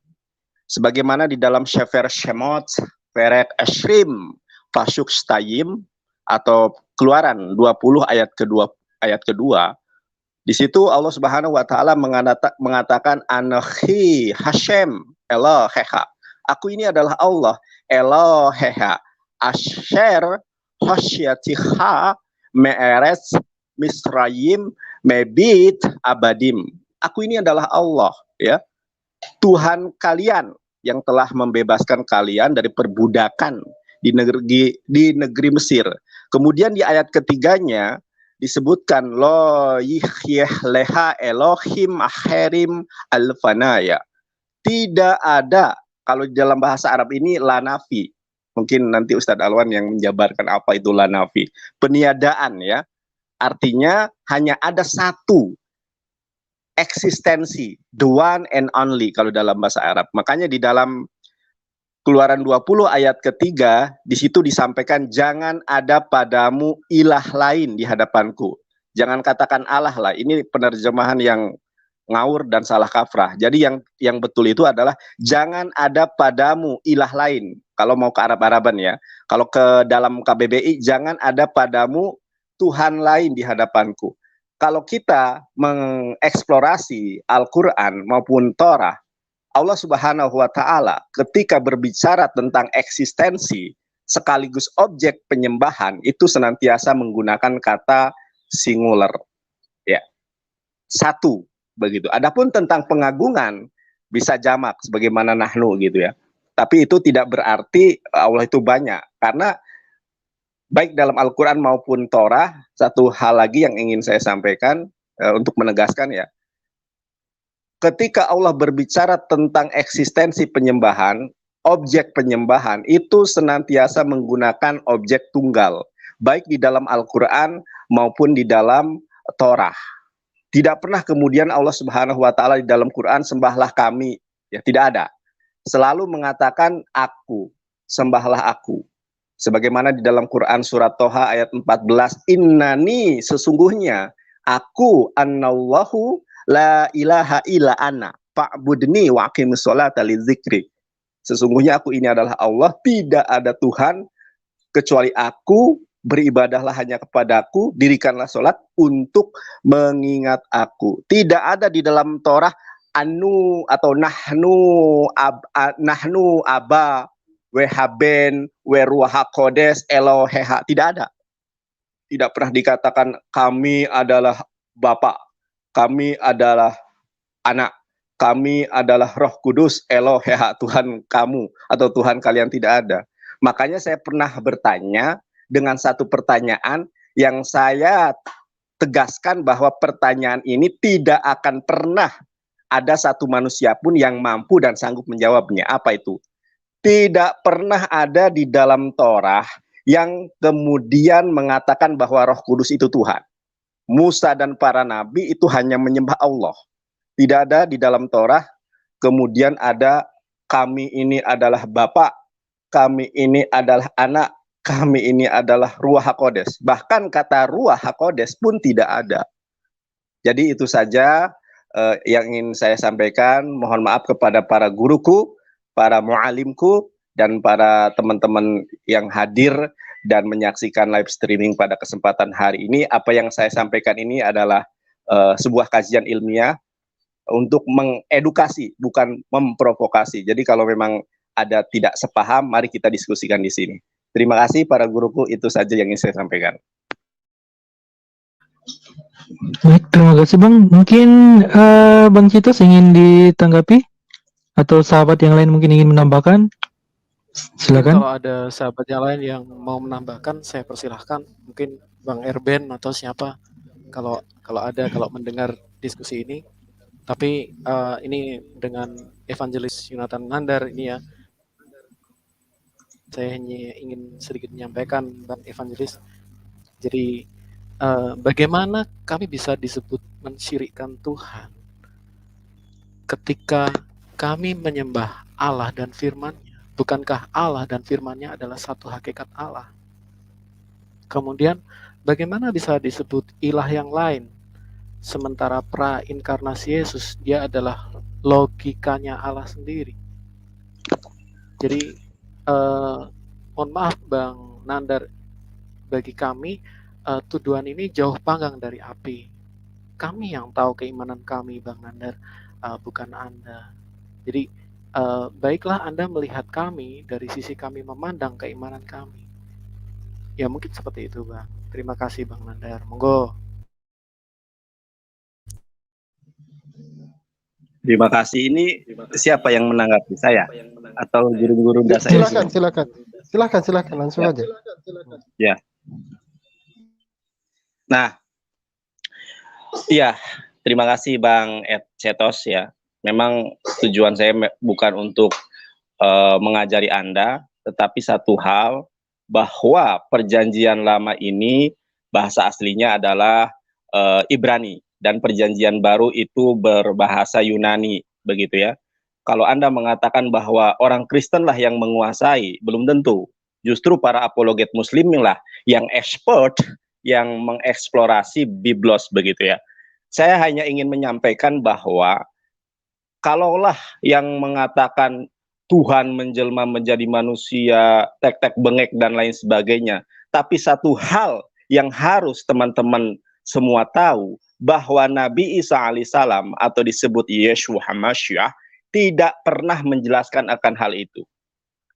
Sebagaimana di dalam Sefer Shemot, Perek Eshrim, Fasyuk Stayim, atau Keluaran 20 ayat kedua, di situ Allah Subhanahu wa taala mengatakan Anahi Hashem Eloheha. Aku ini adalah Allah Eloheha. Asher Hosyatiha Me'eretz Misrayim Mebit Abadim. Aku ini adalah Allah ya. Tuhan kalian yang telah membebaskan kalian dari perbudakan di negeri Mesir. Kemudian di ayat ketiganya disebutkan lo yihyeh leha elohim aherim alfanaya. Tidak ada, kalau dalam bahasa Arab ini la nafi. Mungkin nanti Ustadz Alwan yang menjabarkan apa itu la nafi. Peniadaan ya. Artinya hanya ada satu eksistensi, the one and only kalau dalam bahasa Arab. Makanya di dalam Keluaran 20 ayat ketiga, di situ disampaikan jangan ada padamu ilah lain di hadapanku. Jangan katakan Allah lah. Ini penerjemahan yang ngawur dan salah kaprah. Jadi yang betul itu adalah jangan ada padamu ilah lain. Kalau mau ke Arab-Araban ya. Kalau ke dalam KBBI jangan ada padamu Tuhan lain di hadapanku. Kalau kita mengeksplorasi Al-Qur'an maupun Torah, Allah Subhanahu wa Ta'ala ketika berbicara tentang eksistensi sekaligus objek penyembahan itu senantiasa menggunakan kata singular, ya, satu begitu. Adapun tentang pengagungan bisa jamak sebagaimana nahnu gitu ya. Tapi itu tidak berarti Allah itu banyak, karena baik dalam Al-Quran maupun Torah, satu hal lagi yang ingin saya sampaikan untuk menegaskan ya. Ketika Allah berbicara tentang eksistensi penyembahan, objek penyembahan itu senantiasa menggunakan objek tunggal, baik di dalam Al-Quran maupun di dalam Torah. Tidak pernah kemudian Allah Subhanahu wa Ta'ala di dalam Quran sembahlah kami, ya tidak ada. Selalu mengatakan aku, sembahlah aku. Sebagaimana di dalam Quran surat Toha ayat 14, innani sesungguhnya aku annallahu la ilaha illa ana fa'budni wa aqimus sholata lidzikri. Sesungguhnya aku ini adalah Allah, tidak ada Tuhan kecuali aku, beribadahlah hanya kepadaku, dirikanlah sholat untuk mengingat aku. Tidak ada di dalam Torah anu atau nahnu aba wehaben weruha kodes eloheha, tidak ada. Tidak pernah dikatakan kami adalah Bapak, kami adalah anak, kami adalah Roh Kudus, Eloheha, Tuhan kamu atau Tuhan kalian, tidak ada. Makanya saya pernah bertanya dengan satu pertanyaan yang saya tegaskan bahwa pertanyaan ini tidak akan pernah ada satu manusia pun yang mampu dan sanggup menjawabnya. Apa itu? Tidak pernah ada di dalam Torah yang kemudian mengatakan bahwa Roh Kudus itu Tuhan. Musa dan para nabi itu hanya menyembah Allah. Tidak ada di dalam Torah kemudian ada kami ini adalah Bapak, kami ini adalah anak, kami ini adalah Ruach HaKodes. Bahkan kata Ruach HaKodes pun tidak ada. Jadi itu saja yang ingin saya sampaikan. Mohon maaf kepada para guruku, para mu'alimku, dan para teman-teman yang hadir dan menyaksikan live streaming pada kesempatan hari ini. Apa yang saya sampaikan ini adalah sebuah kajian ilmiah untuk mengedukasi, bukan memprovokasi. Jadi kalau memang ada tidak sepaham, mari kita diskusikan di sini. Terima kasih para guruku, itu saja yang ingin saya sampaikan. Baik, terima kasih Bang. Mungkin Bang Citos ingin ditanggapi? Atau sahabat yang lain mungkin ingin menambahkan? Silakan. Kalau ada sahabat yang lain yang mau menambahkan, saya persilahkan. Mungkin Bang Erben atau siapa, kalau ada, kalau mendengar diskusi ini. Tapi ini dengan Evangelis Yonatan Nandar ini ya, saya hanya ingin sedikit menyampaikan, Bang Evangelis. Jadi bagaimana kami bisa disebut mensyirikkan Tuhan ketika kami menyembah Allah dan firman-Nya? Bukankah Allah dan firman-Nya adalah satu hakikat Allah? Kemudian bagaimana bisa disebut ilah yang lain? Sementara pra-inkarnasi Yesus, dia adalah logikanya Allah sendiri. Jadi mohon maaf Bang Nandar, bagi kami tuduhan ini jauh panggang dari api. Kami yang tahu keimanan kami Bang Nandar, bukan Anda. Jadi baiklah Anda melihat kami dari sisi kami memandang keimanan kami. Ya mungkin seperti itu Bang. Terima kasih Bang Nandar. Monggo. Terima kasih. Ini siapa yang menanggapi, saya atau guru-guru dasar? Silakan langsung aja. Ya. Nah, iya, terima kasih Bang Ed Cetos ya. Memang tujuan saya bukan untuk mengajari Anda, tetapi satu hal bahwa perjanjian lama ini bahasa aslinya adalah Ibrani dan perjanjian baru itu berbahasa Yunani, begitu ya. Kalau Anda mengatakan bahwa orang Kristen lah yang menguasai, belum tentu. Justru para apologet Muslim lah yang expert, yang mengeksplorasi Biblos, begitu ya. Saya hanya ingin menyampaikan bahwa kalaulah yang mengatakan Tuhan menjelma menjadi manusia, tek-tek bengek dan lain sebagainya. Tapi satu hal yang harus teman-teman semua tahu, bahwa Nabi Isa alaihissalam atau disebut Yeshua HaMashiach tidak pernah menjelaskan akan hal itu.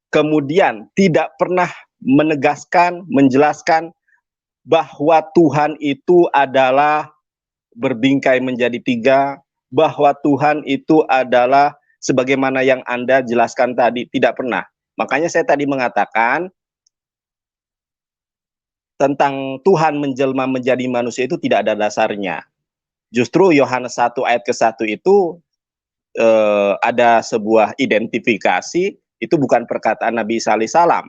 Kemudian tidak pernah menegaskan, menjelaskan bahwa Tuhan itu adalah berbingkai menjadi tiga, bahwa Tuhan itu adalah sebagaimana yang Anda jelaskan tadi, tidak pernah. Makanya saya tadi mengatakan tentang Tuhan menjelma menjadi manusia itu tidak ada dasarnya. Justru Yohanes 1 ayat ke-1 itu ada sebuah identifikasi, itu bukan perkataan Nabi Isa alaihissalam.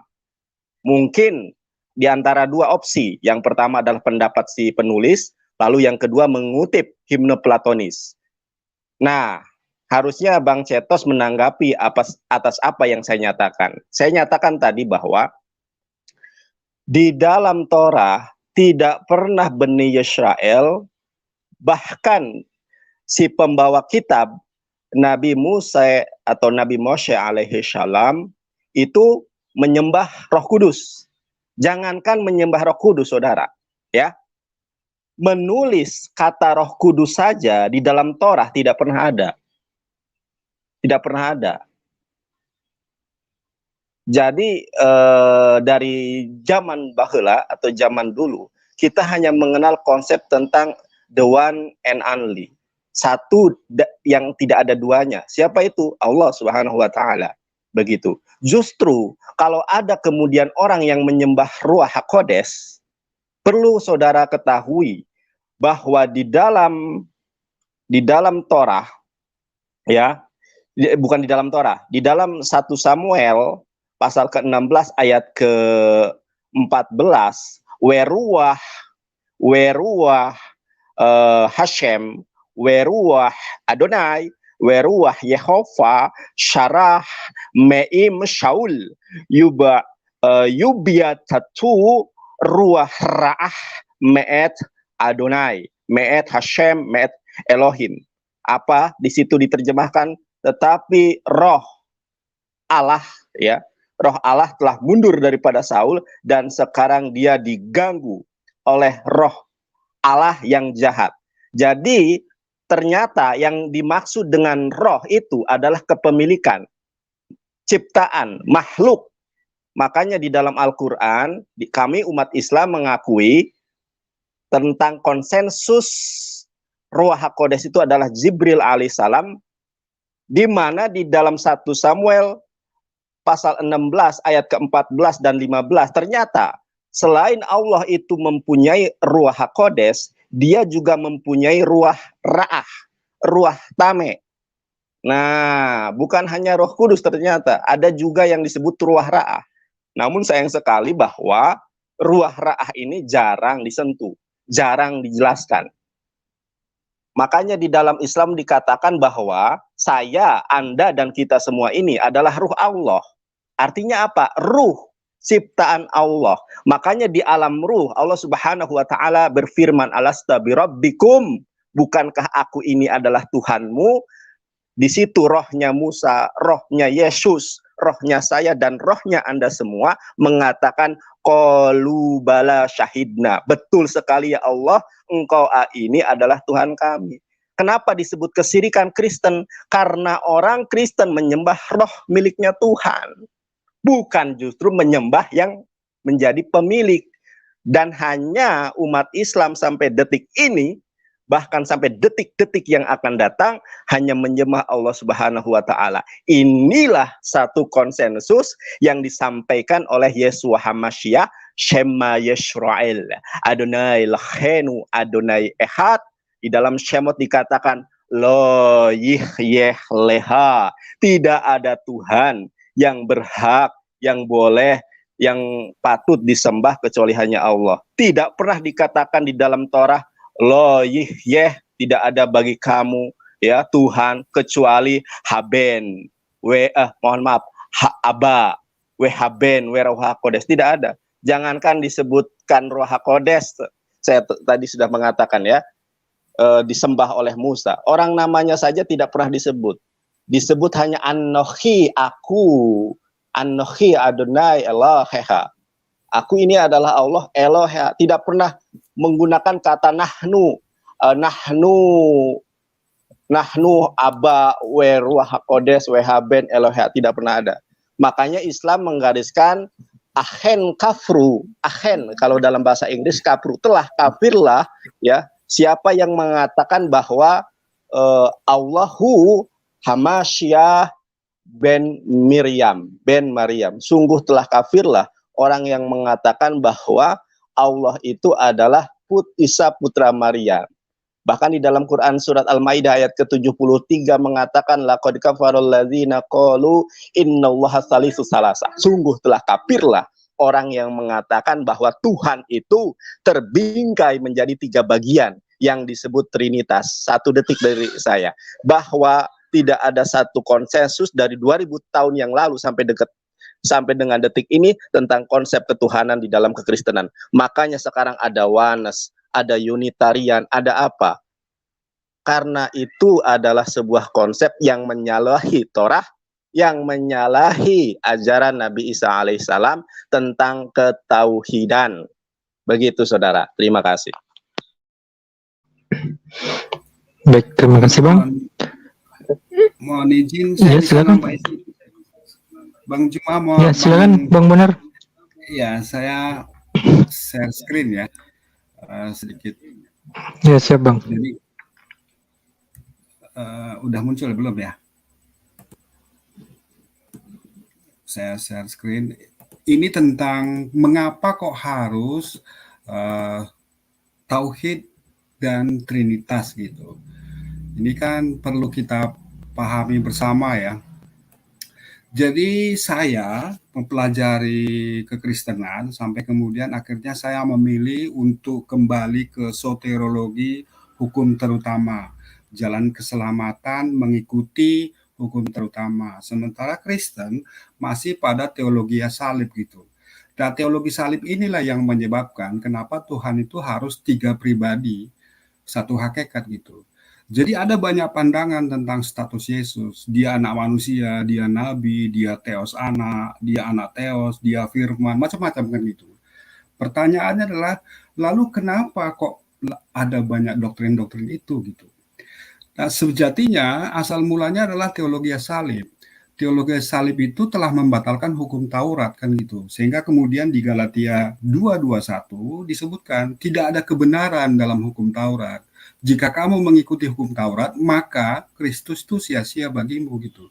Mungkin di antara dua opsi, yang pertama adalah pendapat si penulis, lalu yang kedua mengutip himne Platonis. Nah, harusnya Bang Cetos menanggapi atas apa yang saya nyatakan. Saya nyatakan tadi bahwa di dalam Torah tidak pernah Bani Yisrael, bahkan si pembawa kitab Nabi Musa atau Nabi Moshe alaihi salam itu menyembah Roh Kudus. Jangankan menyembah Roh Kudus, saudara, ya. Menulis kata Roh Kudus saja di dalam Torah tidak pernah ada. Tidak pernah ada. Jadi dari zaman baheula atau zaman dulu, kita hanya mengenal konsep tentang the one and only. Satu yang tidak ada duanya. Siapa itu? Allah Subhanahu wa taala. Begitu. Justru kalau ada kemudian orang yang menyembah Ruach HaKodes, perlu saudara ketahui bahwa di dalam Torah, ya, bukan di dalam Torah, di dalam 1 Samuel pasal ke-16 ayat ke-14, weruah Hashem, weruah Adonai, weruah Yehova, syarah me'im Shaul, yubiatatu ruah ra'ah me'et Adonai, me'et Hashem, me'et Elohim. Apa di situ diterjemahkan? Tetapi roh Allah, ya, roh Allah telah mundur daripada Saul dan sekarang dia diganggu oleh roh Allah yang jahat. Jadi ternyata yang dimaksud dengan roh itu adalah kepemilikan, ciptaan, makhluk. Makanya di dalam Al-Quran, kami umat Islam mengakui tentang konsensus Ruach HaKodes itu adalah Jibril alaihissalam, di mana di dalam 1 Samuel pasal 16 ayat ke-14 dan 15 ternyata selain Allah itu mempunyai Ruach HaKodes, dia juga mempunyai Ruach Ra'ah, Ruach Tame. Nah, bukan hanya Roh Kudus, ternyata ada juga yang disebut Ruach Ra'ah. Namun sayang sekali bahwa Ruach Ra'ah ini jarang disentuh, jarang dijelaskan. Makanya di dalam Islam dikatakan bahwa saya, Anda, dan kita semua ini adalah ruh Allah. Artinya apa? Ruh, ciptaan Allah. Makanya di alam ruh, Allah Subhanahu wa ta'ala berfirman, alasta birabbikum, bukankah aku ini adalah Tuhanmu? Di situ rohnya Musa, rohnya Yesus, rohnya saya, dan rohnya Anda semua mengatakan, qalu bala syahidna. Betul sekali ya Allah, Engkau ini adalah Tuhan kami. Kenapa disebut kesirikan Kristen? Karena orang Kristen menyembah roh miliknya Tuhan, bukan justru menyembah yang menjadi pemilik. Dan hanya umat Islam sampai detik ini, bahkan sampai detik-detik yang akan datang, hanya menyembah Allah Subhanahu wa ta'ala. Inilah satu konsensus yang disampaikan oleh Yeshua HaMashiach, Shema Yisrael, Adonai Lachenu, Adonai Ehad. Di dalam Shemot dikatakan, Lo yih yeh leha. Tidak ada Tuhan yang berhak, yang boleh, yang patut disembah kecuali hanya Allah. Tidak pernah dikatakan di dalam Torah, lo yih yeh, tidak ada bagi kamu ya Tuhan kecuali haben. Mohon maaf, aba, haben, roh hakodes. Tidak ada. Jangankan disebutkan roh hakodes, saya tadi sudah mengatakan ya, disembah oleh Musa. Orang namanya saja tidak pernah disebut. Disebut hanya Anohi, aku. Anohi Adonai Eloheha. Aku ini adalah Allah Eloheha. Tidak pernah menggunakan kata nahnu. Nahnu aba ruah kodes haben Eloheha. Tidak pernah ada. Makanya Islam menggariskan ahen kafru. Ahen kalau dalam bahasa Inggris kafru, telah kafirlah ya. Siapa yang mengatakan bahwa Allahu Hamasyah ben Maryam, sungguh telah kafirlah orang yang mengatakan bahwa Allah itu adalah Isa putra Maryam. Bahkan di dalam Quran surat Al-Maidah ayat ke-73 mengatakan laqad kafarul ladzina qalu innallaha salisu salasa. Sungguh telah kafirlah orang yang mengatakan bahwa Tuhan itu terbingkai menjadi 3 bagian yang disebut Trinitas. 1 detik dari saya. Bahwa tidak ada satu konsensus dari 2000 tahun yang lalu sampai dengan detik ini tentang konsep ketuhanan di dalam kekristenan. Makanya sekarang ada Oneness, ada Unitarian, ada apa? Karena itu adalah sebuah konsep yang menyalahi Torah, yang menyalahi ajaran Nabi Isa alaihissalam tentang ketauhidan. Begitu saudara, terima kasih. Baik, terima kasih Bang. Mohon izin saya bisa nambahin. Bang Juma mau. Ya, silakan Bang Bonar. Ya, saya share screen ya. Sedikit. Ya, siap Bang. Jadi udah muncul belum ya? Saya share screen. Ini tentang mengapa kok harus tauhid dan trinitas gitu. Ini kan perlu kita pahami bersama ya. Jadi saya mempelajari kekristenan sampai kemudian akhirnya saya memilih untuk kembali ke soteriologi hukum terutama, jalan keselamatan mengikuti hukum terutama. Sementara Kristen masih pada teologi salib gitu. Dan teologi salib inilah yang menyebabkan kenapa Tuhan itu harus 3 pribadi, 1 hakikat gitu. Jadi ada banyak pandangan tentang status Yesus. Dia anak manusia, dia nabi, dia teos anak, dia anak teos, dia firman, macam-macam kan gitu. Pertanyaannya adalah, lalu kenapa kok ada banyak doktrin-doktrin itu gitu? Nah, sejatinya asal mulanya adalah teologi salib. Teologi salib itu telah membatalkan hukum Taurat kan gitu. Sehingga kemudian di Galatia 2:21 disebutkan tidak ada kebenaran dalam hukum Taurat. Jika kamu mengikuti hukum Taurat, maka Kristus itu sia-sia bagimu gitu.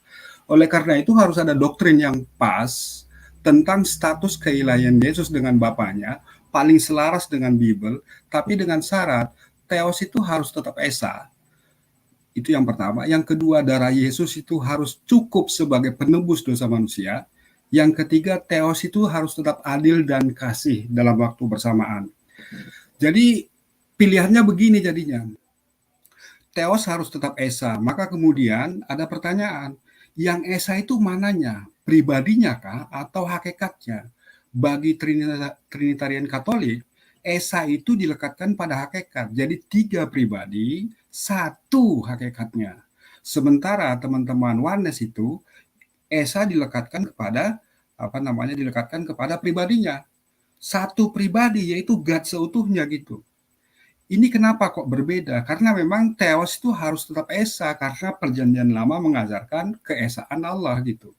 Oleh karena itu harus ada doktrin yang pas tentang status keilahian Yesus dengan Bapaknya, paling selaras dengan Bible, tapi dengan syarat teos itu harus tetap esa. Itu yang pertama. Yang kedua, darah Yesus itu harus cukup sebagai penebus dosa manusia. Yang ketiga, teos itu harus tetap adil dan kasih dalam waktu bersamaan. Jadi pilihannya begini jadinya. Teos harus tetap esa. Maka kemudian ada pertanyaan, yang esa itu mananya? Pribadinya kah atau hakikatnya? Bagi Trinitarian Katolik, esa itu dilekatkan pada hakikat. Jadi 3 pribadi, 1 hakikatnya. Sementara teman-teman Oneness itu esa dilekatkan kepada dilekatkan kepada pribadinya. 1 pribadi, yaitu God seutuhnya gitu. Ini kenapa kok berbeda? Karena memang teos itu harus tetap esa karena perjanjian lama mengajarkan keesaan Allah gitu.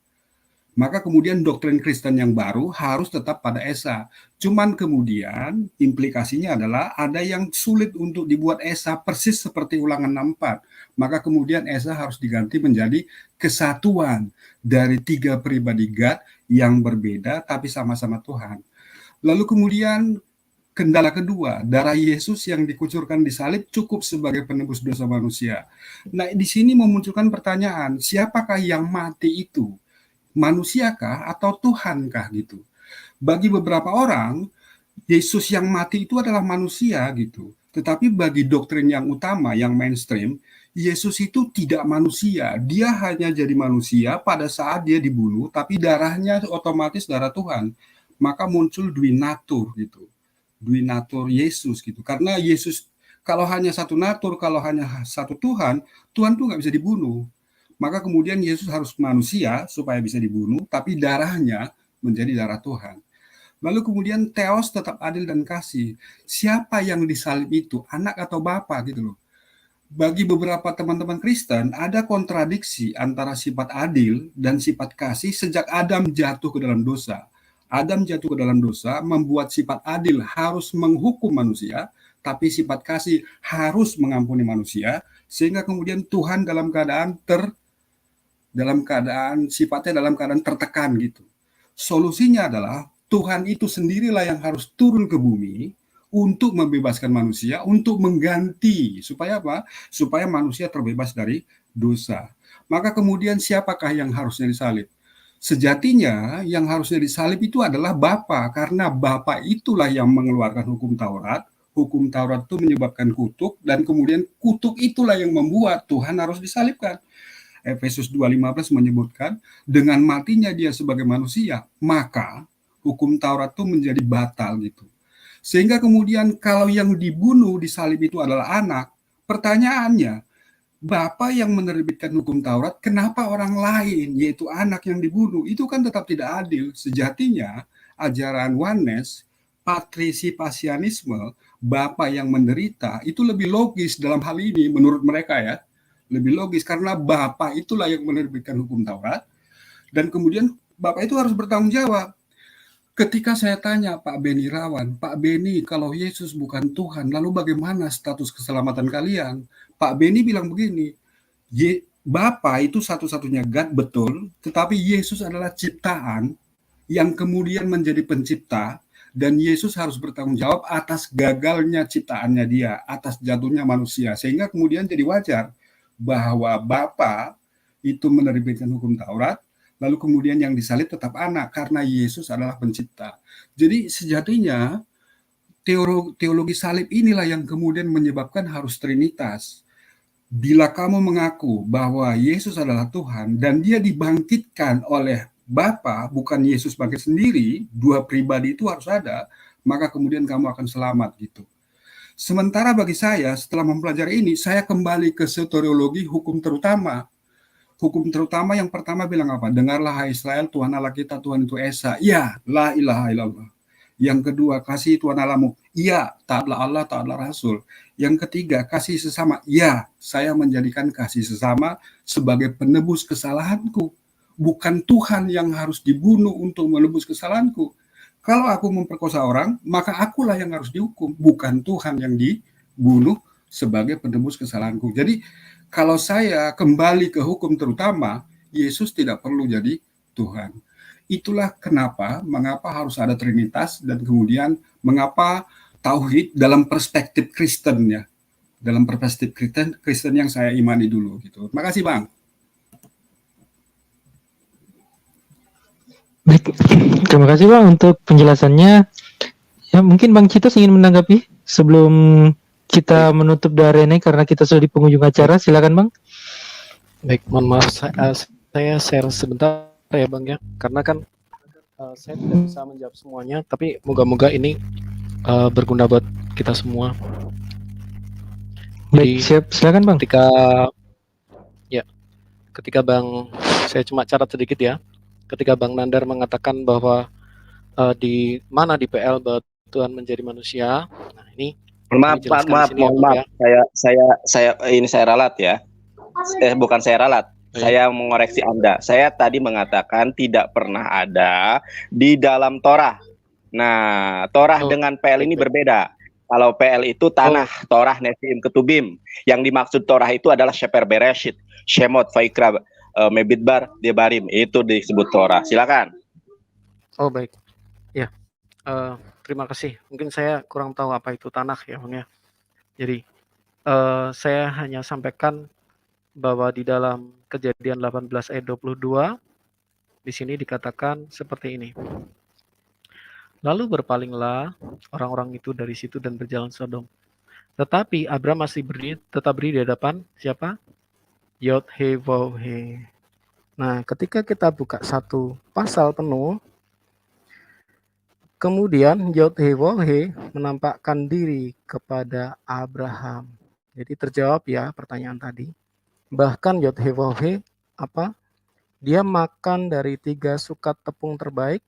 Maka kemudian doktrin Kristen yang baru harus tetap pada esa. Cuman kemudian implikasinya adalah ada yang sulit untuk dibuat esa persis seperti Ulangan 64. Maka kemudian esa harus diganti menjadi kesatuan dari 3 pribadi God yang berbeda tapi sama-sama Tuhan. Lalu kemudian kendala kedua, darah Yesus yang dikucurkan di salib cukup sebagai penebus dosa manusia. Nah, di sini memunculkan pertanyaan, siapakah yang mati itu? Manusiakah atau Tuhankah gitu? Bagi beberapa orang, Yesus yang mati itu adalah manusia gitu. Tetapi bagi doktrin yang utama, yang mainstream, Yesus itu tidak manusia. Dia hanya jadi manusia pada saat dia dibunuh, tapi darahnya otomatis darah Tuhan. Maka muncul duinatur gitu. Duinatur Yesus gitu. Karena Yesus kalau hanya satu natur, kalau hanya satu Tuhan, Tuhan tuh nggak bisa dibunuh. Maka kemudian Yesus harus manusia supaya bisa dibunuh, tapi darahnya menjadi darah Tuhan. Lalu kemudian Theos tetap adil dan kasih. Siapa yang disalib itu? Anak atau bapa gitu loh. Bagi beberapa teman-teman Kristen, ada kontradiksi antara sifat adil dan sifat kasih sejak Adam jatuh ke dalam dosa. Adam jatuh ke dalam dosa membuat sifat adil harus menghukum manusia, tapi sifat kasih harus mengampuni manusia, sehingga kemudian Tuhan dalam keadaan sifatnya dalam keadaan tertekan gitu. Solusinya adalah Tuhan itu sendirilah yang harus turun ke bumi untuk membebaskan manusia, untuk mengganti supaya apa? Supaya manusia terbebas dari dosa. Maka kemudian siapakah yang harusnya disalib? Sejatinya yang harusnya disalib itu adalah Bapa, karena Bapa itulah yang mengeluarkan hukum Taurat. Hukum Taurat itu menyebabkan kutuk, dan kemudian kutuk itulah yang membuat Tuhan harus disalibkan. Efesus 2:15 menyebutkan, dengan matinya dia sebagai manusia, maka hukum Taurat itu menjadi batal gitu. Sehingga kemudian kalau yang dibunuh disalib itu adalah anak, pertanyaannya, Bapa yang menerbitkan hukum Taurat, kenapa orang lain, yaitu anak yang dibunuh? Itu kan tetap tidak adil. Sejatinya, ajaran oneness, patrisipasianisme, Bapa yang menderita, itu lebih logis dalam hal ini menurut mereka ya. Lebih logis karena Bapa itulah yang menerbitkan hukum Taurat, dan kemudian Bapa itu harus bertanggung jawab. Ketika saya tanya Pak Beni Rawan, Pak Beni, kalau Yesus bukan Tuhan, lalu bagaimana status keselamatan kalian? Pak Beni bilang begini, Bapa itu satu-satunya God betul, tetapi Yesus adalah ciptaan yang kemudian menjadi pencipta, dan Yesus harus bertanggung jawab atas gagalnya ciptaannya dia, atas jatuhnya manusia, sehingga kemudian jadi wajar bahwa Bapa itu menerbitkan hukum Taurat, lalu kemudian yang disalib tetap anak, karena Yesus adalah pencipta. Jadi sejatinya teologi salib inilah yang kemudian menyebabkan harus Trinitas. Bila kamu mengaku bahwa Yesus adalah Tuhan dan dia dibangkitkan oleh Bapa, bukan Yesus bangkit sendiri, dua pribadi itu harus ada, maka kemudian kamu akan selamat gitu. Sementara bagi saya, setelah mempelajari ini, saya kembali ke soteriologi hukum terutama. Hukum terutama yang pertama bilang apa? Dengarlah hai Israel, Tuhan Allah kita, Tuhan itu Esa. Ya, la ilaha illallah. Yang kedua, kasih Tuhan Allahmu. Ya, taatlah Allah, taatlah Rasul. Yang ketiga, kasih sesama. Ya, saya menjadikan kasih sesama sebagai penebus kesalahanku. Bukan Tuhan yang harus dibunuh untuk menebus kesalahanku. Kalau aku memperkosa orang, maka akulah yang harus dihukum. Bukan Tuhan yang dibunuh sebagai penebus kesalahanku. Jadi, kalau saya kembali ke hukum terutama, Yesus tidak perlu jadi Tuhan. Itulah mengapa harus ada Trinitas, dan kemudian mengapa tauhid dalam perspektif Kristen ya. Dalam perspektif Kristen yang saya imani dulu gitu. Terima kasih Bang. Baik, terima kasih Bang untuk penjelasannya. Ya, mungkin Bang Citos ingin menanggapi sebelum kita menutup dari ini karena kita sudah di penghujung acara. Silakan Bang. Baik, mohon maaf saya share sebentar ya Bang ya, karena kan saya tidak bisa menjawab semuanya, tapi moga-moga ini berguna buat kita semua. Baik, siap, silakan Bang. Ketika Bang, saya cuma catat sedikit ya. Ketika Bang Nandar mengatakan bahwa di PL bahwa Tuhan menjadi manusia. Nah, ini mohon maaf. Ya. Saya ralat ya. Bukan saya ralat. Saya mengoreksi Anda. Saya tadi mengatakan tidak pernah ada di dalam Torah. Nah, Torah dengan PL ini berbeda. Kalau PL itu tanah, Torah, Nevi'im, Ketubim. Yang dimaksud Torah itu adalah Sheper Bereshit, Shemot, Vaikra, Mebidbar, Debarim. Itu disebut Torah. Silakan. Oh baik. Ya. terima kasih. Mungkin saya kurang tahu apa itu Tanakh ya Bang ya. Jadi saya hanya sampaikan bahwa di dalam Kejadian 18 ayat 22 di sini dikatakan seperti ini. Lalu berpalinglah orang-orang itu dari situ dan berjalan Sodom. Tetapi Abram masih tetap berdiri di hadapan siapa? Yod-Heh-Vav-Heh. Nah, ketika kita buka satu pasal penuh, kemudian Yod-Heh-Vav-Heh menampakkan diri kepada Abraham. Jadi terjawab ya pertanyaan tadi. Bahkan Yod-Heh-Vav-Heh apa? Dia makan dari 3 sukat tepung terbaik,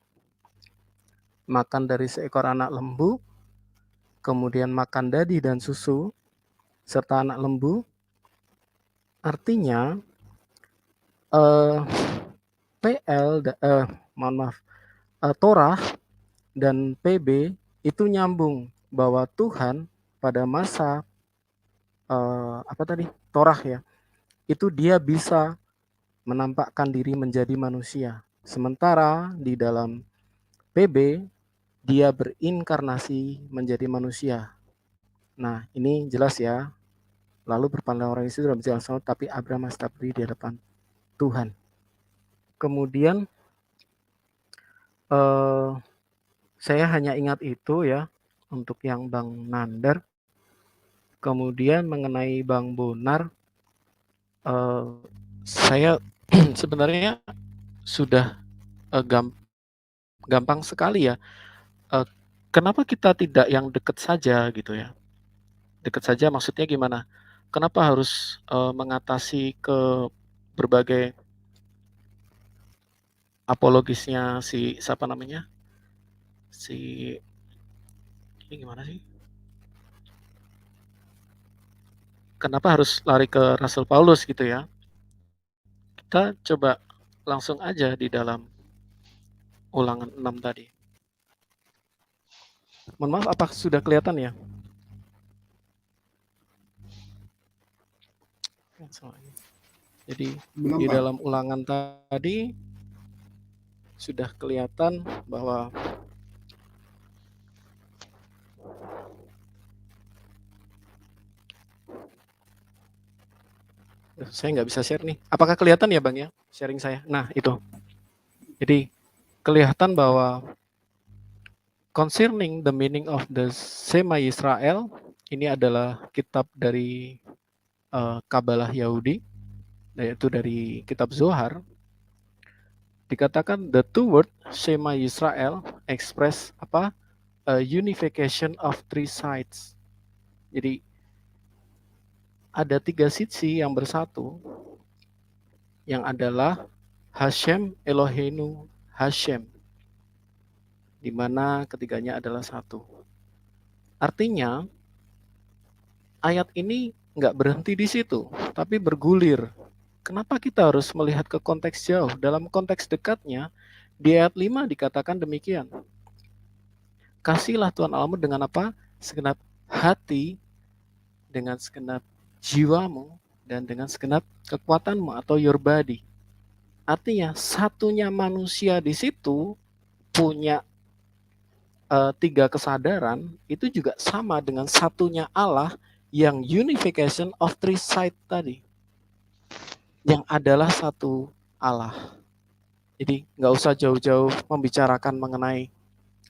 makan dari seekor anak lembu, kemudian makan dadi dan susu, serta anak lembu. Artinya Torah dan PB itu nyambung bahwa Tuhan pada masa Torah ya, itu dia bisa menampakkan diri menjadi manusia. Sementara di dalam PB dia berinkarnasi menjadi manusia. Nah, ini jelas ya. Lalu berpandang orang itu dalam jalan sama, tapi Abraham masih tetap berdiri di hadapan Tuhan. Kemudian saya hanya ingat itu ya untuk yang Bang Nandar. Kemudian mengenai Bang Bonar, saya sebenarnya sudah gampang sekali ya. Kenapa kita tidak yang dekat saja gitu ya? Dekat saja maksudnya gimana? Kenapa harus mengatasi ke berbagai apologisnya si siapa namanya? Si ini gimana sih? Kenapa harus lari ke Rasul Paulus gitu ya? Kita coba langsung aja di dalam Ulangan 6 tadi. Mohon maaf, apa sudah kelihatan ya? Jadi Belum, di Pak. dalam Ulangan tadi sudah kelihatan bahwa saya nggak bisa share nih. Apakah kelihatan ya Bang ya sharing saya? Nah itu. Jadi kelihatan bahwa concerning the meaning of the Shema Yisrael, ini adalah kitab dari Kabalah Yahudi, yaitu dari kitab Zohar. Dikatakan the two word Shema Yisrael express apa? A unification of 3 sides. Jadi ada 3 sisi yang bersatu, yang adalah Hashem Eloheinu Hashem, di mana ketiganya adalah satu. Artinya ayat ini nggak berhenti di situ, tapi bergulir. Kenapa kita harus melihat ke konteks jauh? Dalam konteks dekatnya, di ayat 5 dikatakan demikian. Kasihlah Tuhan Allahmu dengan apa? Segenap hati, dengan segenap jiwamu, dan dengan segenap kekuatanmu atau your body. Artinya satunya manusia di situ punya 3 kesadaran, itu juga sama dengan satunya Allah yang unification of 3 side tadi, yang adalah satu Allah. Jadi nggak usah jauh-jauh membicarakan mengenai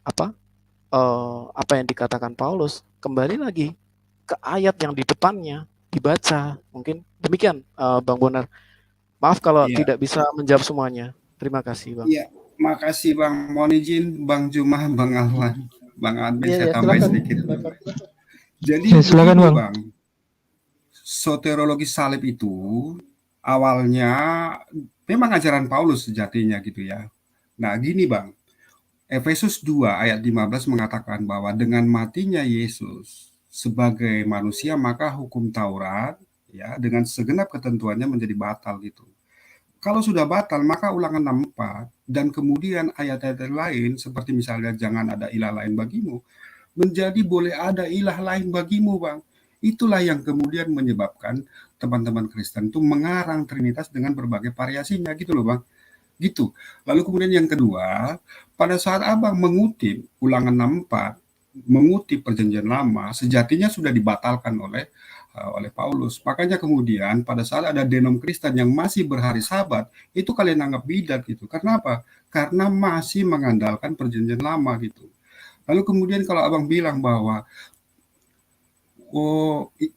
apa yang dikatakan Paulus. Kembali lagi ke ayat yang di depannya dibaca. Mungkin demikian Bang Bonar. Maaf kalau tidak bisa menjawab semuanya. Terima kasih Bang. Iya, makasih Bang. Mohon izin Bang Jumah, Bang Alwan, Bang Admin, saya tambahin sedikit. Jadi silakan Bang. Soteriologi salib itu awalnya memang ajaran Paulus sejatinya gitu ya. Nah gini Bang, Efesus 2 ayat 15 mengatakan bahwa dengan matinya Yesus sebagai manusia maka hukum Taurat ya dengan segenap ketentuannya menjadi batal gitu. Kalau sudah batal maka Ulangan 6:4 dan kemudian ayat-ayat lain seperti misalnya jangan ada ilah lain bagimu menjadi boleh ada ilah lain bagimu Bang. Itulah yang kemudian menyebabkan teman-teman Kristen itu mengarang Trinitas dengan berbagai variasinya gitu loh Bang. Gitu. Lalu kemudian yang kedua, pada saat Abang mengutip Ulangan 6:4 mengutip perjanjian lama sejatinya sudah dibatalkan oleh Paulus. Makanya kemudian pada saat ada denom Kristen yang masih berhari Sabat, itu kalian anggap bidat gitu. Karena apa? Karena masih mengandalkan perjanjian lama gitu. Lalu kemudian kalau abang bilang bahwa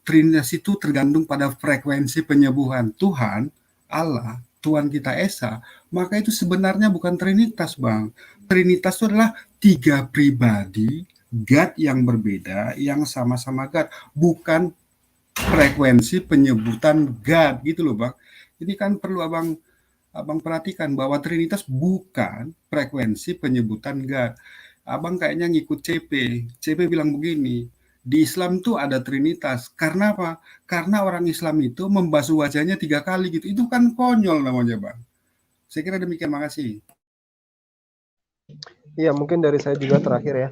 Trinitas itu tergantung pada frekuensi penyembuhan Tuhan, Allah, Tuhan kita Esa, maka itu sebenarnya bukan Trinitas, Bang. Trinitas itu adalah 3 pribadi, God yang berbeda, yang sama-sama God, bukan frekuensi penyebutan God gitu loh, Bang. Ini kan perlu abang perhatikan bahwa Trinitas bukan frekuensi penyebutan God. Abang kayaknya ngikut CP. CP bilang begini, di Islam tuh ada Trinitas. Karena apa? Karena orang Islam itu membasuh wajahnya 3 kali gitu. Itu kan konyol namanya, Bang. Saya kira demikian, makasih. Iya, mungkin dari saya juga terakhir ya.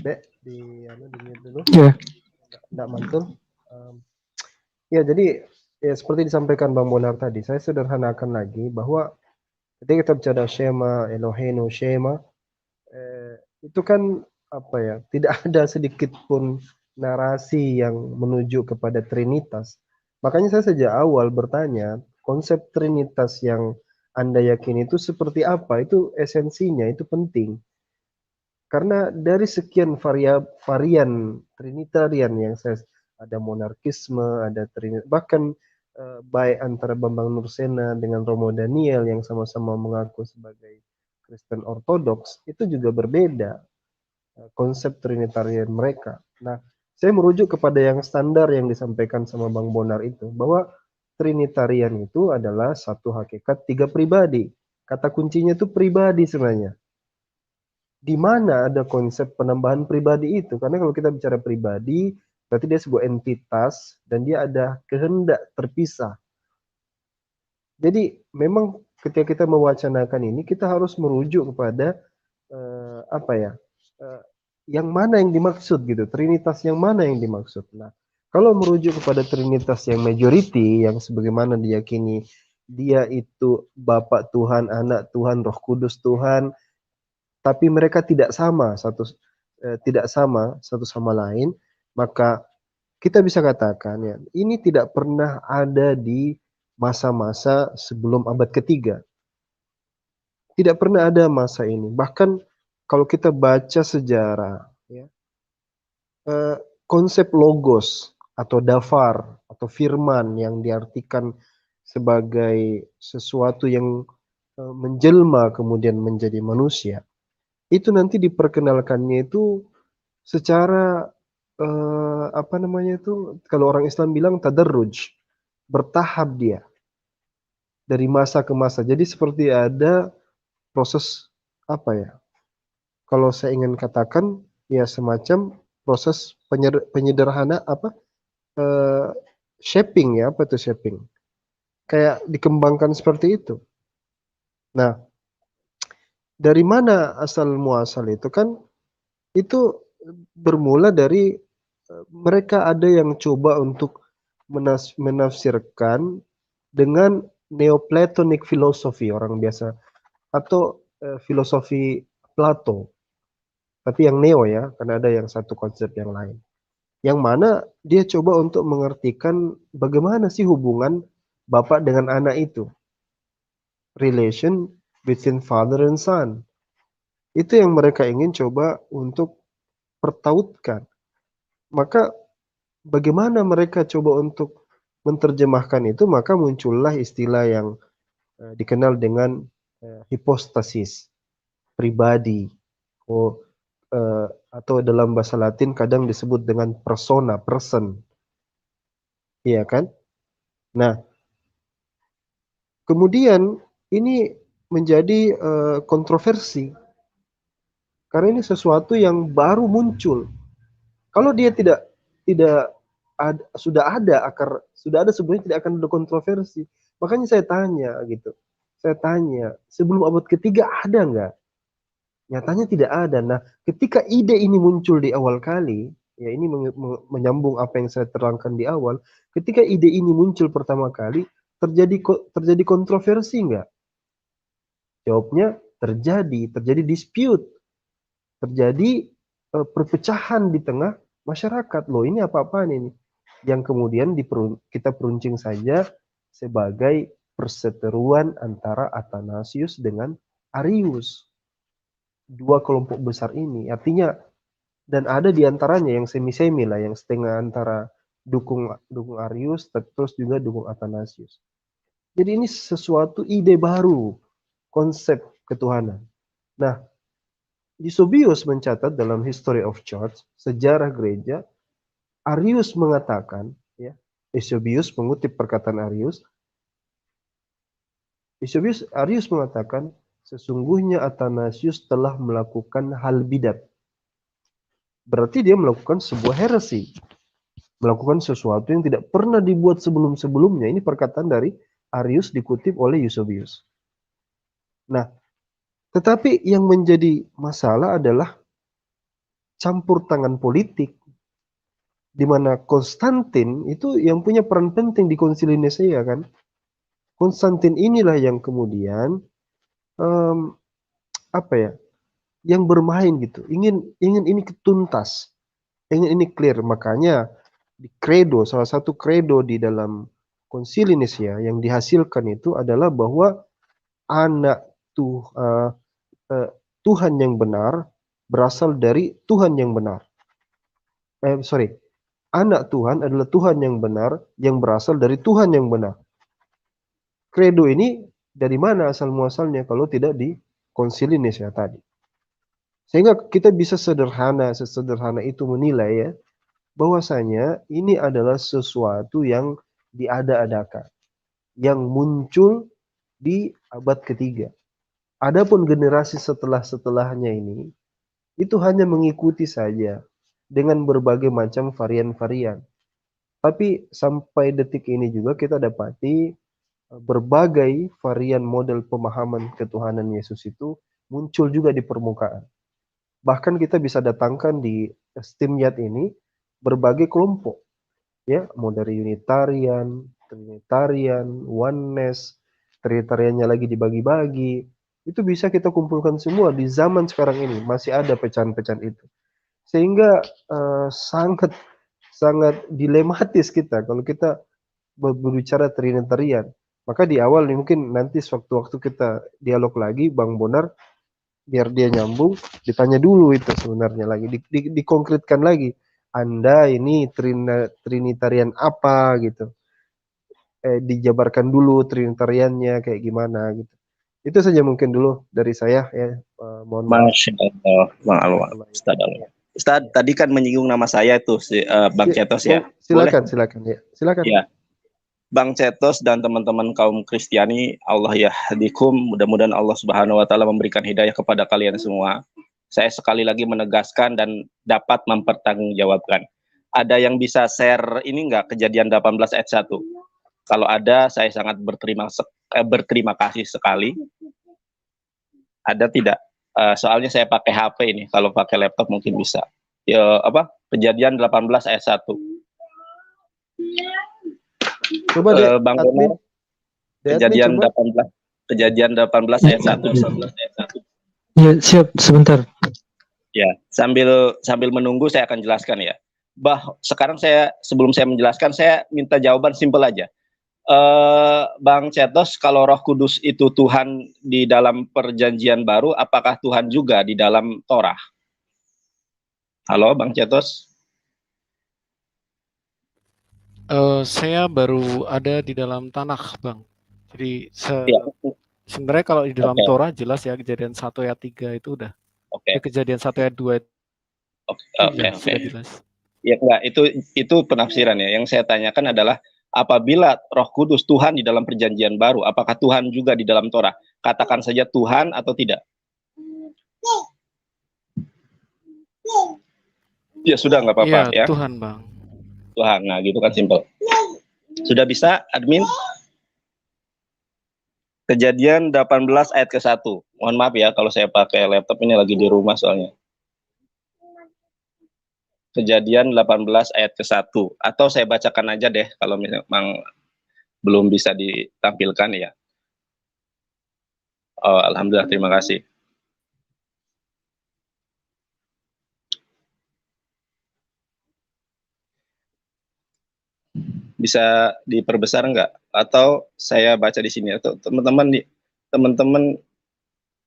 Dek, di mute dulu. Ya. Nggak mantul. Ya, jadi ya seperti disampaikan Bang Bonar tadi, saya sederhanakan lagi bahwa ketika kita bicara Shema, Eloheinu, Shema, itu kan apa ya, tidak ada sedikit pun narasi yang menuju kepada Trinitas. Makanya saya sejak awal bertanya, konsep Trinitas yang Anda yakini itu seperti apa? Itu esensinya, itu penting. Karena dari sekian varian Trinitarian yang saya, ada monarkisme, ada bahkan baik antara Bambang Nursena dengan Romo Daniel yang sama-sama mengaku sebagai Kristen Ortodoks, itu juga berbeda konsep Trinitarian mereka. Nah, saya merujuk kepada yang standar yang disampaikan sama Bang Bonar itu, bahwa Trinitarian itu adalah satu hakikat 3 pribadi. Kata kuncinya itu pribadi sebenarnya. Di mana ada konsep penambahan pribadi itu? Karena kalau kita bicara pribadi, berarti dia sebuah entitas dan dia ada kehendak terpisah. Jadi memang ketika kita mewacanakan ini, kita harus merujuk kepada yang mana yang dimaksud gitu, Trinitas yang mana yang dimaksud. Nah, kalau merujuk kepada Trinitas yang majority, yang sebagaimana diyakini dia itu Bapa Tuhan, Anak Tuhan, Roh Kudus Tuhan, tapi mereka tidak sama satu sama lain, maka kita bisa katakan ya, ini tidak pernah ada di masa-masa sebelum abad ketiga. Tidak pernah ada masa ini. Bahkan kalau kita baca sejarah, ya, konsep logos atau dafar atau firman yang diartikan sebagai sesuatu yang menjelma kemudian menjadi manusia, itu nanti diperkenalkannya itu secara kalau orang Islam bilang tadarruj, bertahap dia dari masa ke masa. Jadi seperti ada proses kalau saya ingin katakan ya semacam proses shaping ya, apa itu shaping? Kayak dikembangkan seperti itu. Nah, dari mana asal muasal itu kan? Itu bermula dari mereka ada yang coba untuk menafsirkan dengan Neoplatonic filosofi orang biasa atau filosofi Plato. Tapi yang neo ya, karena ada yang satu konsep yang lain. Yang mana dia coba untuk mengertikan bagaimana sih hubungan bapak dengan anak itu. Relation between father and son. Itu yang mereka ingin coba untuk pertautkan. Maka bagaimana mereka coba untuk menerjemahkan itu, maka muncullah istilah yang dikenal dengan hipostasis, pribadi, atau dalam bahasa Latin kadang disebut dengan persona, person. Iya kan? Nah, kemudian ini menjadi kontroversi. Karena ini sesuatu yang baru muncul. Kalau dia sudah ada sebenarnya tidak akan ada kontroversi. Makanya saya tanya gitu. Saya tanya, sebelum abad ketiga ada nggak? Nyatanya tidak ada. Nah, ketika ide ini muncul di awal kali, ya ini menyambung apa yang saya terangkan di awal. Ketika ide ini muncul pertama kali, terjadi kontroversi nggak? Jawabnya terjadi dispute. Terjadi perpecahan di tengah masyarakat. Loh, ini apa-apaan ini? Yang kemudian kita peruncing saja sebagai perseteruan antara Athanasius dengan Arius. Dua kelompok besar ini. Artinya, dan ada di antaranya yang semi-semi lah, yang setengah antara dukung Arius, terus juga dukung Athanasius. Jadi ini sesuatu ide baru, konsep ketuhanan. Nah, Eusebius mencatat dalam History of Church, sejarah gereja, Arius mengatakan, ya, Eusebius mengutip perkataan Arius, Arius mengatakan, sesungguhnya Athanasius telah melakukan hal bidat. Berarti dia melakukan sebuah heresi, melakukan sesuatu yang tidak pernah dibuat sebelum-sebelumnya. Ini perkataan dari Arius dikutip oleh Eusebius. Nah, tetapi yang menjadi masalah adalah campur tangan politik, di mana Konstantin itu yang punya peran penting di Konsili Nisea kan. Konstantin inilah yang kemudian yang bermain gitu, ingin ini tuntas, ingin ini clear. Makanya di kredo, salah satu kredo di dalam Konsili Nisea yang dihasilkan itu adalah bahwa anak Tuhan yang benar berasal dari Tuhan yang benar. Anak Tuhan adalah Tuhan yang benar yang berasal dari Tuhan yang benar. Kredo ini dari mana asal muasalnya kalau tidak di Konsili Nisea tadi? Sehingga kita bisa sesederhana itu menilai ya, bahwasanya ini adalah sesuatu yang diada-adakan, yang muncul di abad ketiga. Adapun generasi setelahnya ini, itu hanya mengikuti saja dengan berbagai macam varian-varian. Tapi sampai detik ini juga kita dapati berbagai varian model pemahaman ketuhanan Yesus itu muncul juga di permukaan. Bahkan kita bisa datangkan di Stimyat ini berbagai kelompok, ya, mau dari Unitarian, Trinitarian, Oneness, Trinitariannya lagi dibagi-bagi. Itu bisa kita kumpulkan semua di zaman sekarang ini, masih ada pecahan-pecahan itu. Sehingga sangat dilematis kita kalau kita berbicara Trinitarian. Maka di awal mungkin nanti sewaktu-waktu kita dialog lagi, Bang Bonar, biar dia nyambung, ditanya dulu itu sebenarnya lagi, dikonkretkan lagi. Anda ini Trinitarian apa gitu. Dijabarkan dulu Trinitariannya kayak gimana gitu. Itu saja mungkin dulu dari saya ya. Mohon maaf. Masya Allah, Bang Alwan. Ustaz, tadi kan menyinggung nama saya tuh si Bang Cetos ya. Silakan ya. Silakan. Ya. Bang Cetos dan teman-teman kaum Kristiani, Allah yahdikum, mudah-mudahan Allah Subhanahu wa taala memberikan hidayah kepada kalian semua. Saya sekali lagi menegaskan dan dapat mempertanggungjawabkan. Ada yang bisa share ini enggak kejadian 18 ayat 1? Kalau ada, saya sangat berterima kasih sekali. Ada tidak? Soalnya saya pakai HP ini. Kalau pakai laptop mungkin bisa. Ya, Kejadian 18 ayat 1. Coba Bang Bonar, Kejadian 18 ayat 1. Ya, siap, sebentar. Ya, sambil menunggu saya akan jelaskan ya. Sekarang sebelum saya menjelaskan, saya minta jawaban simpel aja. Bang Cetos, kalau Roh Kudus itu Tuhan di dalam Perjanjian Baru, apakah Tuhan juga di dalam Torah? Halo, Bang Cetos? Saya baru ada di dalam Tanakh, Bang. Jadi Ya. sebenarnya kalau di dalam Torah jelas ya, Kejadian 1 ayat 3 itu udah. Kejadian 1 ayat 2 itu sudah jelas. Ya enggak, itu penafsiran ya. Yang saya tanyakan adalah apabila Roh Kudus Tuhan di dalam Perjanjian Baru, apakah Tuhan juga di dalam Torah? Katakan saja Tuhan atau tidak? Ya sudah, nggak apa-apa ya. Tuhan, Bang. Tuhan, nah gitu kan simpel. Sudah bisa, admin? Kejadian 18 ayat ke-1. Mohon maaf ya kalau saya pakai laptop, ini lagi di rumah soalnya. Kejadian 18 ayat ke-1. Atau saya bacakan aja deh kalau memang belum bisa ditampilkan ya. Oh, alhamdulillah, terima kasih. Bisa diperbesar enggak? Atau saya baca di sini, atau teman-teman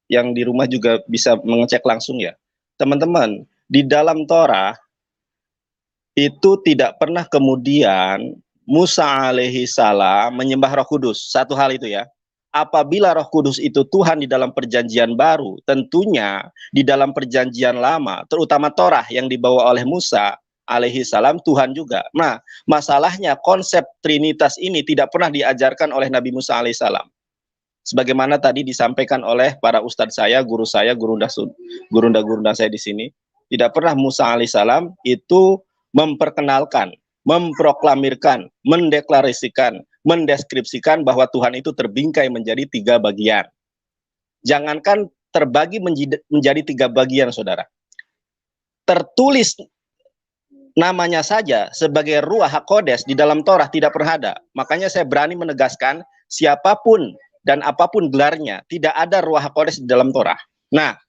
yang di rumah juga bisa mengecek langsung ya. Teman-teman, di dalam Torah itu tidak pernah kemudian Musa alaihi salam menyembah Roh Kudus. Satu hal itu ya. Apabila Roh Kudus itu Tuhan di dalam perjanjian baru, tentunya di dalam perjanjian lama, terutama Torah yang dibawa oleh Musa alaihi salam, Tuhan juga. Nah, masalahnya konsep Trinitas ini tidak pernah diajarkan oleh Nabi Musa alaihi salam. Sebagaimana tadi disampaikan oleh para ustadz saya, gurunda saya di sini, tidak pernah Musa alaihissalam itu memperkenalkan, memproklamirkan, mendeklarasikan, mendeskripsikan bahwa Tuhan itu terbingkai menjadi 3 bagian. Jangankan terbagi menjadi 3 bagian, saudara. Tertulis namanya saja sebagai Ruach HaKodes di dalam Torah tidak pernah ada. Makanya saya berani menegaskan, siapapun dan apapun gelarnya, tidak ada Ruach HaKodes di dalam Torah. Nah,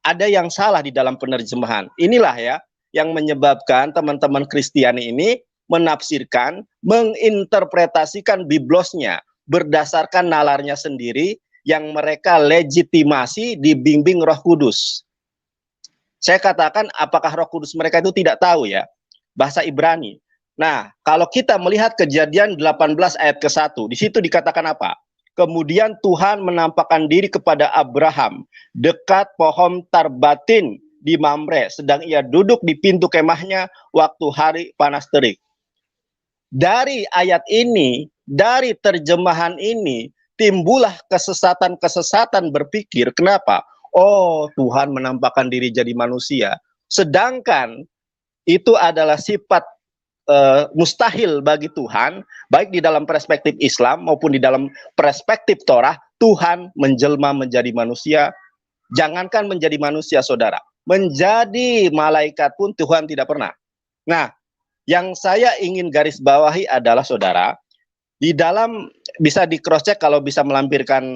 ada yang salah di dalam penerjemahan. Inilah ya yang menyebabkan teman-teman Kristiani ini menafsirkan, menginterpretasikan biblosnya berdasarkan nalarnya sendiri yang mereka legitimasi dibimbing Roh Kudus. Saya katakan apakah Roh Kudus mereka itu tidak tahu ya bahasa Ibrani. Nah, kalau kita melihat Kejadian 18 ayat ke-1, di situ dikatakan apa? Kemudian Tuhan menampakkan diri kepada Abraham dekat pohon tarbatin di Mamre, sedang ia duduk di pintu kemahnya waktu hari panas terik. Dari ayat ini, dari terjemahan ini, timbullah kesesatan-kesesatan berpikir, kenapa? Oh, Tuhan menampakkan diri jadi manusia. Sedangkan itu adalah sifat mustahil bagi Tuhan, baik di dalam perspektif Islam maupun di dalam perspektif Torah. Tuhan menjelma menjadi manusia. Jangankan menjadi manusia, saudara, menjadi malaikat pun Tuhan tidak pernah. Nah, yang saya ingin garis bawahi adalah, saudara, di dalam bisa di cross check kalau bisa melampirkan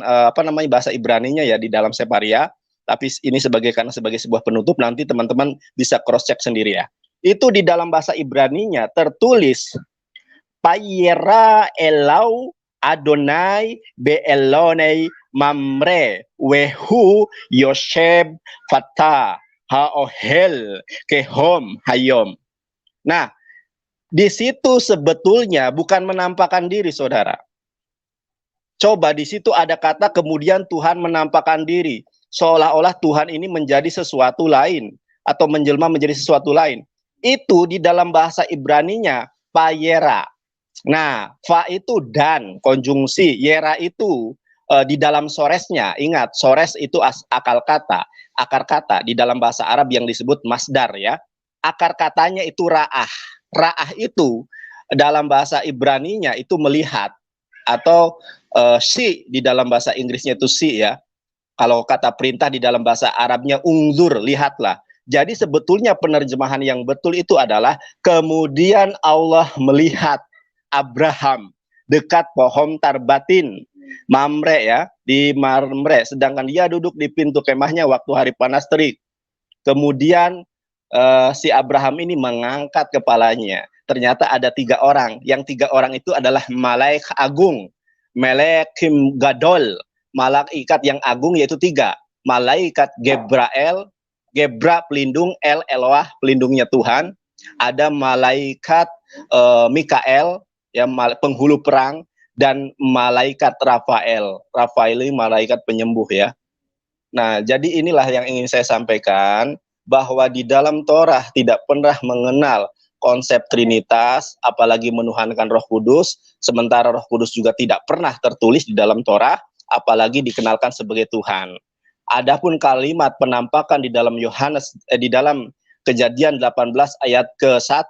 bahasa Ibraninya ya di dalam Separia, tapi ini sebagai sebuah penutup, nanti teman-teman bisa cross check sendiri ya. Itu di dalam bahasa Ibraninya tertulis Payera Elau Adonai Be'elonei Mamre Wehu Yosheb Fatah Haohel Kehom Hayom. Nah, di situ sebetulnya bukan menampakkan diri, saudara. Coba di situ ada kata kemudian Tuhan menampakkan diri, seolah-olah Tuhan ini menjadi sesuatu lain atau menjelma menjadi sesuatu lain. Itu di dalam bahasa Ibraninya payera. Nah, fa itu dan konjungsi, yera itu di dalam soresnya. Ingat, sores itu akar kata di dalam bahasa Arab yang disebut masdar ya. Akar katanya itu ra'ah. Ra'ah itu dalam bahasa Ibraninya itu melihat, atau si di dalam bahasa Inggrisnya itu si ya. Kalau kata perintah di dalam bahasa Arabnya ungzur, lihatlah. Jadi sebetulnya penerjemahan yang betul itu adalah kemudian Allah melihat Abraham dekat pohon tarbatin Mamre ya, di Mamre, sedangkan dia duduk di pintu kemahnya waktu hari panas terik. Kemudian si Abraham ini mengangkat kepalanya. Ternyata ada 3 orang. Yang 3 orang itu adalah malaikat agung, Melekim Gadol, malaikat yang agung yaitu 3. Malaikat Gebrael, Gebra pelindung, Eloah pelindungnya Tuhan. Ada malaikat Mikael ya, penghulu perang, dan malaikat Rafael. Rafael ini malaikat penyembuh ya. Nah, jadi inilah yang ingin saya sampaikan, bahwa di dalam Torah tidak pernah mengenal konsep Trinitas, apalagi menuhankan Roh Kudus, sementara Roh Kudus juga tidak pernah tertulis di dalam Torah, apalagi dikenalkan sebagai Tuhan. Adapun kalimat penampakan di dalam di dalam Kejadian 18 ayat ke-1,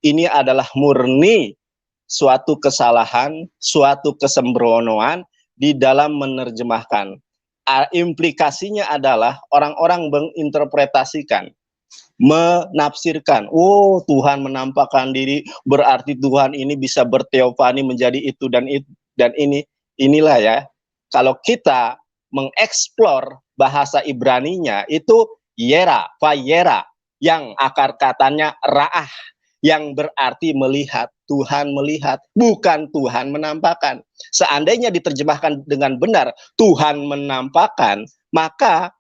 ini adalah murni suatu kesalahan, suatu kesembronoan di dalam menerjemahkan. Implikasinya adalah orang-orang menginterpretasikan, menafsirkan, oh Tuhan menampakkan diri, berarti Tuhan ini bisa berteofani menjadi itu dan itu dan ini. Inilah ya, kalau kita mengeksplor bahasa Ibraninya itu yera, fayera, yang akar katanya ra'ah, yang berarti melihat. Tuhan melihat, bukan Tuhan menampakkan. Seandainya diterjemahkan dengan benar, Tuhan menampakkan, maka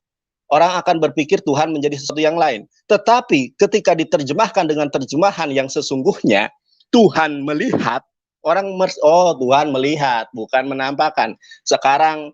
orang akan berpikir Tuhan menjadi sesuatu yang lain. Tetapi ketika diterjemahkan dengan terjemahan yang sesungguhnya, Tuhan melihat, orang oh Tuhan melihat, bukan menampakkan. Sekarang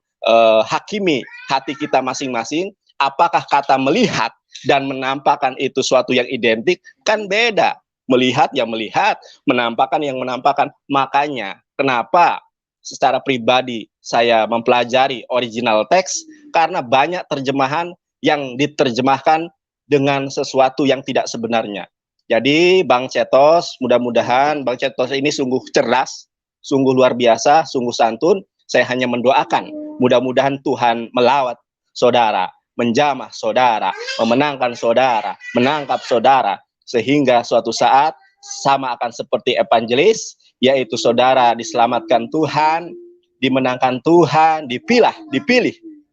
hakimi hati kita masing-masing, apakah kata melihat dan menampakkan itu suatu yang identik? Kan beda. Melihat yang melihat, menampakkan yang menampakkan. Makanya kenapa secara pribadi saya mempelajari original teks, karena banyak terjemahan yang diterjemahkan dengan sesuatu yang tidak sebenarnya. Jadi Bang Cetos, mudah-mudahan Bang Cetos ini sungguh cerdas, sungguh luar biasa, sungguh santun. Saya hanya mendoakan, mudah-mudahan Tuhan melawat saudara, menjamah saudara, memenangkan saudara, menangkap saudara, sehingga suatu saat sama akan seperti evangelis, yaitu saudara diselamatkan Tuhan, dimenangkan Tuhan, dipilih,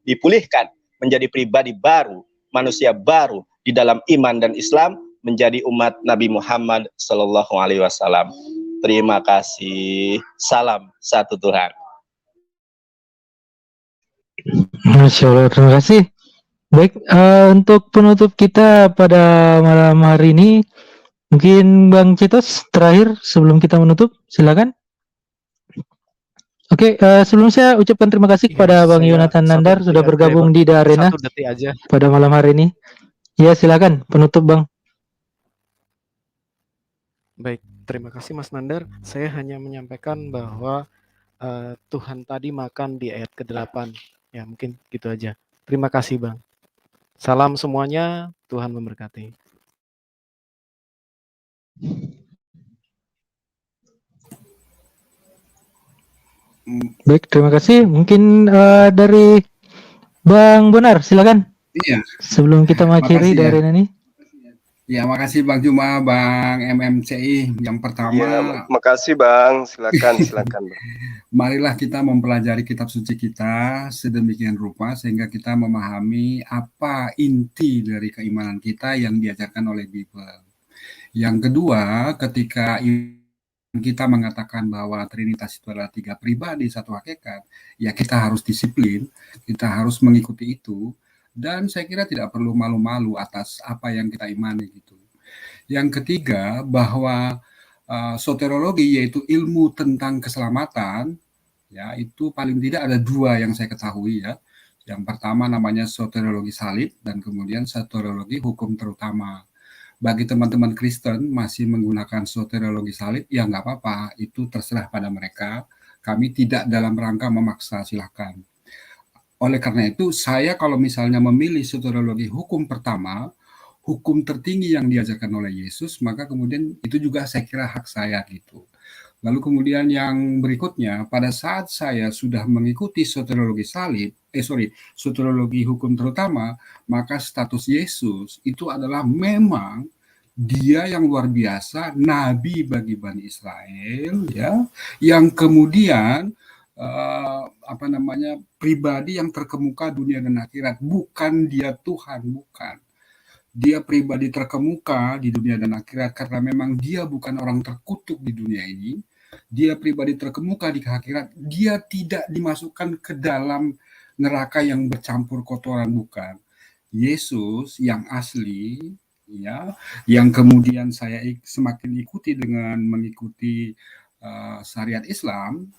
dipulihkan, menjadi pribadi baru, manusia baru di dalam iman dan Islam, menjadi umat Nabi Muhammad Sallallahu Alaihi Wasallam. Terima kasih. Salam satu Tuhan. Masya Allah, terima kasih. Baik, untuk penutup kita pada malam hari ini, mungkin Bang Citos terakhir sebelum kita menutup, silakan. Oke, sebelum saya ucapkan terima kasih kepada Bang Yonatan Nandar sudah bergabung di The Arena pada malam hari ini. Ya, silakan penutup Bang. Baik, terima kasih Mas Nandar. Saya hanya menyampaikan bahwa Tuhan tadi makan di ayat ke-8. Ya, mungkin gitu aja. Terima kasih Bang. Salam semuanya, Tuhan memberkati. Baik, terima kasih. Mungkin dari Bang Bonar, silakan. Iya. Sebelum kita mengakhiri dari ini. Ya, makasih Bang Juma, Bang MMCI. Yang pertama. Ya, makasih Bang. Silakan, silakan Bang. Marilah kita mempelajari kitab suci kita sedemikian rupa sehingga kita memahami apa inti dari keimanan kita yang diajarkan oleh Bible. Yang kedua, ketika kita mengatakan bahwa Trinitas itu adalah 3 pribadi, 1 hakikat, ya kita harus disiplin, kita harus mengikuti itu, dan saya kira tidak perlu malu-malu atas apa yang kita imani gitu. Yang ketiga, bahwa soteriologi yaitu ilmu tentang keselamatan, ya itu paling tidak ada 2 yang saya ketahui ya. Yang pertama namanya soteriologi salib dan kemudian soteriologi hukum terutama. Bagi teman-teman Kristen masih menggunakan soteriologi salib, ya nggak apa-apa, itu terserah pada mereka. Kami tidak dalam rangka memaksa, silakan. Oleh karena itu, saya kalau misalnya memilih soteriologi hukum pertama, hukum tertinggi yang diajarkan oleh Yesus, maka kemudian itu juga saya kira hak saya gitu. Lalu kemudian yang berikutnya, pada saat saya sudah mengikuti soteriologi salib, soteriologi hukum terutama, maka status Yesus itu adalah memang dia yang luar biasa, nabi bagi Bani Israel, ya, yang kemudian pribadi yang terkemuka dunia dan akhirat, bukan dia Tuhan, bukan. Dia pribadi terkemuka di dunia dan akhirat karena memang dia bukan orang terkutuk di dunia ini. Dia pribadi terkemuka di akhirat. Dia tidak dimasukkan ke dalam neraka yang bercampur kotoran, bukan. Yesus yang asli, ya, yang kemudian saya semakin ikuti dengan mengikuti syariat Islam,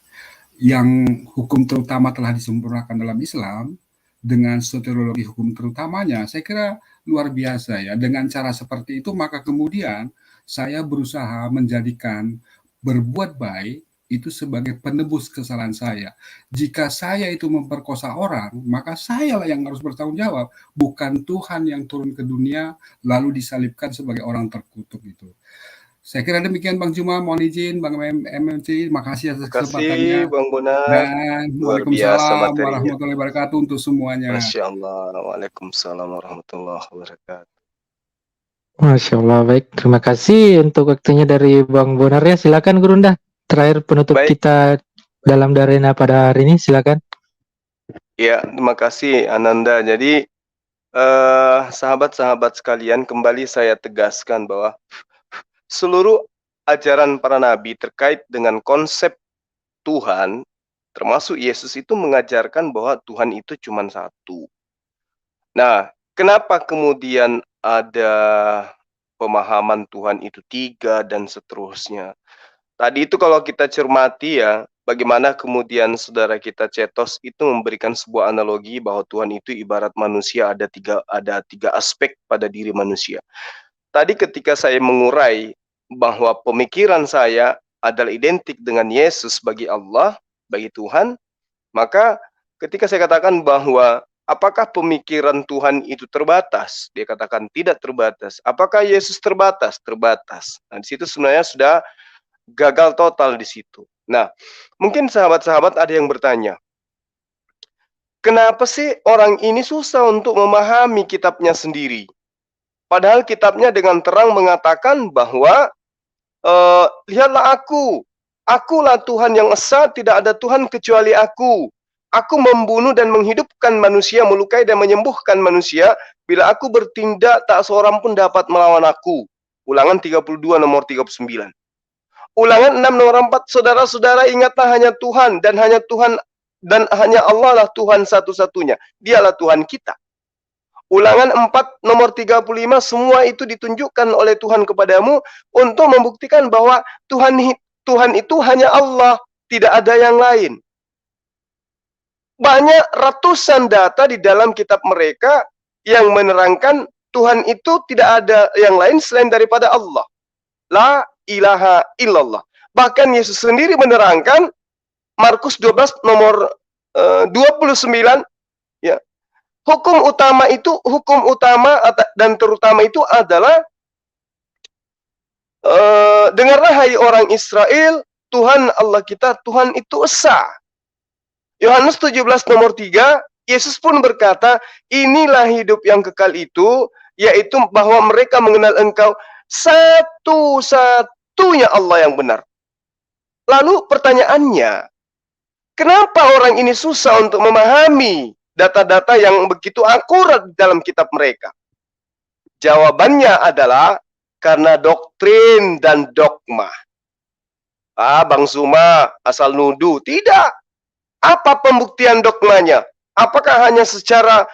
yang hukum terutama telah disempurnakan dalam Islam dengan soteriologi hukum terutamanya, saya kira luar biasa ya. Dengan cara seperti itu maka kemudian saya berusaha menjadikan berbuat baik itu sebagai penebus kesalahan saya. Jika saya itu memperkosa orang, maka saya lah yang harus bertanggung jawab, bukan Tuhan yang turun ke dunia lalu disalibkan sebagai orang terkutuk itu. Saya kira demikian Bang Juma, mohon izin Bang MMC, makasih atas kesempatannya. Bang Bonar. Dan Waalaikumsalam warahmatullahi wabarakatuh untuk semuanya. Masya Allah, Waalaikumsalam warahmatullahi wabarakatuh. Masya Allah, baik. Terima kasih untuk waktunya dari Bang Bonar ya. Silakan Gurunda, terakhir penutup kita dalam Darena pada hari ini, silakan. Ya, terima kasih Ananda. Jadi sahabat-sahabat sekalian, kembali saya tegaskan bahwa seluruh ajaran para nabi terkait dengan konsep Tuhan, termasuk Yesus itu mengajarkan bahwa Tuhan itu cuma satu. Nah, kenapa kemudian ada pemahaman Tuhan itu tiga dan seterusnya? Tadi itu kalau kita cermati ya, bagaimana kemudian saudara kita Cetos itu memberikan sebuah analogi bahwa Tuhan itu ibarat manusia, ada tiga aspek pada diri manusia. Tadi ketika saya mengurai bahwa pemikiran saya adalah identik dengan Yesus bagi Allah, bagi Tuhan, maka ketika saya katakan bahwa apakah pemikiran Tuhan itu terbatas? Dia katakan tidak terbatas. Apakah Yesus terbatas? Terbatas. Nah, di situ sebenarnya sudah gagal total di situ. Nah, mungkin sahabat-sahabat ada yang bertanya, kenapa sih orang ini susah untuk memahami kitabnya sendiri? Padahal kitabnya dengan terang mengatakan bahwa lihatlah akulah Tuhan yang esa, tidak ada Tuhan kecuali aku. Aku membunuh dan menghidupkan manusia, melukai dan menyembuhkan manusia. Bila aku bertindak, tak seorang pun dapat melawan aku. Ulangan 32 nomor 39. Ulangan 6 nomor 4, saudara-saudara ingatlah hanya Tuhan dan hanya Tuhan dan hanya Allah lah Tuhan satu-satunya. Dialah Tuhan kita. Ulangan 4 nomor 35, semua itu ditunjukkan oleh Tuhan kepadamu untuk membuktikan bahwa Tuhan itu hanya Allah, tidak ada yang lain. Banyak ratusan data di dalam kitab mereka yang menerangkan Tuhan itu tidak ada yang lain selain daripada Allah. La ilaha illallah. Bahkan Yesus sendiri menerangkan Markus 12 nomor 29 ya. Hukum utama dan terutama itu adalah dengarlah hai orang Israel, Tuhan Allah kita, Tuhan itu esa. Yohanes 17 nomor 3, Yesus pun berkata, inilah hidup yang kekal itu, yaitu bahwa mereka mengenal engkau satu-satunya Allah yang benar. Lalu pertanyaannya, kenapa orang ini susah untuk memahami data-data yang begitu akurat dalam kitab mereka? Jawabannya adalah karena doktrin dan dogma. Bang Suma asal nuduh. Tidak. Apa pembuktian dogmanya? Apakah hanya secara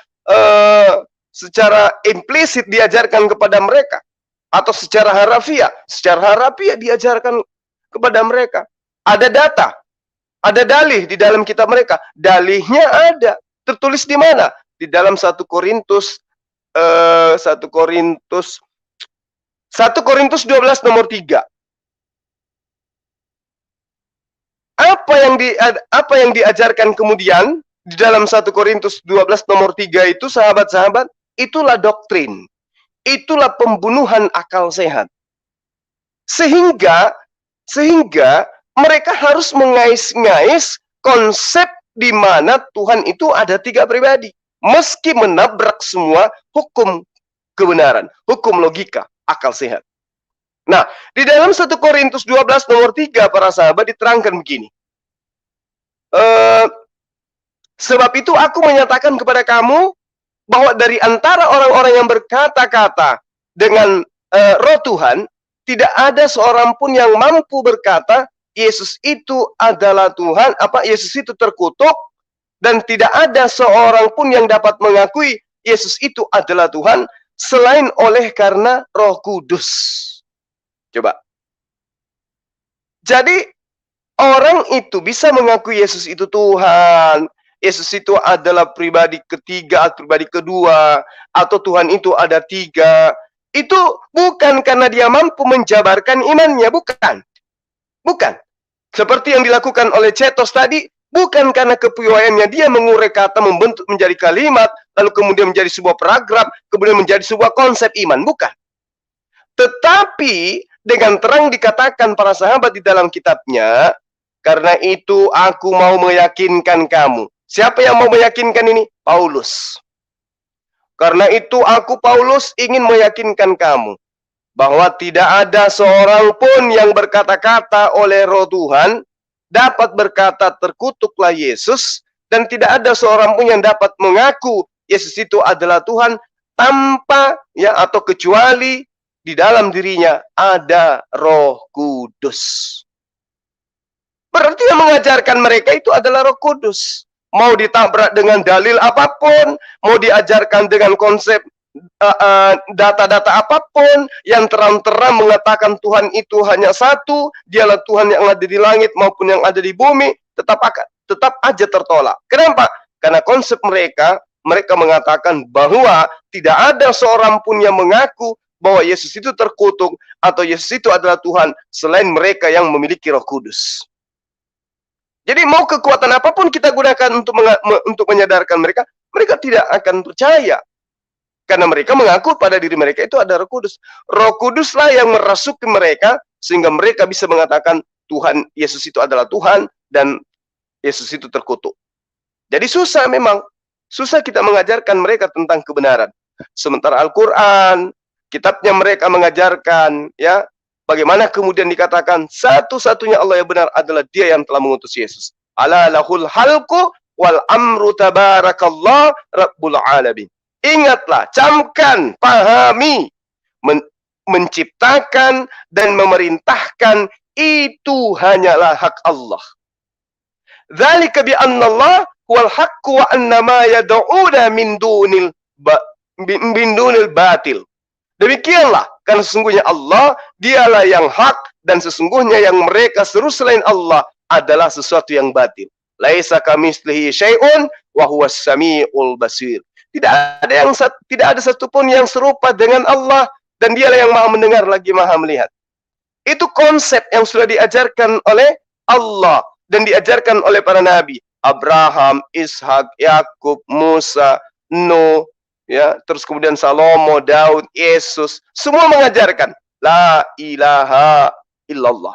implisit diajarkan kepada mereka? Atau secara harafiah? Secara harafiah diajarkan kepada mereka. Ada data, ada dalih di dalam kitab mereka. Dalihnya ada. Tertulis di mana? Di dalam 1 Korintus 12 nomor 3. Apa yang diajarkan kemudian di dalam 1 Korintus 12 nomor 3 itu, sahabat-sahabat, itulah doktrin. Itulah pembunuhan akal sehat. Sehingga mereka harus mengais-ngais konsep di mana Tuhan itu ada 3 pribadi. Meski menabrak semua hukum kebenaran, hukum logika, akal sehat. Nah, di dalam 1 Korintus 12 nomor 3, para sahabat, diterangkan begini. Sebab itu aku menyatakan kepada kamu bahwa dari antara orang-orang yang berkata-kata dengan roh Tuhan, tidak ada seorang pun yang mampu berkata Yesus itu adalah Tuhan, Yesus itu terkutuk, dan tidak ada seorang pun yang dapat mengakui Yesus itu adalah Tuhan selain oleh karena Roh Kudus. Coba. Jadi orang itu bisa mengakui Yesus itu Tuhan, Yesus itu adalah pribadi ketiga, pribadi kedua, atau Tuhan itu ada 3. Itu bukan karena dia mampu menjabarkan imannya, bukan. Bukan. Seperti yang dilakukan oleh Cetos tadi, bukan karena kepiawaiannya dia mengurai kata, membentuk menjadi kalimat, lalu kemudian menjadi sebuah paragraf, kemudian menjadi sebuah konsep iman, bukan. Tetapi dengan terang dikatakan para sahabat di dalam kitabnya, karena itu aku mau meyakinkan kamu. Siapa yang mau meyakinkan ini? Paulus. Karena itu aku, Paulus, ingin meyakinkan kamu bahwa tidak ada seorang pun yang berkata-kata oleh Roh Tuhan dapat berkata terkutuklah Yesus, dan tidak ada seorang pun yang dapat mengaku Yesus itu adalah Tuhan tanpa atau kecuali di dalam dirinya ada Roh Kudus. Berarti yang mengajarkan mereka itu adalah Roh Kudus. Mau ditabrak dengan dalil apapun, mau diajarkan dengan konsep data-data apapun yang terang-terang mengatakan Tuhan itu hanya satu, dialah Tuhan yang ada di langit maupun yang ada di bumi, tetap aja tertolak. Kenapa? Karena konsep mereka mengatakan bahwa tidak ada seorang pun yang mengaku bahwa Yesus itu terkutuk atau Yesus itu adalah Tuhan selain mereka yang memiliki Roh Kudus. Jadi mau kekuatan apapun kita gunakan untuk menyadarkan mereka, mereka tidak akan percaya. Karena mereka mengaku pada diri mereka itu ada Roh Kudus. Roh Kuduslah yang merasuki mereka sehingga mereka bisa mengatakan Tuhan Yesus itu adalah Tuhan dan Yesus itu terkutuk. Jadi susah memang. Susah kita mengajarkan mereka tentang kebenaran. Sementara Al-Quran, kitabnya mereka mengajarkan, ya, bagaimana kemudian dikatakan satu-satunya Allah yang benar adalah Dia yang telah mengutus Yesus. Ala lahul halqu wal amru tabarakallah rabbul alamin. Ingatlah, camkan, pahami, menciptakan dan memerintahkan itu hanyalah hak Allah. Dzalika bi anna Allah wal haqqu wa anna ma yad'una min dunil batil. Demikianlah, karena sesungguhnya Allah dialah yang hak dan sesungguhnya yang mereka seru selain Allah adalah sesuatu yang batil. Laisa kamitslihi syai'un wa huwas samiul basir. Tidak ada satupun yang serupa dengan Allah dan Dialah yang Maha mendengar lagi Maha melihat. Itu konsep yang sudah diajarkan oleh Allah dan diajarkan oleh para nabi. Abraham, Ishak, Yakub, Musa, Nuh, ya, terus kemudian Salomo, Daud, Yesus, semua mengajarkan la ilaha illallah.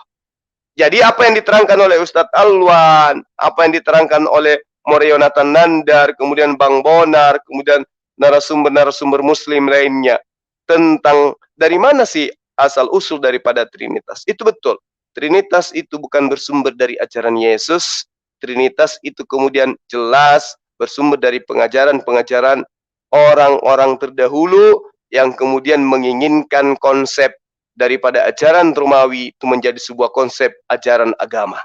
Jadi apa yang diterangkan oleh Ustadz Alwan, apa yang diterangkan oleh Morionatan Nandar, kemudian Bang Bonar, kemudian narasumber-narasumber muslim lainnya tentang dari mana sih asal usul daripada Trinitas. Itu betul. Trinitas itu bukan bersumber dari ajaran Yesus. Trinitas itu kemudian jelas bersumber dari pengajaran-pengajaran orang-orang terdahulu yang kemudian menginginkan konsep daripada ajaran Romawi itu menjadi sebuah konsep ajaran agama.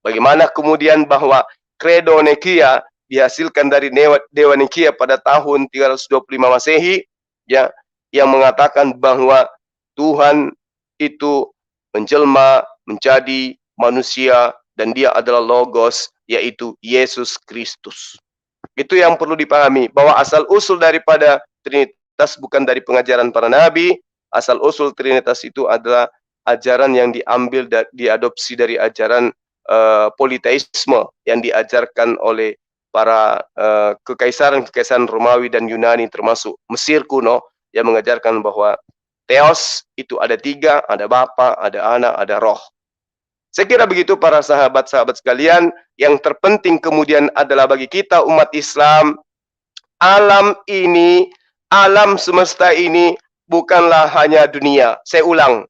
Bagaimana kemudian bahwa Credo Nicaea dihasilkan dari Dewa Nicaea pada tahun 325 Masehi, ya, yang mengatakan bahwa Tuhan itu menjelma menjadi manusia dan Dia adalah Logos, yaitu Yesus Kristus. Itu yang perlu dipahami, bahwa asal usul daripada Trinitas bukan dari pengajaran para nabi. Asal usul Trinitas itu adalah ajaran yang diambil diadopsi dari ajaran politeisme yang diajarkan oleh para kekaisaran-kekaisaran Romawi dan Yunani termasuk Mesir kuno yang mengajarkan bahwa Theos itu ada tiga, ada Bapa, ada Anak, ada Roh. Saya kira begitu para sahabat-sahabat sekalian. Yang terpenting kemudian adalah bagi kita umat Islam, alam ini, alam semesta ini bukanlah hanya dunia. Saya ulang,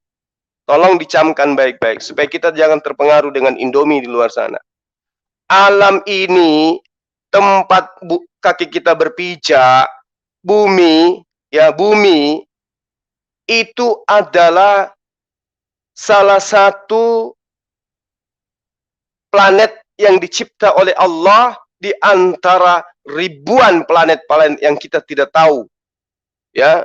tolong dicamkan baik-baik supaya kita jangan terpengaruh dengan Indomie di luar sana. Alam ini tempat kaki kita berpijak, bumi, ya, bumi itu adalah salah satu planet yang dicipta oleh Allah di antara ribuan planet-planet yang kita tidak tahu. Ya,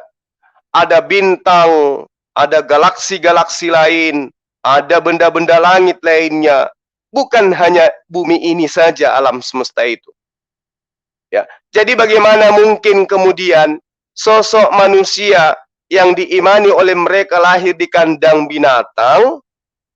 ada bintang, ada galaksi-galaksi lain, ada benda-benda langit lainnya. Bukan hanya bumi ini saja alam semesta itu. Ya, jadi bagaimana mungkin kemudian sosok manusia yang diimani oleh mereka lahir di kandang binatang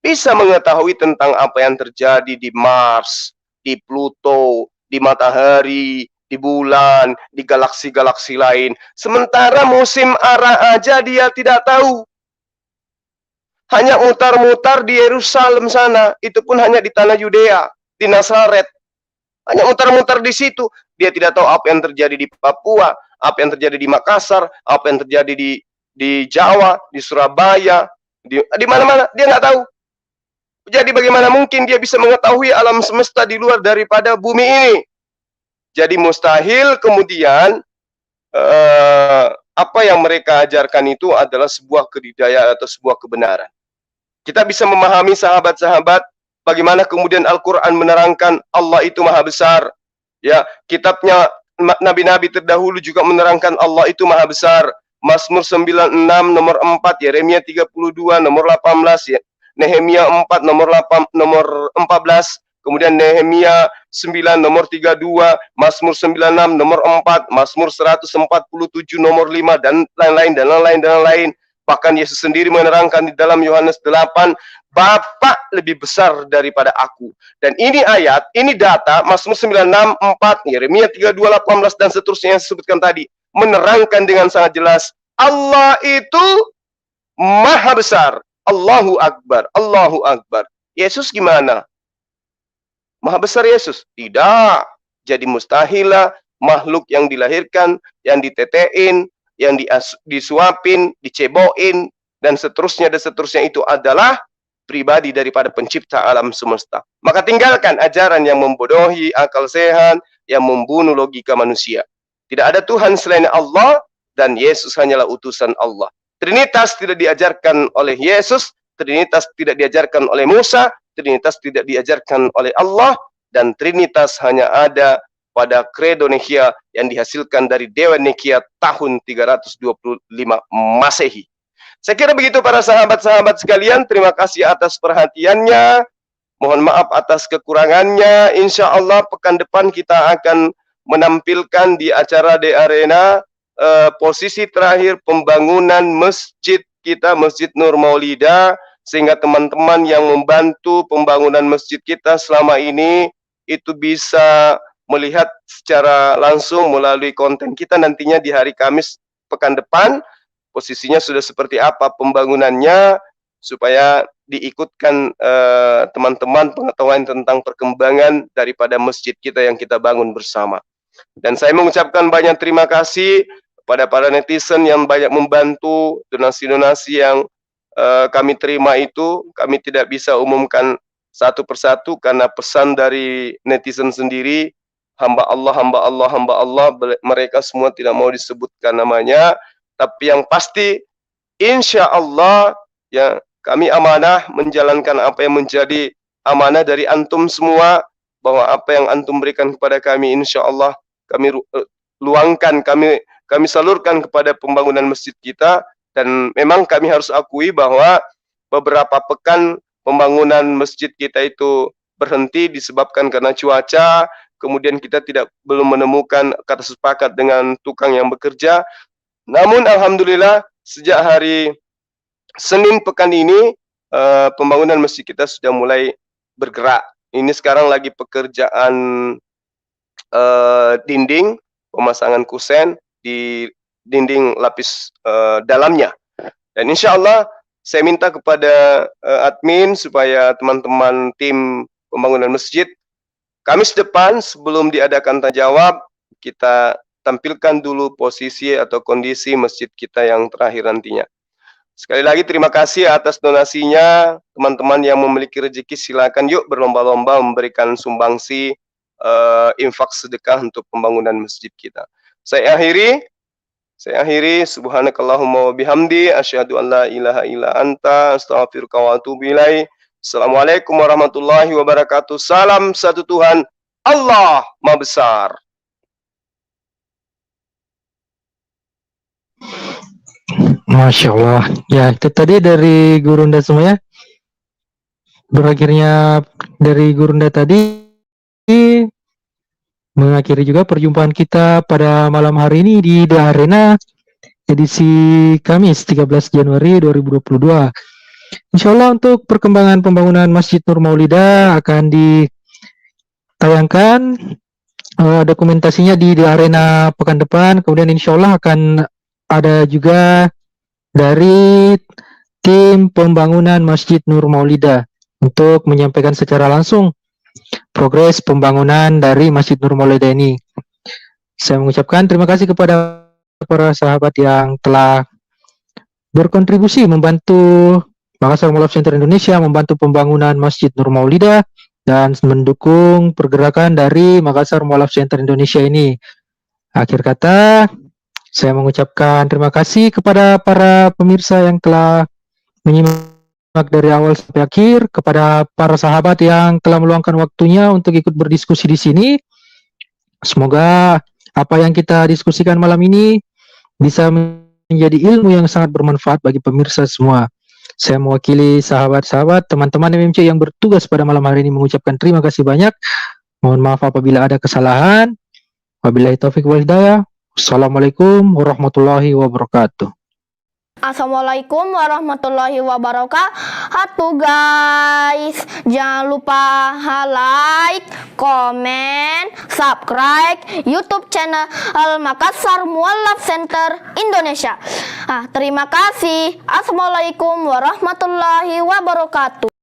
bisa mengetahui tentang apa yang terjadi di Mars, di Pluto, di matahari, di bulan, di galaksi-galaksi lain. Sementara musim ara aja dia tidak tahu. Hanya mutar-mutar di Yerusalem sana, itu pun hanya di tanah Yudea, di Nazaret. Hanya mutar-mutar di situ. Dia tidak tahu apa yang terjadi di Papua, apa yang terjadi di Makassar, apa yang terjadi di Jawa, di Surabaya, di mana-mana, dia nggak tahu. Jadi bagaimana mungkin dia bisa mengetahui alam semesta di luar daripada bumi ini? Jadi mustahil kemudian apa yang mereka ajarkan itu adalah sebuah kedidayaan atau sebuah kebenaran. Kita bisa memahami sahabat-sahabat bagaimana kemudian Al-Quran menerangkan Allah itu maha besar. Ya, kitabnya nabi-nabi terdahulu juga menerangkan Allah itu maha besar. Mazmur 96 nomor 4, Yeremia 32 nomor 18, ya. Nehemia 4 nomor 14, kemudian Nehemia 9 nomor 32, Mazmur 96 nomor 4, Mazmur 147 nomor 5, dan lain-lain. Bahkan Yesus sendiri menerangkan di dalam Yohanes 8, Bapa lebih besar daripada aku. Dan ini ayat, ini data, Mazmur 96, 4, Yeremia 32, 18, dan seterusnya yang disebutkan tadi, menerangkan dengan sangat jelas, Allah itu maha besar. Allahu Akbar, Allahu Akbar. Yesus gimana? Maha besar Yesus? Tidak. Jadi mustahilah makhluk yang dilahirkan, yang ditetein, yang disuapin, diceboin, dan seterusnya itu adalah pribadi daripada pencipta alam semesta. Maka tinggalkan ajaran yang membodohi akal sehat, yang membunuh logika manusia. Tidak ada Tuhan selain Allah, dan Yesus hanyalah utusan Allah. Trinitas tidak diajarkan oleh Yesus, Trinitas tidak diajarkan oleh Musa, Trinitas tidak diajarkan oleh Allah, dan Trinitas hanya ada pada Credo Nicaea yang dihasilkan dari Dewan Nicaea tahun 325 Masehi. Saya kira begitu para sahabat-sahabat sekalian, terima kasih atas perhatiannya, mohon maaf atas kekurangannya. Insya Allah pekan depan kita akan menampilkan di acara The Arena posisi terakhir pembangunan masjid kita, Masjid Nur Maulida, sehingga teman-teman yang membantu pembangunan masjid kita selama ini itu bisa melihat secara langsung melalui konten kita nantinya di hari Kamis pekan depan, posisinya sudah seperti apa pembangunannya, supaya diikutkan teman-teman pengetahuan tentang perkembangan daripada masjid kita yang kita bangun bersama. Dan saya mengucapkan banyak terima kasih kepada para netizen yang banyak membantu. Donasi-donasi yang kami terima itu kami tidak bisa umumkan satu persatu karena pesan dari netizen sendiri, hamba Allah, mereka semua tidak mau disebutkan namanya, tapi yang pasti insya Allah ya kami amanah menjalankan apa yang menjadi amanah dari antum semua, bahwa apa yang antum berikan kepada kami insya Allah kami luangkan, kami salurkan kepada pembangunan masjid kita. Dan memang kami harus akui bahwa beberapa pekan pembangunan masjid kita itu berhenti disebabkan karena cuaca, kemudian kita belum menemukan kata sepakat dengan tukang yang bekerja. Namun alhamdulillah sejak hari Senin pekan ini pembangunan masjid kita sudah mulai bergerak. Ini sekarang lagi pekerjaan dinding, pemasangan kusen di dinding lapis dalamnya. Dan insya Allah saya minta kepada admin supaya teman-teman tim pembangunan masjid Kamis depan sebelum diadakan tanya jawab, kita tampilkan dulu posisi atau kondisi masjid kita yang terakhir nantinya. Sekali lagi terima kasih atas donasinya. Teman-teman yang memiliki rezeki silakan yuk berlomba-lomba memberikan sumbangsi infak sedekah untuk pembangunan masjid kita. Saya akhiri, subhanakallahumma wa bihamdi, asyhadu an la ilaha illa anta, astaghfiruka wa atubu ilaik. Assalamualaikum warahmatullahi wabarakatuh. Salam satu Tuhan, Allah Maha Besar. Masya Allah. Ya, itu tadi dari Gurunda semuanya. Berakhirnya dari Gurunda tadi mengakhiri juga perjumpaan kita pada malam hari ini di The Arena edisi Kamis 13 Januari 2022. Insya Allah untuk perkembangan pembangunan Masjid Nur Maulida akan ditayangkan dokumentasinya di The Arena pekan depan. Kemudian insya Allah akan ada juga dari tim pembangunan Masjid Nur Maulida untuk menyampaikan secara langsung progres pembangunan dari Masjid Nur Maulida ini. Saya mengucapkan terima kasih kepada para sahabat yang telah berkontribusi membantu Makassar Mualaf Center Indonesia membantu pembangunan Masjid Nur Maulida dan mendukung pergerakan dari Makassar Mualaf Center Indonesia ini. Akhir kata, Saya mengucapkan terima kasih kepada para pemirsa yang telah menyimak dari awal sampai akhir, kepada para sahabat yang telah meluangkan waktunya untuk ikut berdiskusi di sini. Semoga apa yang kita diskusikan malam ini bisa menjadi ilmu yang sangat bermanfaat bagi pemirsa semua. Saya mewakili sahabat-sahabat, teman-teman MMC yang bertugas pada malam hari ini mengucapkan terima kasih banyak. Mohon maaf apabila ada kesalahan. Wabillahi taufiq wal hidayah. Assalamualaikum warahmatullahi wabarakatuh. Assalamualaikum warahmatullahi wabarakatuh guys. Jangan lupa like, komen, subscribe YouTube channel Makassar Mualaf Center Indonesia. Terima kasih. Assalamualaikum warahmatullahi wabarakatuh.